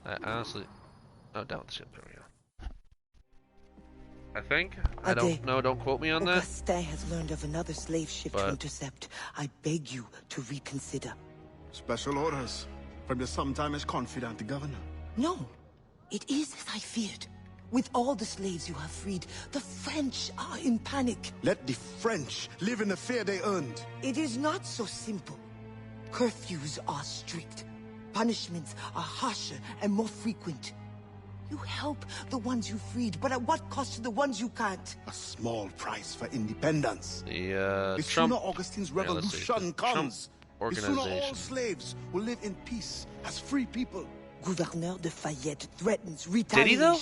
Speaker 1: I honestly... Oh, down the ship. There we go. I think. I don't know. Don't quote me on that.
Speaker 10: Augustin has learned of another slave ship to intercept. I beg you to reconsider.
Speaker 3: Special orders from your sometimes confidant, the governor.
Speaker 10: No, it is as I feared. With all the slaves you have freed, the French are in panic.
Speaker 3: Let the French live in the fear they earned.
Speaker 10: It is not so simple. Curfews are strict. Punishments are harsher and more frequent. You help the ones you freed, but at what cost to the ones you can't?
Speaker 3: A small price for independence.
Speaker 1: The
Speaker 3: sooner Augustine's revolution comes, the sooner all
Speaker 1: organization.
Speaker 3: slaves will live in peace as free people.
Speaker 10: Gouverneur de Fayette threatens
Speaker 1: Did
Speaker 10: retaliation.
Speaker 1: he though?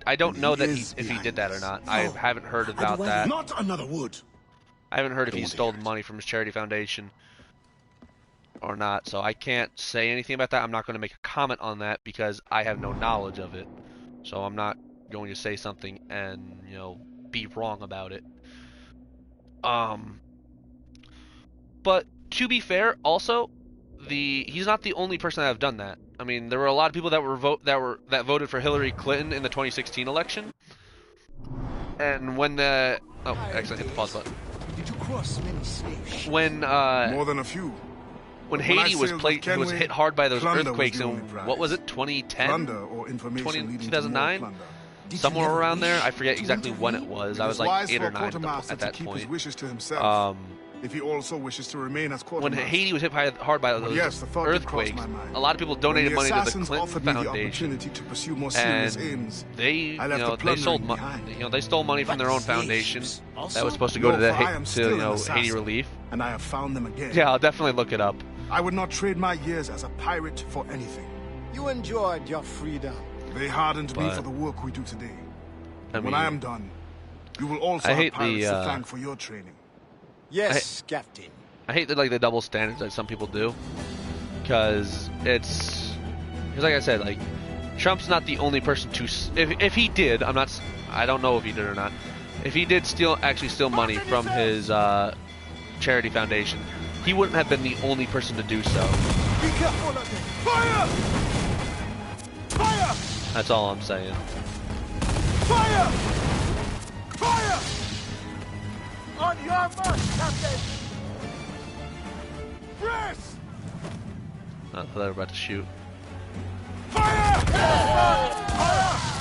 Speaker 1: I don't know that if he did that or not. I haven't heard about that.
Speaker 3: Not another word.
Speaker 1: I haven't heard if he stole money from his charity foundation or not, so I can't say anything about that. I'm not going to make a comment on that because I have no knowledge of it. So I'm not going to say something and, you know, be wrong about it. But to be fair, also, he's not the only person that have done that. I mean, there were a lot of people that voted for Hillary Clinton in the 2016 election. And when the actually I hit the pause button.
Speaker 18: Did you cross many slaves?
Speaker 1: When
Speaker 3: more than a few.
Speaker 1: When Haiti was hit hard by those earthquakes in, what was it, 2010? 2009? Somewhere around there. I forget exactly when it was. I was like 8 or 9 at that point.
Speaker 3: If he also wishes to remain as
Speaker 1: when Haiti was hit hard by those earthquakes, a lot of people donated money to the Clinton Foundation, and they sold money. They stole money from their own foundation that was supposed to go to Haiti relief.
Speaker 3: And I have found them again.
Speaker 1: Yeah, I'll definitely look it up.
Speaker 3: I would not trade my years as a pirate for anything.
Speaker 18: You enjoyed your freedom.
Speaker 3: They hardened me for the work we do today. When I am done, you will also have pirates to thank for your training.
Speaker 18: Yes, Captain.
Speaker 1: I hate the double standards that some people do, because like I said, like Trump's not the only person to. If he did, I don't know if he did or not. If he did actually steal money from his charity foundation, he wouldn't have been the only person to do so.
Speaker 18: Be careful of them. Fire! Fire!
Speaker 1: That's all I'm saying.
Speaker 18: Fire! Fire! On your mark, Captain! Press!
Speaker 1: I thought they were about to shoot.
Speaker 18: Fire! Fire!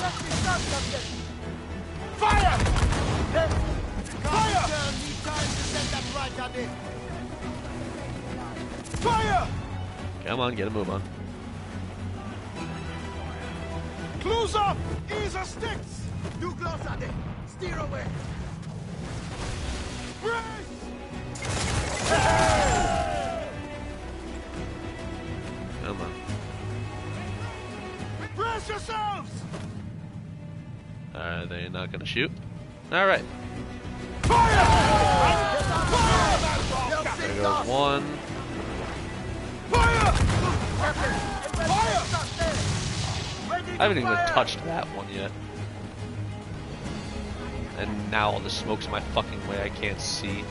Speaker 18: Let me stop, Captain! Fire! Fire! Need time to set that right on it. Fire!
Speaker 1: Come on, get a move on.
Speaker 18: Close up! Ease the sticks! Too close on it. Steer away.
Speaker 1: Come on.
Speaker 18: Brace yourselves!
Speaker 1: Are they not gonna shoot? Alright.
Speaker 18: Fire! Fire!
Speaker 1: goes one. I haven't even touched that one yet. And now all the smoke's in my fucking way, I can't see.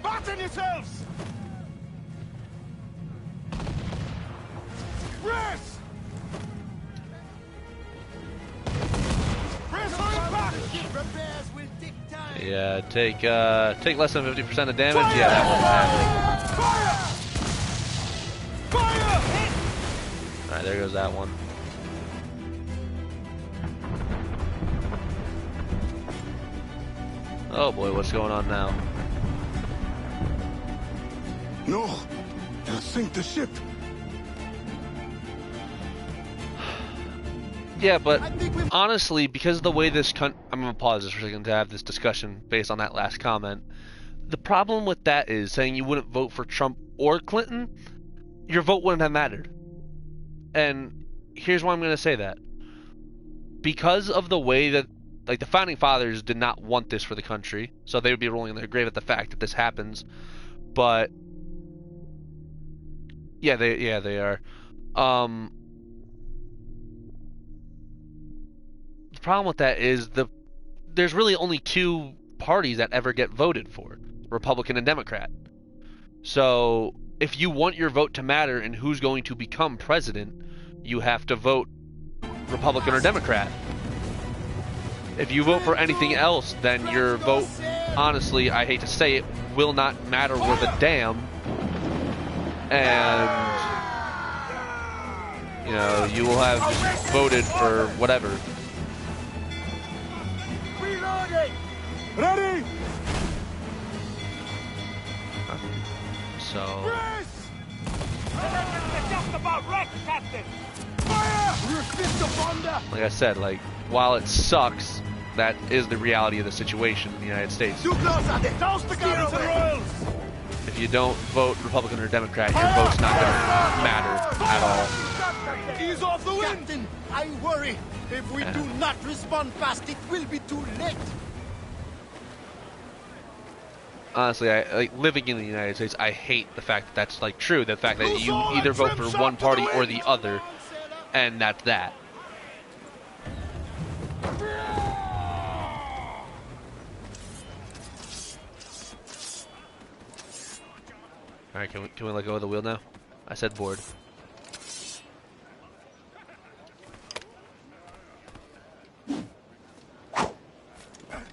Speaker 17: Batten yourselves! Brace! Brace for impact! Repairs will take time.
Speaker 1: Yeah, take less than 50% of damage. Fire! Yeah, that won't happen.
Speaker 17: Fire! Fire!
Speaker 1: Alright, there goes that one. Oh boy, what's going on now?
Speaker 2: No, they'll sink the ship.
Speaker 1: Yeah, but honestly, because of the way this I'm gonna pause this for a second to have this discussion based on that last comment. The problem with that is saying you wouldn't vote for Trump or Clinton, your vote wouldn't have mattered. And here's why I'm gonna say that. Because of the way that like the founding fathers did not want this for the country, so they would be rolling in their grave at the fact that this happens. But yeah, they are. The problem with that is there's really only two parties that ever get voted for, Republican and Democrat. So if you want your vote to matter in who's going to become president, you have to vote Republican or Democrat. If you vote for anything else, then your vote, honestly, I hate to say it, will not matter worth a damn. And, you know, you will have just voted for whatever.
Speaker 17: Ready!
Speaker 1: So...
Speaker 17: Just about wrecked, Captain! Fire!
Speaker 1: Like I said, like, while it sucks, that is the reality of the situation in the United States.
Speaker 17: Too close on it! Toast the Royals!
Speaker 1: If you don't vote Republican or Democrat, your vote's not going to matter at all.
Speaker 17: Ease off the wind! Captain, I worry. If we do not respond fast, it will be too late.
Speaker 1: Honestly, like living in the United States, I hate the fact that that's like true. The fact that you either vote for one party or the other, and that's that. All right, can we let go of the wheel now? I said board.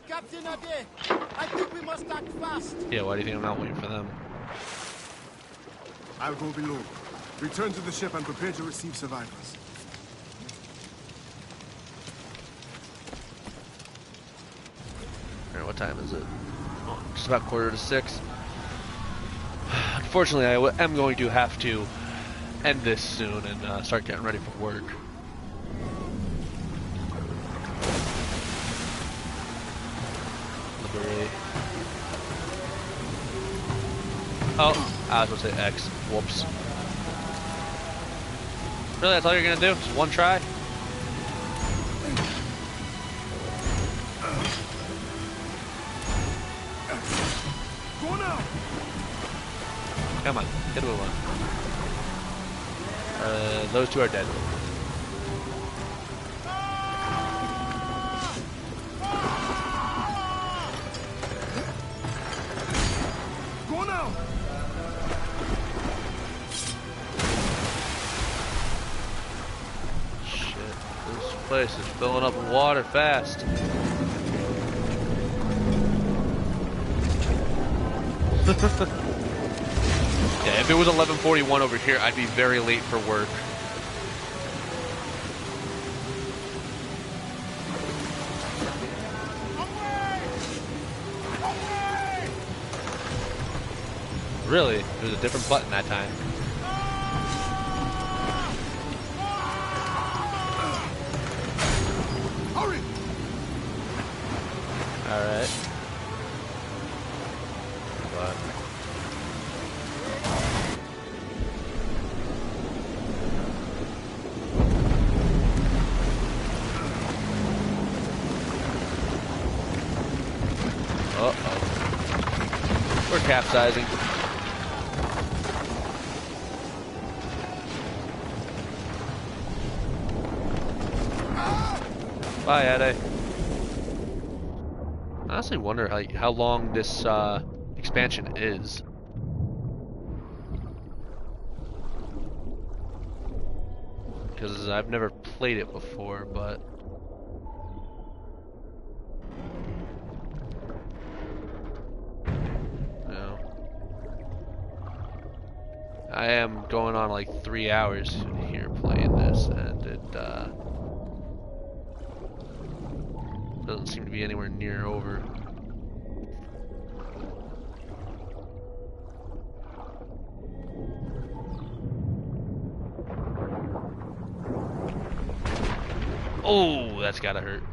Speaker 17: Captain Ade, I think we must act fast.
Speaker 1: Yeah, why do you think I'm not waiting for them?
Speaker 3: I'll go below. Return to the ship and prepare to receive survivors.
Speaker 1: Alright, what time is it? Oh, just about 5:45. Unfortunately, I am going to have to end this soon and start getting ready for work. Oh, I was supposed to say X. Whoops. Really, that's all you're gonna do? Just one try?
Speaker 17: Go now.
Speaker 1: Come on, get a move on. Those two are dead.
Speaker 17: Go now.
Speaker 1: Shit, this place is filling up with water fast. Yeah, if it was 11:41 over here, I'd be very late for work. Really? It was a different button that time.
Speaker 17: Hurry!
Speaker 1: Alright. But... capsizing. Bye, Ade. I honestly wonder how long this expansion is. Because I've never played it before, but... No. I am going on like 3 hours here playing this, and it doesn't seem to be anywhere near over. Oh, that's gotta hurt.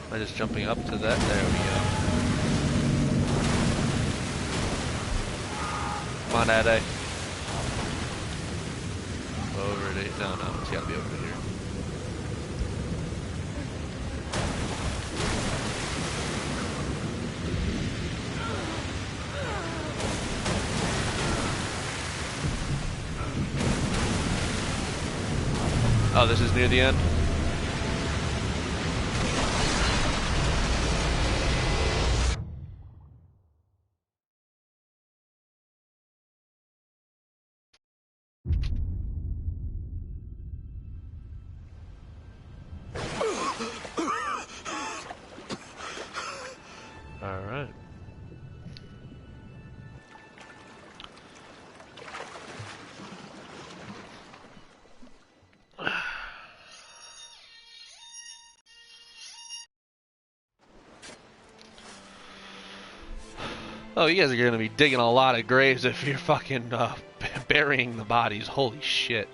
Speaker 1: Am I just jumping up to that? There we go. Come on, Ade. Over it. No, it's gotta be over here. Oh, this is near the end? Alright. Oh, you guys are gonna be digging a lot of graves if you're fucking burying the bodies. Holy shit.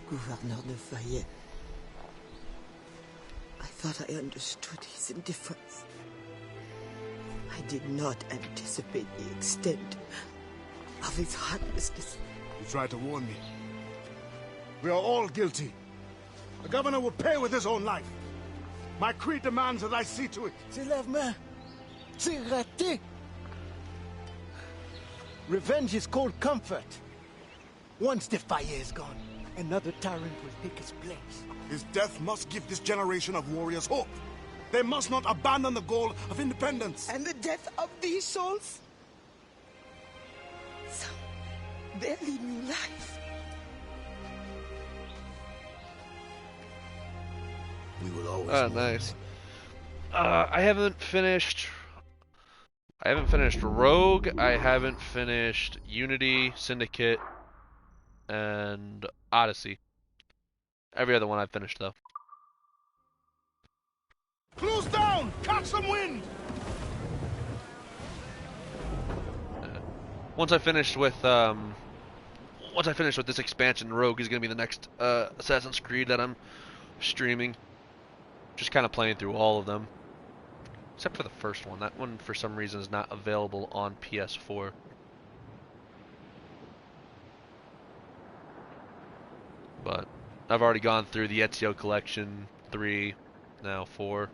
Speaker 10: Gouverneur de Fayenne. I thought I understood his indifference. I did not anticipate the extent of his heartlessness.
Speaker 2: You tried to warn me. We are all guilty. The governor will pay with his own life. My creed demands that I see to it.
Speaker 17: C'est la main. C'est raté. Revenge is cold comfort. Once the fire is gone, another tyrant will take his place.
Speaker 2: His death must give this generation of warriors hope. They must not abandon the goal of independence.
Speaker 10: And the death of these souls? Some barely new life.
Speaker 5: We will always.
Speaker 1: Oh, nice. I haven't finished Rogue. I haven't finished Unity, Syndicate, and Odyssey. Every other one I've finished though.
Speaker 2: Close down! Catch some wind!
Speaker 1: Once I finish with this expansion, Rogue is gonna be the next Assassin's Creed that I'm streaming. Just kind of playing through all of them, except for the first one. That one, for some reason, is not available on PS4. But I've already gone through the Ezio Collection 3, now 4.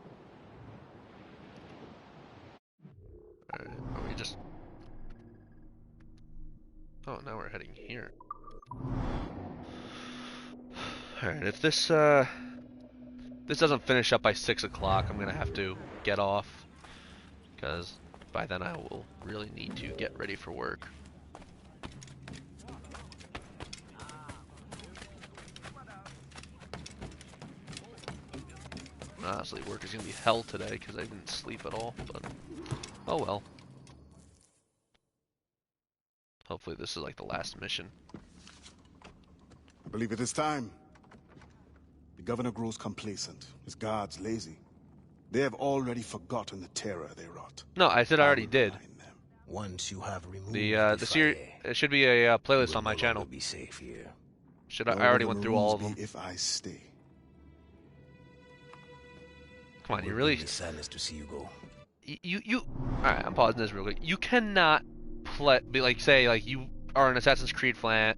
Speaker 1: Alright, are we just... Oh, now we're heading here. Alright, if this doesn't finish up by 6 o'clock, I'm gonna have to get off, because by then I will really need to get ready for work. Honestly, work is gonna be hell today because I didn't sleep at all, but oh well. Hopefully this is like the last mission.
Speaker 3: I believe it is time. The governor grows complacent, his guards lazy. They have already forgotten the terror they wrought.
Speaker 1: No, I said I already did.
Speaker 5: Once you have removed
Speaker 19: The series, it should be a playlist on my channel.
Speaker 5: Be safe here.
Speaker 19: I already went through all of them.
Speaker 3: If I stay.
Speaker 19: Come on, you really
Speaker 5: sadness to see you go.
Speaker 19: You all right, I'm pausing this real quick. You cannot say you are an Assassin's Creed fan,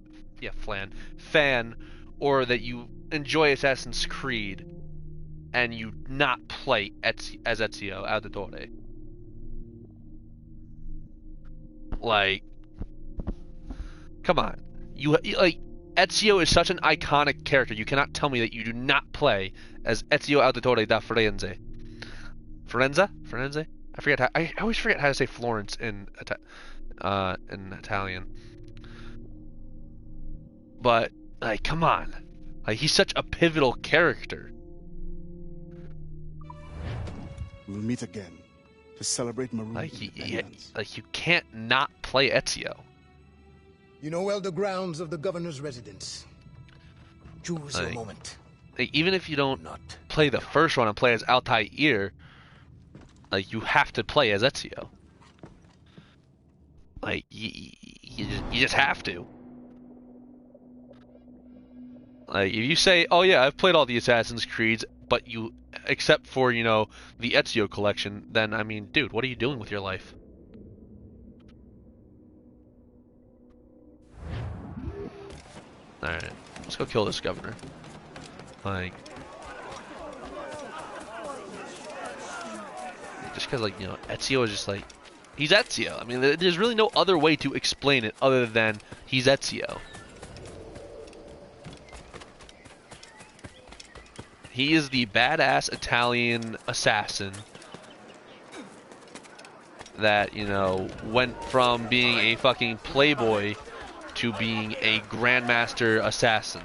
Speaker 19: or that you enjoy Assassin's Creed, and you not play as Ezio Auditore. Like, come on, you like Ezio is such an iconic character. You cannot tell me that you do not play as Ezio Auditore da Firenze. Firenze? I forget how. I always forget how to say Florence in Italian. But like, come on, like he's such a pivotal character.
Speaker 3: We'll meet again to celebrate Maroon.
Speaker 19: Like you can't not play Ezio.
Speaker 5: You know well the grounds of the governor's residence. Choose your moment.
Speaker 19: Like, even if you don't play the first one and play as Altair, like you have to play as Ezio. Like you just have to. Like if you say, "Oh yeah, I've played all the Assassin's Creeds," but you, except for the Ezio collection, then I mean, dude, what are you doing with your life? All right, let's go kill this governor. Like, just because Ezio is just like, he's Ezio. I mean, there's really no other way to explain it other than he's Ezio. He is the badass Italian assassin that, went from being a fucking playboy to being a grandmaster assassin.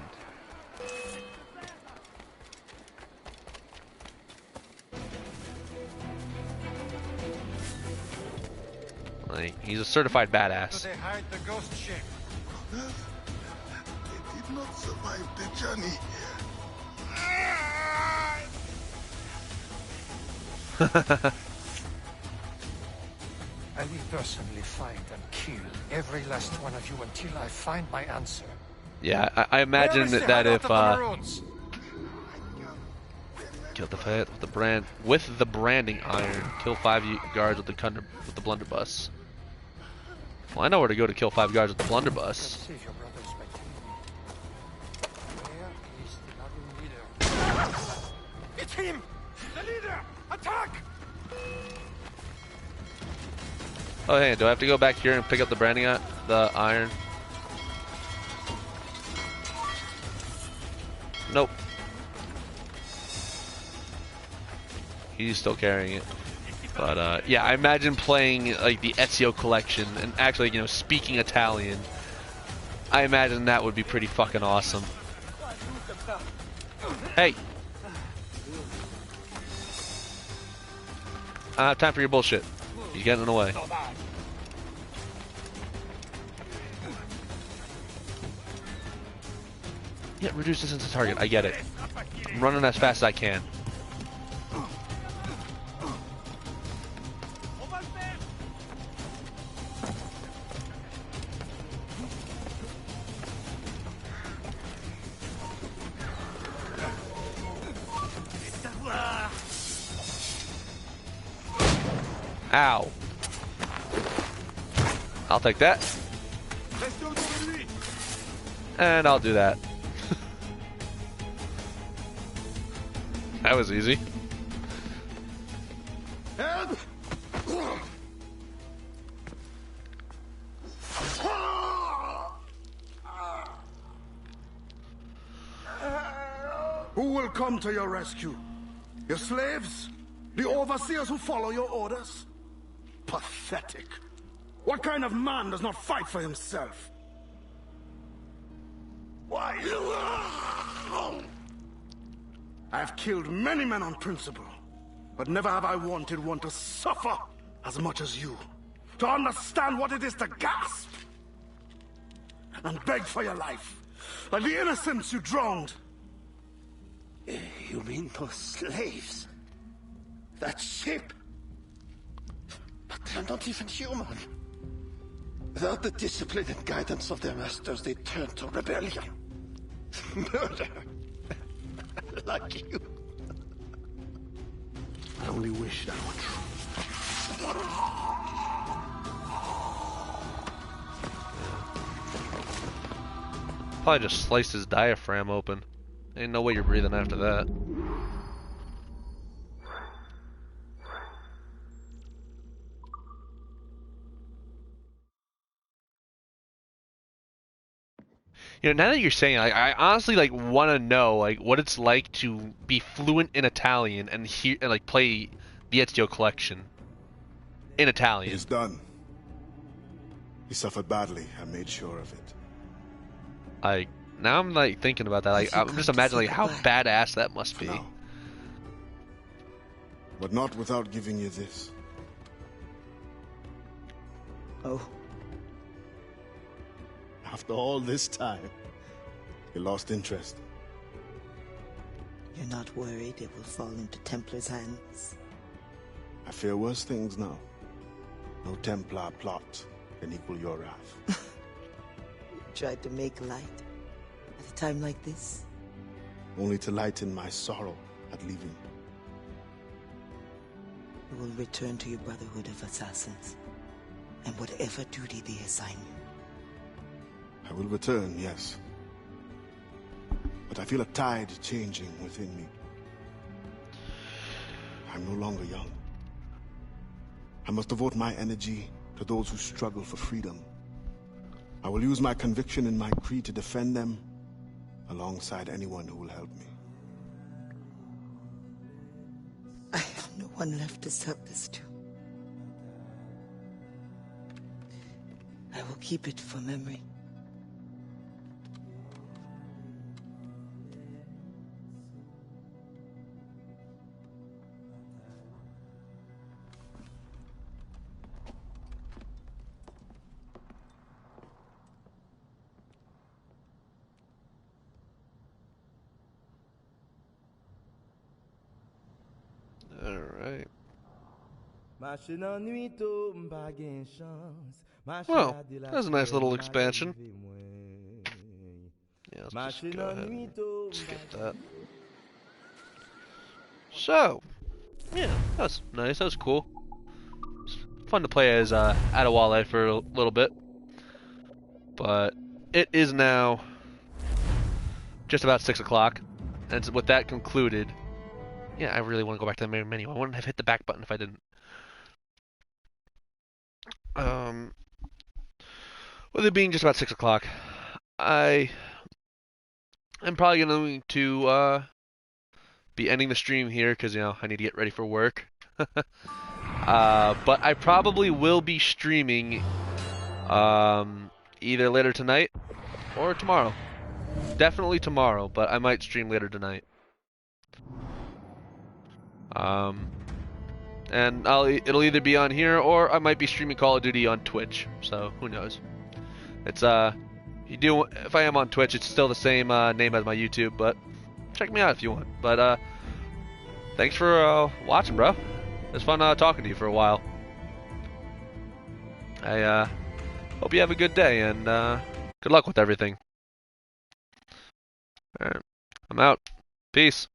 Speaker 19: Like, he's a certified badass.
Speaker 17: They hide the ghost ship. They did not survive the journey.
Speaker 15: I will personally find and kill every last one of you until I find my answer.
Speaker 19: Yeah, I imagine that if kill with the branding iron, kill 5 guards with the blunderbuss. Well, I know where to go to kill 5 guards with the blunderbuss.
Speaker 17: It's him! The leader! Attack!
Speaker 19: Oh hey, do I have to go back here and pick up the branding the iron? Nope. He's still carrying it. But yeah, I imagine playing like the Ezio collection and actually, speaking Italian. I imagine that would be pretty fucking awesome. Hey! I don't have time for your bullshit. You're getting in the way. Yeah, reduce distance to target. I get it. I'm running as fast as I can. Ow. I'll take that. And I'll do that. That was easy.
Speaker 2: Who will come to your rescue? Your slaves? The overseers who follow your orders? Pathetic. What kind of man does not fight for himself? Why? I have killed many men on principle, but never have I wanted one to suffer as much as you. To understand what it is to gasp and beg for your life, like the innocents you drowned.
Speaker 17: You mean those slaves? That ship? But they're not even human.
Speaker 11: Without the discipline and guidance of their masters, they turn to rebellion. Murder. Like you.
Speaker 2: I only wish that were true.
Speaker 19: Probably just sliced his diaphragm open. Ain't no way you're breathing after that. You know, now that you're saying, like, I honestly like want to know like what it's like to be fluent in Italian and hear and like play the Ezio Collection in Italian.
Speaker 3: It's done. He suffered badly. I made sure of it.
Speaker 19: Like now, I'm like thinking about that. Like I'm just imagining like how badass that must be.
Speaker 3: No. But not without giving you this.
Speaker 10: Oh.
Speaker 3: After all this time, you lost interest.
Speaker 10: You're not worried it will fall into Templar's hands?
Speaker 3: I fear worse things now. No Templar plot can equal your wrath.
Speaker 10: You tried to make light at a time like this?
Speaker 3: Only to lighten my sorrow at leaving.
Speaker 10: You will return to your Brotherhood of Assassins, and whatever duty they assign you.
Speaker 3: I will return, yes. But I feel a tide changing within me. I'm no longer young. I must devote my energy to those who struggle for freedom. I will use my conviction and my creed to defend them alongside anyone who will help me.
Speaker 10: I have no one left to serve this to. I will keep it for memory.
Speaker 19: Alright.
Speaker 20: Well,
Speaker 19: that was a nice little expansion. Yeah, let's just go ahead and skip that. So, yeah, that was nice. That was cool. It's fun to play as Adewale for a little bit. But it is now just about 6 o'clock. And with that concluded, yeah, I really want to go back to the main menu. I wouldn't have hit the back button if I didn't. With it being just about 6 o'clock, I'm probably going to be ending the stream here because, you know, I need to get ready for work. But I probably will be streaming either later tonight or tomorrow. Definitely tomorrow, but I might stream later tonight. And it'll either be on here or I might be streaming Call of Duty on Twitch. So who knows? It's if I am on Twitch, it's still the same name as my YouTube, but check me out if you want. But thanks for watching, bro. It was fun talking to you for a while. I hope you have a good day and good luck with everything. Alright, I'm out. Peace.